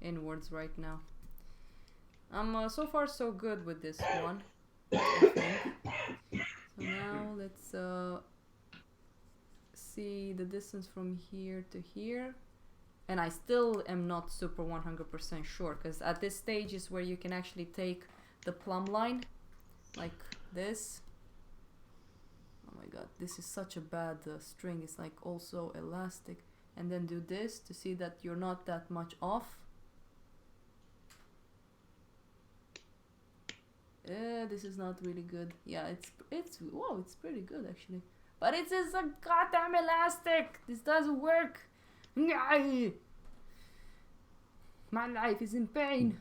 inwards right now. I'm so far so good with this one, I think. So now let's see the distance from here to here. And I still am not super 100% sure, because at this stage is where you can actually take the plumb line, like this. Oh my god, this is such a bad string. It's like also elastic. And then do this to see that you're not that much off. This is not really good. Yeah, it's whoa, it's pretty good actually. But it's just a goddamn elastic. This doesn't work. My life is in pain.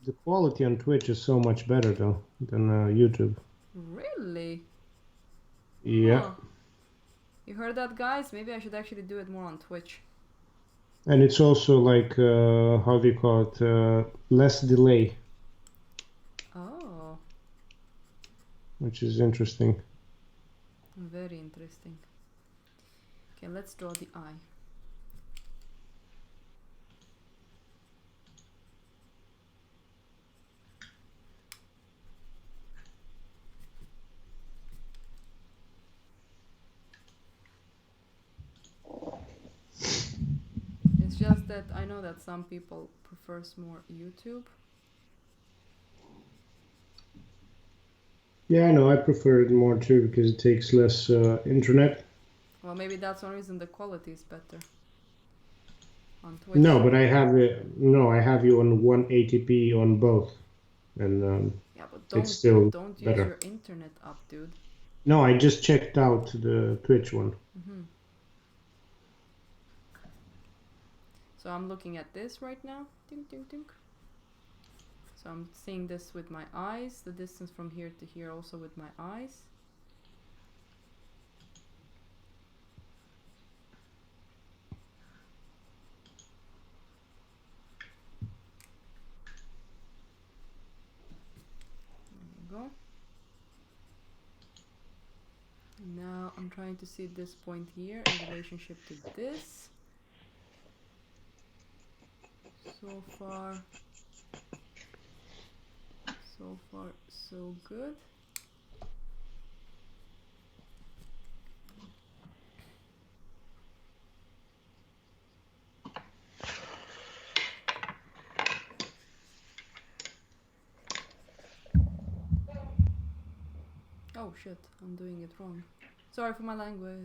The quality on Twitch is so much better though than YouTube. Really? Yeah. Huh. You heard that, guys? Maybe I should actually do it more on Twitch. And it's also like how do you call it? Less delay. Oh. Which is interesting. Very interesting. Okay, let's draw the eye. It's just that I know that some people prefers more YouTube. Yeah, I know. I prefer it more too because it takes less internet. Well, maybe that's one reason the quality is better on Twitch. No, but I have it. No, I have you on 180p on both, and yeah, but it's still don't better. use your internet up, dude. No, I just checked out the Twitch one. So I'm looking at this right now. Ding, ding, ding. So I'm seeing this with my eyes, the distance from here to here also with my eyes. There you go. Now I'm trying to see this point here in relationship to this. So far, so good. Oh shit, I'm doing it wrong. Sorry for my language.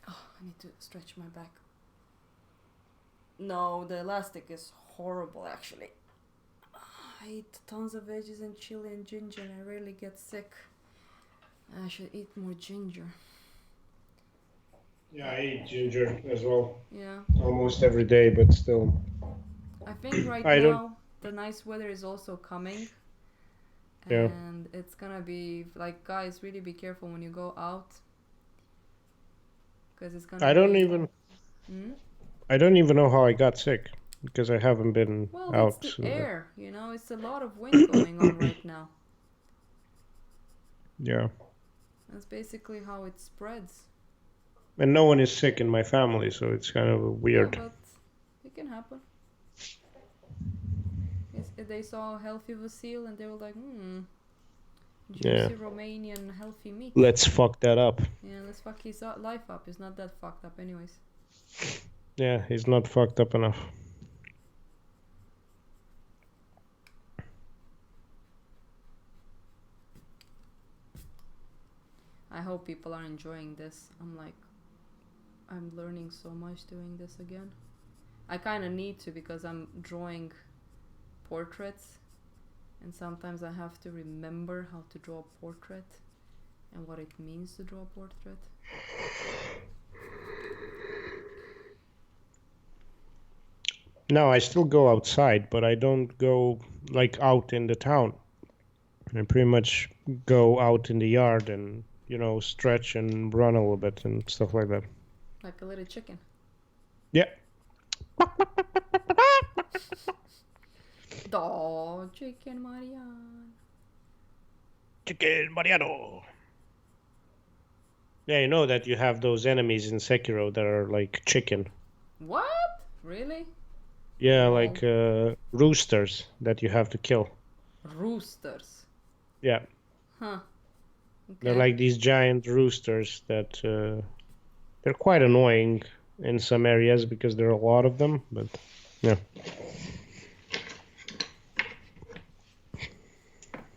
Oh, I need to stretch my back. No, the elastic is horrible actually. I eat tons of veggies and chili and ginger and I rarely get sick. I should eat more ginger. Yeah, I eat ginger as well. Yeah. Almost every day, but still. I think right I don't. now the nice weather is also coming. Yeah. And it's gonna be like, guys, really be careful when you go out. Because it's gonna I don't even. Hmm? I don't even know how I got sick because I haven't been Well, out. it's the air, you know, it's a lot of wind going on right now. Yeah. That's basically how it spreads. And no one is sick in my family, so it's kind of weird. Yeah, but it can happen. They saw a healthy Vasil and they were like, juicy Romanian healthy meat. Let's fuck that up. Yeah, let's fuck his life up. It's not that fucked up anyways. Yeah, he's not fucked up enough. I hope people are enjoying this. I'm learning so much doing this again. I kind of need to because I'm drawing portraits and sometimes I have to remember how to draw a portrait and what it means to draw a portrait. No, I still go outside, but I don't go like out in the town. I pretty much go out in the yard and, you know, stretch and run a little bit and stuff like that. Like a little chicken. Yeah. Oh, chicken Marianne. Chicken Mariano. Yeah, you know that you have those enemies in Sekiro that are like chicken. What? Really? Yeah, like roosters that you have to kill. Roosters? Yeah. Huh. Okay. They're like these giant roosters that they're quite annoying in some areas because there are a lot of them, but yeah.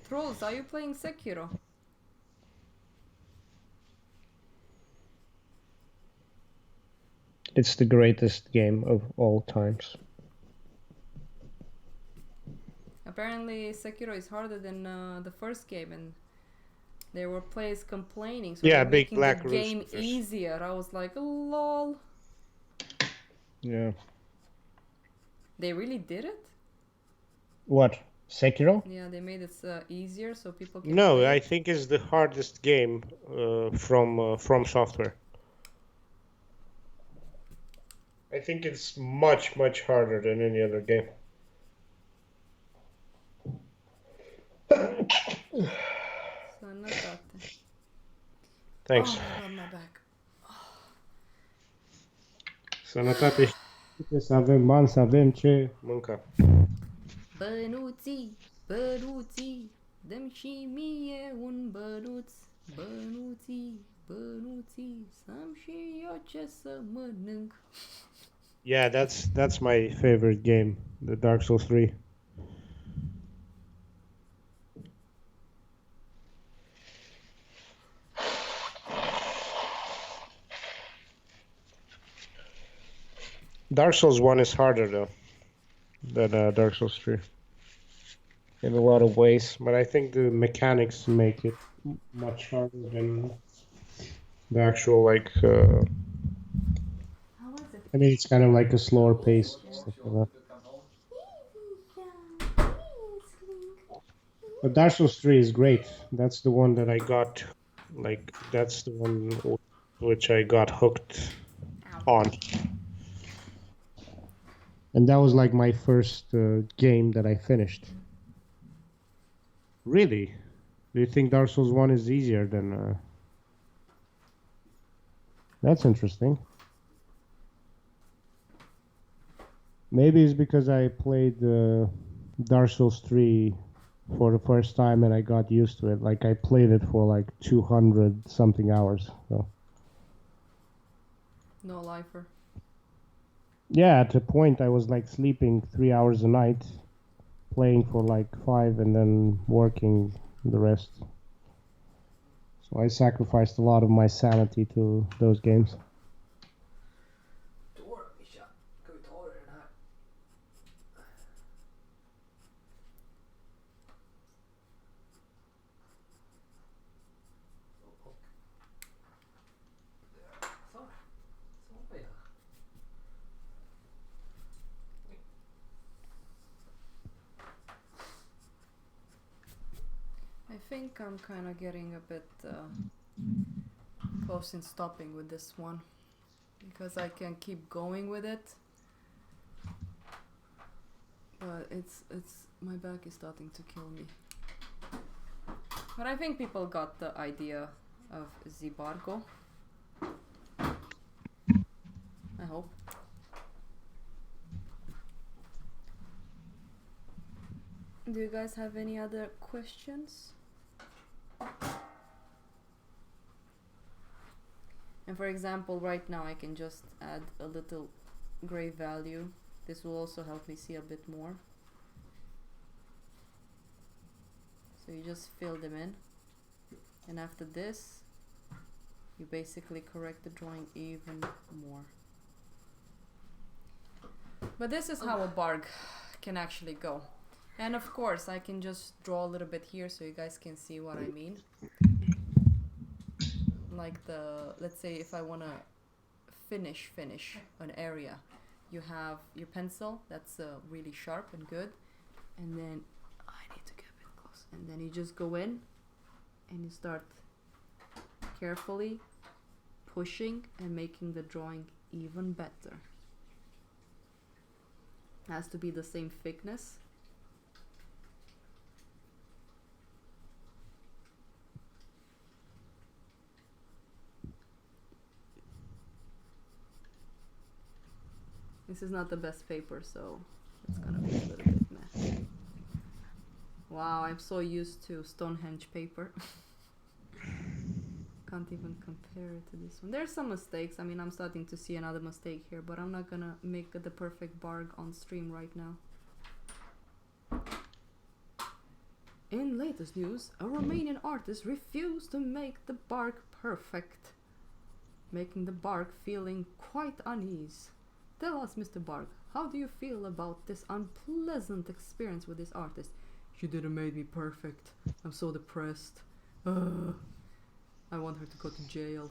Trolls, are you playing Sekiro? It's the greatest game of all times. Apparently Sekiro is harder than the first game and there were players complaining, so yeah, they're big making black the game roosters. easier. I was like, lol. Yeah. They really did it? What? Sekiro? Yeah, they made it easier so people can No, play. I think it's the hardest game from Software. I think it's much, much harder than any other game. Thanks. Oh, I got my back. Sănătate și să avem bani, să avem ce mânca. Bănuții, bănuții, dă-mi și mie un bănuț. Bănuții, bănuții, să-mi și eu ce să mănânc. Yeah, that's my favorite game, the Dark Souls 3. Dark Souls 1 is harder though than Dark Souls 3 in a lot of ways, but I think the mechanics make it much harder than the actual like How was it? I mean, it's kind of like a slower pace. Stuff like that. But Dark Souls 3 is great. That's the one that I got, like, that's the one which I got hooked on. And that was like my first game that I finished. Really? Do you think Dark Souls 1 is easier than... That's interesting. Maybe it's because I played Dark Souls 3 for the first time and I got used to it. Like I played it for like 200 something hours. So. No lifer. Yeah, at a point I was like sleeping 3 hours a night, playing for like 5 and then working the rest. So I sacrificed a lot of my sanity to those games. think I'm kind of getting a bit close in stopping with this one because I can keep going with it, but it's my back is starting to kill me. But I think people got the idea of the Bargue. I hope. Do you guys have any other questions? And for example, right now I can just add a little gray value. This will also help me see a bit more. So you just fill them in. And after this, you basically correct the drawing even more. But this is how a Bargue can actually go. And of course, I can just draw a little bit here so you guys can see what I mean. Like let's say if I want to finish an area, you have your pencil, that's really sharp and good. And then, I need to get a bit close. And then you just go in and you start carefully pushing and making the drawing even better. It has to be the same thickness. This is not the best paper, so it's gonna be a little bit meh. Wow, I'm so used to Stonehenge paper. Can't even compare it to this one. There's some mistakes. I mean, I'm starting to see another mistake here, but I'm not gonna make the perfect Bargue on stream right now. In latest news, a Romanian artist refused to make the Bargue perfect, making the Bargue feeling quite unease. Tell us, Mr. Bargue, how do you feel about this unpleasant experience with this artist? She didn't make me perfect. I'm so depressed. I want her to go to jail.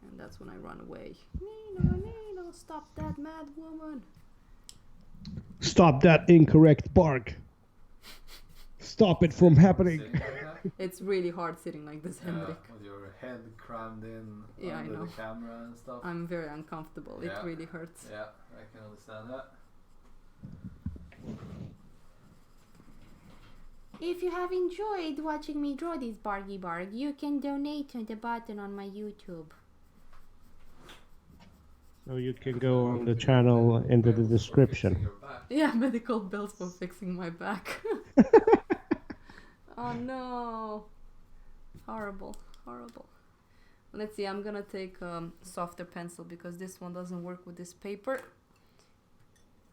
And that's when I run away. Nino, stop that mad woman. Stop that incorrect Bargue. Stop it from happening. It's really hard sitting like this, Henrik. With your head crammed in Yeah, under I know. the camera and stuff. I'm very uncomfortable. Yeah. It really hurts. Yeah, I can understand that. If you have enjoyed watching me draw this Bargue, you can donate on the button on my YouTube. So you can go on the channel into the description. Yeah, medical bills for fixing my back. Oh no. Horrible, horrible. Let's see, I'm gonna take softer pencil because this one doesn't work with this paper.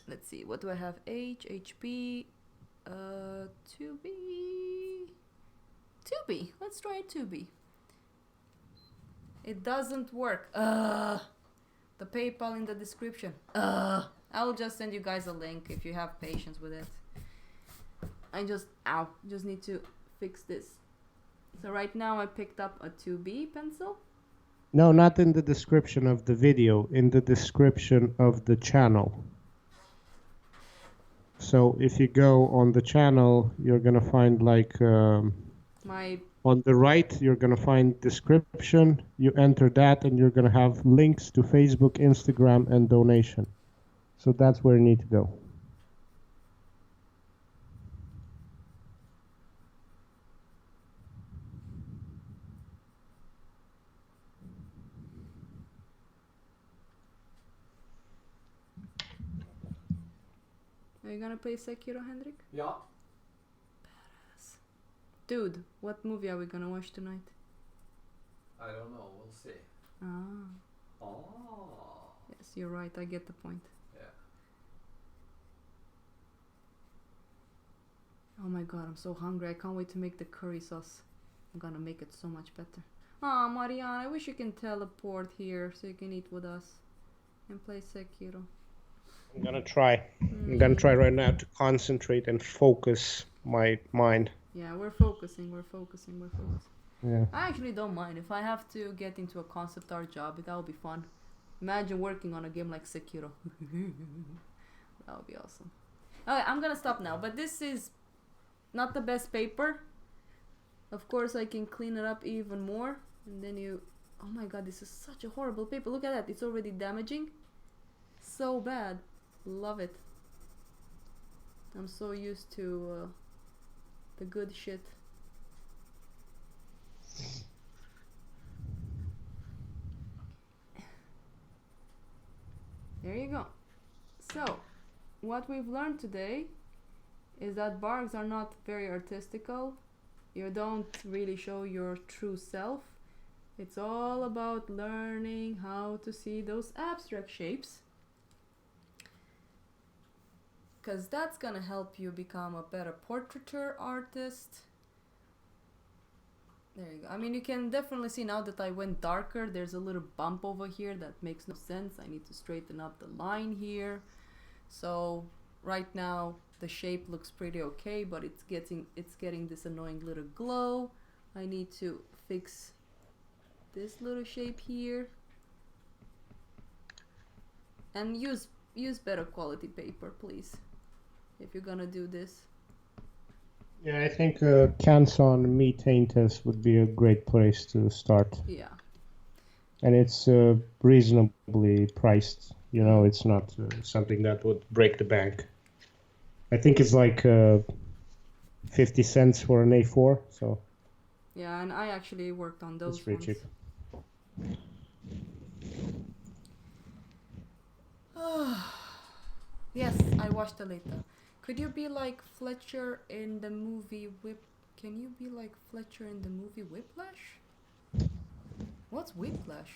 Let's see, what do I have? HB, 2B. 2B, let's try 2B. It doesn't work. The PayPal in the description. I'll just send you guys a link if you have patience with it. I just need to fix this. So right now I picked up a 2B pencil. No, not in the description of the video, in the description of the channel. So if you go on the channel, you're gonna find like on the right, you're gonna find description. You enter that and you're gonna have links to Facebook, Instagram, and donation. So that's where you need to go. Are you gonna play Sekiro, Hendrik? Yeah. Badass. Dude, what movie are we gonna watch tonight? I don't know, we'll see. Ah. Oh. Yes, you're right, I get the point. Yeah. Oh my god, I'm so hungry. I can't wait to make the curry sauce. I'm gonna make it so much better. Aw, Marianne, I wish you can teleport here so you can eat with us and play Sekiro. I'm gonna try. I'm gonna try right now to concentrate and focus my mind. Yeah, we're focusing. Yeah. I actually don't mind. If I have to get into a concept art job, that would be fun. Imagine working on a game like Sekiro. That would be awesome. Okay, I'm gonna stop now, but this is not the best paper. Of course, I can clean it up even more. And then you... Oh my god, this is such a horrible paper. Look at that. It's already damaging. So bad. Love it. I'm so used to the good shit. There you go. So, what we've learned today is that bargs are not very artistical. You don't really show your true self. It's all about learning how to see those abstract shapes. Because that's gonna help you become a better portraiture artist. There you go. I mean, you can definitely see now that I went darker. There's a little bump over here that makes no sense. I need to straighten up the line here. So right now the shape looks pretty okay, but it's getting this annoying little glow. I need to fix this little shape here. And use better quality paper, please, if you're gonna do this. Yeah, I think Canson methane test would be a great place to start. Yeah. And it's reasonably priced. You know, it's not something that would break the bank. I think it's like 50 cents for an A4. So. Yeah, and I actually worked on those. It's pretty cheap. Yes, I watched it later. Could you be like Fletcher in the movie Can you be like Fletcher in the movie Whiplash? What's Whiplash?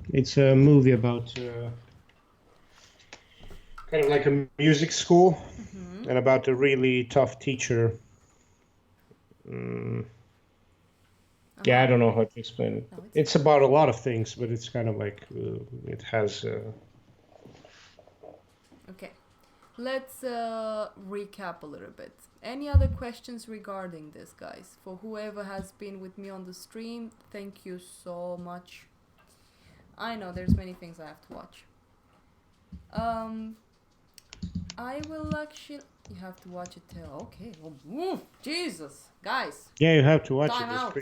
It's a movie about kind of like a music school, and about a really tough teacher. Yeah, I don't know how to explain it. No, it's about a lot of things, but it's kind of like it has. Okay, let's recap a little bit. Any other questions regarding this, guys? For whoever has been with me on the stream, thank you so much. I know there's many things I have to watch. I will actually... You have to watch it till... Okay. Oh, Jesus. Guys. Yeah, you have to watch time it. out.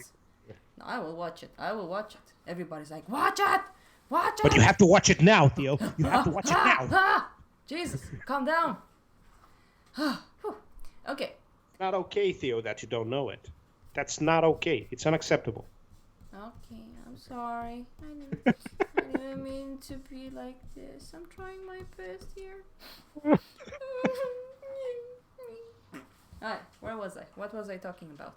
No, I will watch it. I will watch it. Everybody's like, watch it! Watch it! But you have to watch it now, Theo. You have to watch it now. Jesus, calm down. Okay. Not okay, Theo, that you don't know it. That's not okay. It's unacceptable. Okay, I'm sorry. I didn't mean to be like this. I'm trying my best here. Alright, where was I? What was I talking about?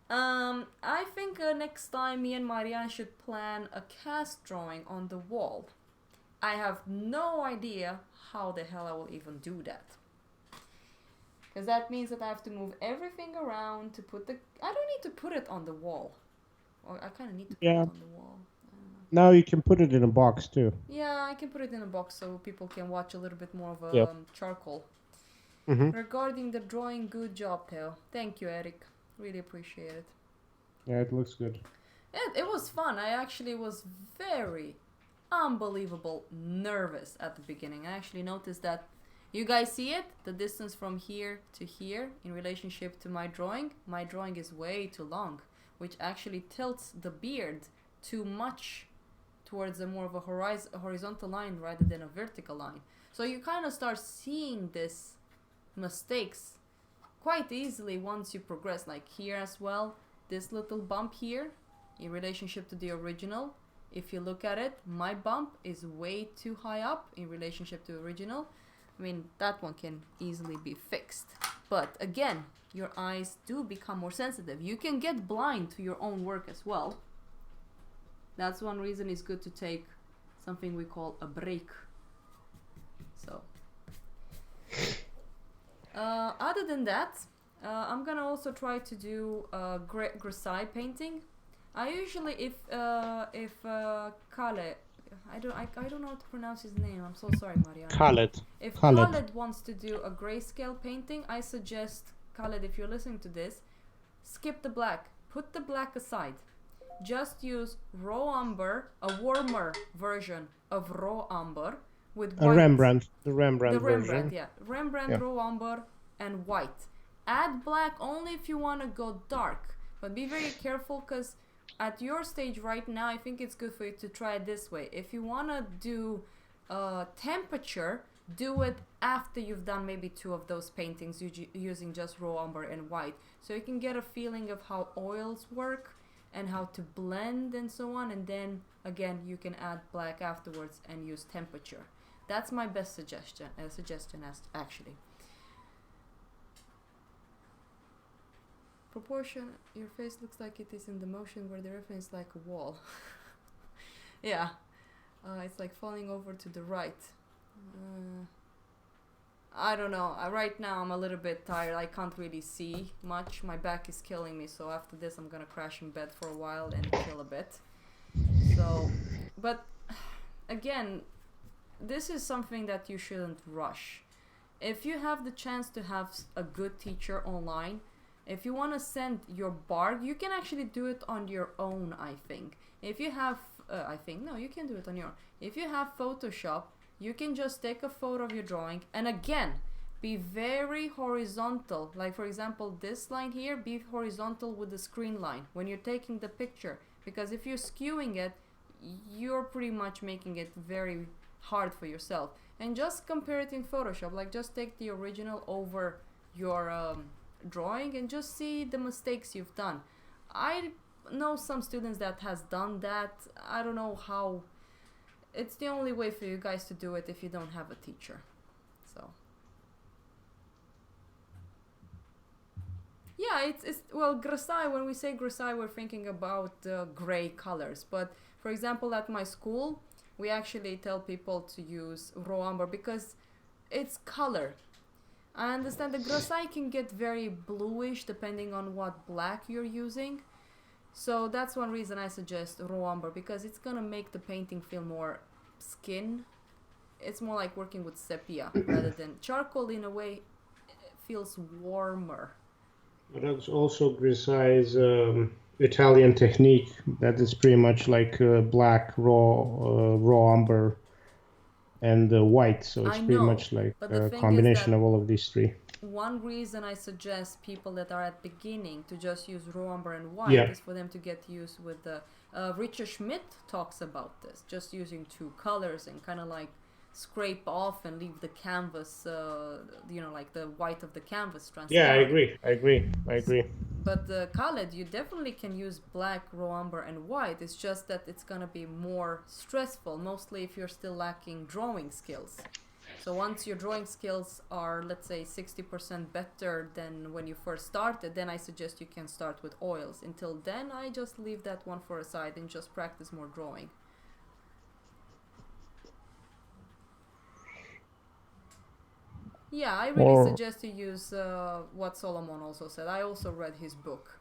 I think next time me and Marianne should plan a cast drawing on the wall. I have no idea how the hell I will even do that. Because that means that I have to move everything around to put the... I don't need to put it on the wall. Or I kind of need to put it on the wall. Now you can put it in a box too. Yeah, I can put it in a box so people can watch a little bit more of a charcoal. Regarding the drawing, good job, Theo. Thank you, Eric. Really appreciate it. Yeah, it looks good. It was fun. I actually was very unbelievable nervous at the beginning. I actually noticed that. You guys see it? The distance from here to here in relationship to my drawing? My drawing is way too long, which actually tilts the beard too much towards a more of a horizontal line rather than a vertical line. So you kind of start seeing this mistakes quite easily once you progress, like here as well. This little bump here in relationship to the original. If you look at it, my bump is way too high up in relationship to original. I mean, that one can easily be fixed. But again, your eyes do become more sensitive. You can get blind to your own work as well. That's one reason it's good to take something we call a break. So, other than that, I'm gonna also try to do grisaille painting. I usually, if Kale, I don't know how to pronounce his name. I'm so sorry, Marianne. Khaled. If Khaled wants to do a grayscale painting, I suggest, Khaled, if you're listening to this, skip the black. Put the black aside. Just use raw umber, a warmer version of raw umber with white. The Rembrandt version. Yeah. Rembrandt raw umber and white. add black only if you want to go dark, but be very careful because at your stage right now, I think it's good for you to try it this way. If you want to do temperature, do it after you've done maybe 2 of those paintings using just raw umber and white, so you can get a feeling of how oils work and how to blend and so on, and then again you can add black afterwards and use temperature. That's my best suggestion actually. Proportion, your face looks like it is in the motion where the reference is like a wall. Yeah, it's like falling over to the right. I don't know. Right now I'm a little bit tired. I can't really see much. My back is killing me, so after this I'm gonna crash in bed for a while and chill a bit. So, but again, this is something that you shouldn't rush. If you have the chance to have a good teacher online, if you want to send your Bargue, you can actually do it on your own, I think. If you have, no, you can do it on your own. If you have Photoshop, you can just take a photo of your drawing, and again, be very horizontal. Like for example, this line here, be horizontal with the screen line when you're taking the picture. Because if you're skewing it, you're pretty much making it very hard for yourself. And just compare it in Photoshop. Like just take the original over your drawing and just see the mistakes you've done. I know some students that has done that. I don't know how. It's the only way for you guys to do it if you don't have a teacher. So yeah, it's well, Grasai, when we say Grasai, we're thinking about gray colors, but for example at my school we actually tell people to use raw umber because it's color. I understand the Grasai can get very bluish depending on what black you're using. So that's one reason I suggest raw umber, because it's gonna make the painting feel more skin. It's more like working with sepia rather than charcoal. In a way, it feels warmer. That's also Grisai's Italian technique. That is pretty much like black, raw umber, and white. So it's pretty much like a combination of all of these three. One reason I suggest people that are at beginning to just use raw umber and white is for them to get used with the Richard Schmidt talks about this, just using 2 colors and kind of like scrape off and leave the canvas, like the white of the canvas transparent. Yeah, I agree. But Khaled, you definitely can use black, raw umber and white. It's just that it's gonna be more stressful, mostly if you're still lacking drawing skills. So once your drawing skills are, let's say, 60% better than when you first started, then I suggest you can start with oils. Until then, I just leave that one for a side and just practice more drawing. Yeah, I really suggest you use what Solomon also said. I also read his book.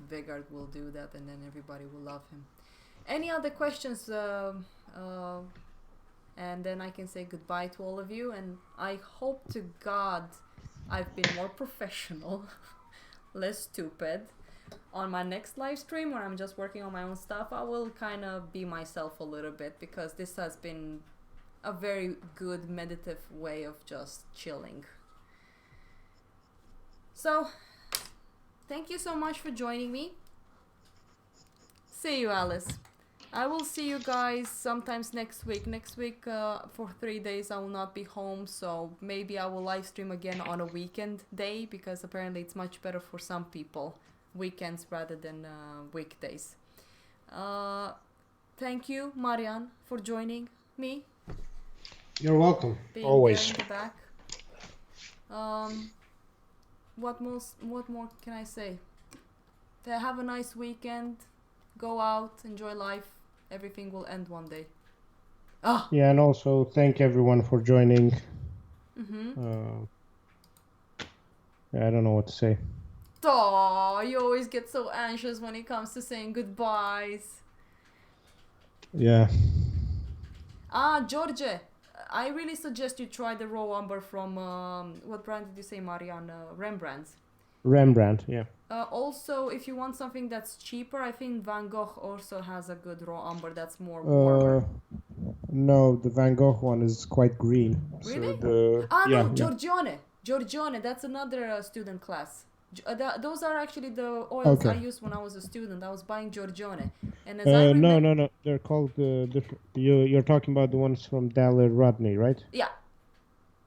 Vegard will do that and then everybody will love him. Any other questions? And then I can say goodbye to all of you, and I hope to God I've been more professional, less stupid. On my next live stream where I'm just working on my own stuff, I will kind of be myself a little bit, because this has been a very good meditative way of just chilling. So thank you so much for joining me. See you, Alice. I will see you guys sometimes next week. Next week for 3 days I will not be home, so maybe I will live stream again on a weekend day, because apparently it's much better for some people, weekends rather than weekdays. Thank you, Marianne, for joining me. You're welcome. Being always there in the back. What more can I say? Have a nice weekend. Go out, enjoy life. Everything will end one day. Yeah, and also thank everyone for joining. I don't know what to say. Oh, you always get so anxious when it comes to saying goodbyes. Yeah. George, I really suggest you try the raw umber from what brand did you say, Marianne? Rembrandt's. Rembrandt, yeah. Also, if you want something that's cheaper, I think Van Gogh also has a good raw umber that's more warmer. No, the Van Gogh one is quite green. Really? So the No, Giorgione, that's another student class. Those are actually the oils I Okay. used when I was a student. I was buying Giorgione, and as I remember, No. They're called different. You're talking about the ones from Daler Rodney, right? yeah,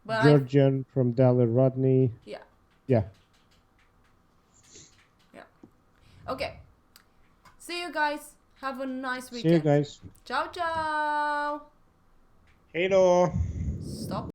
but Georgian from Daler Rodney. yeah, Yeah. okay. See you guys. Have a nice See you weekend. guys. Ciao, ciao. Hello. Stop.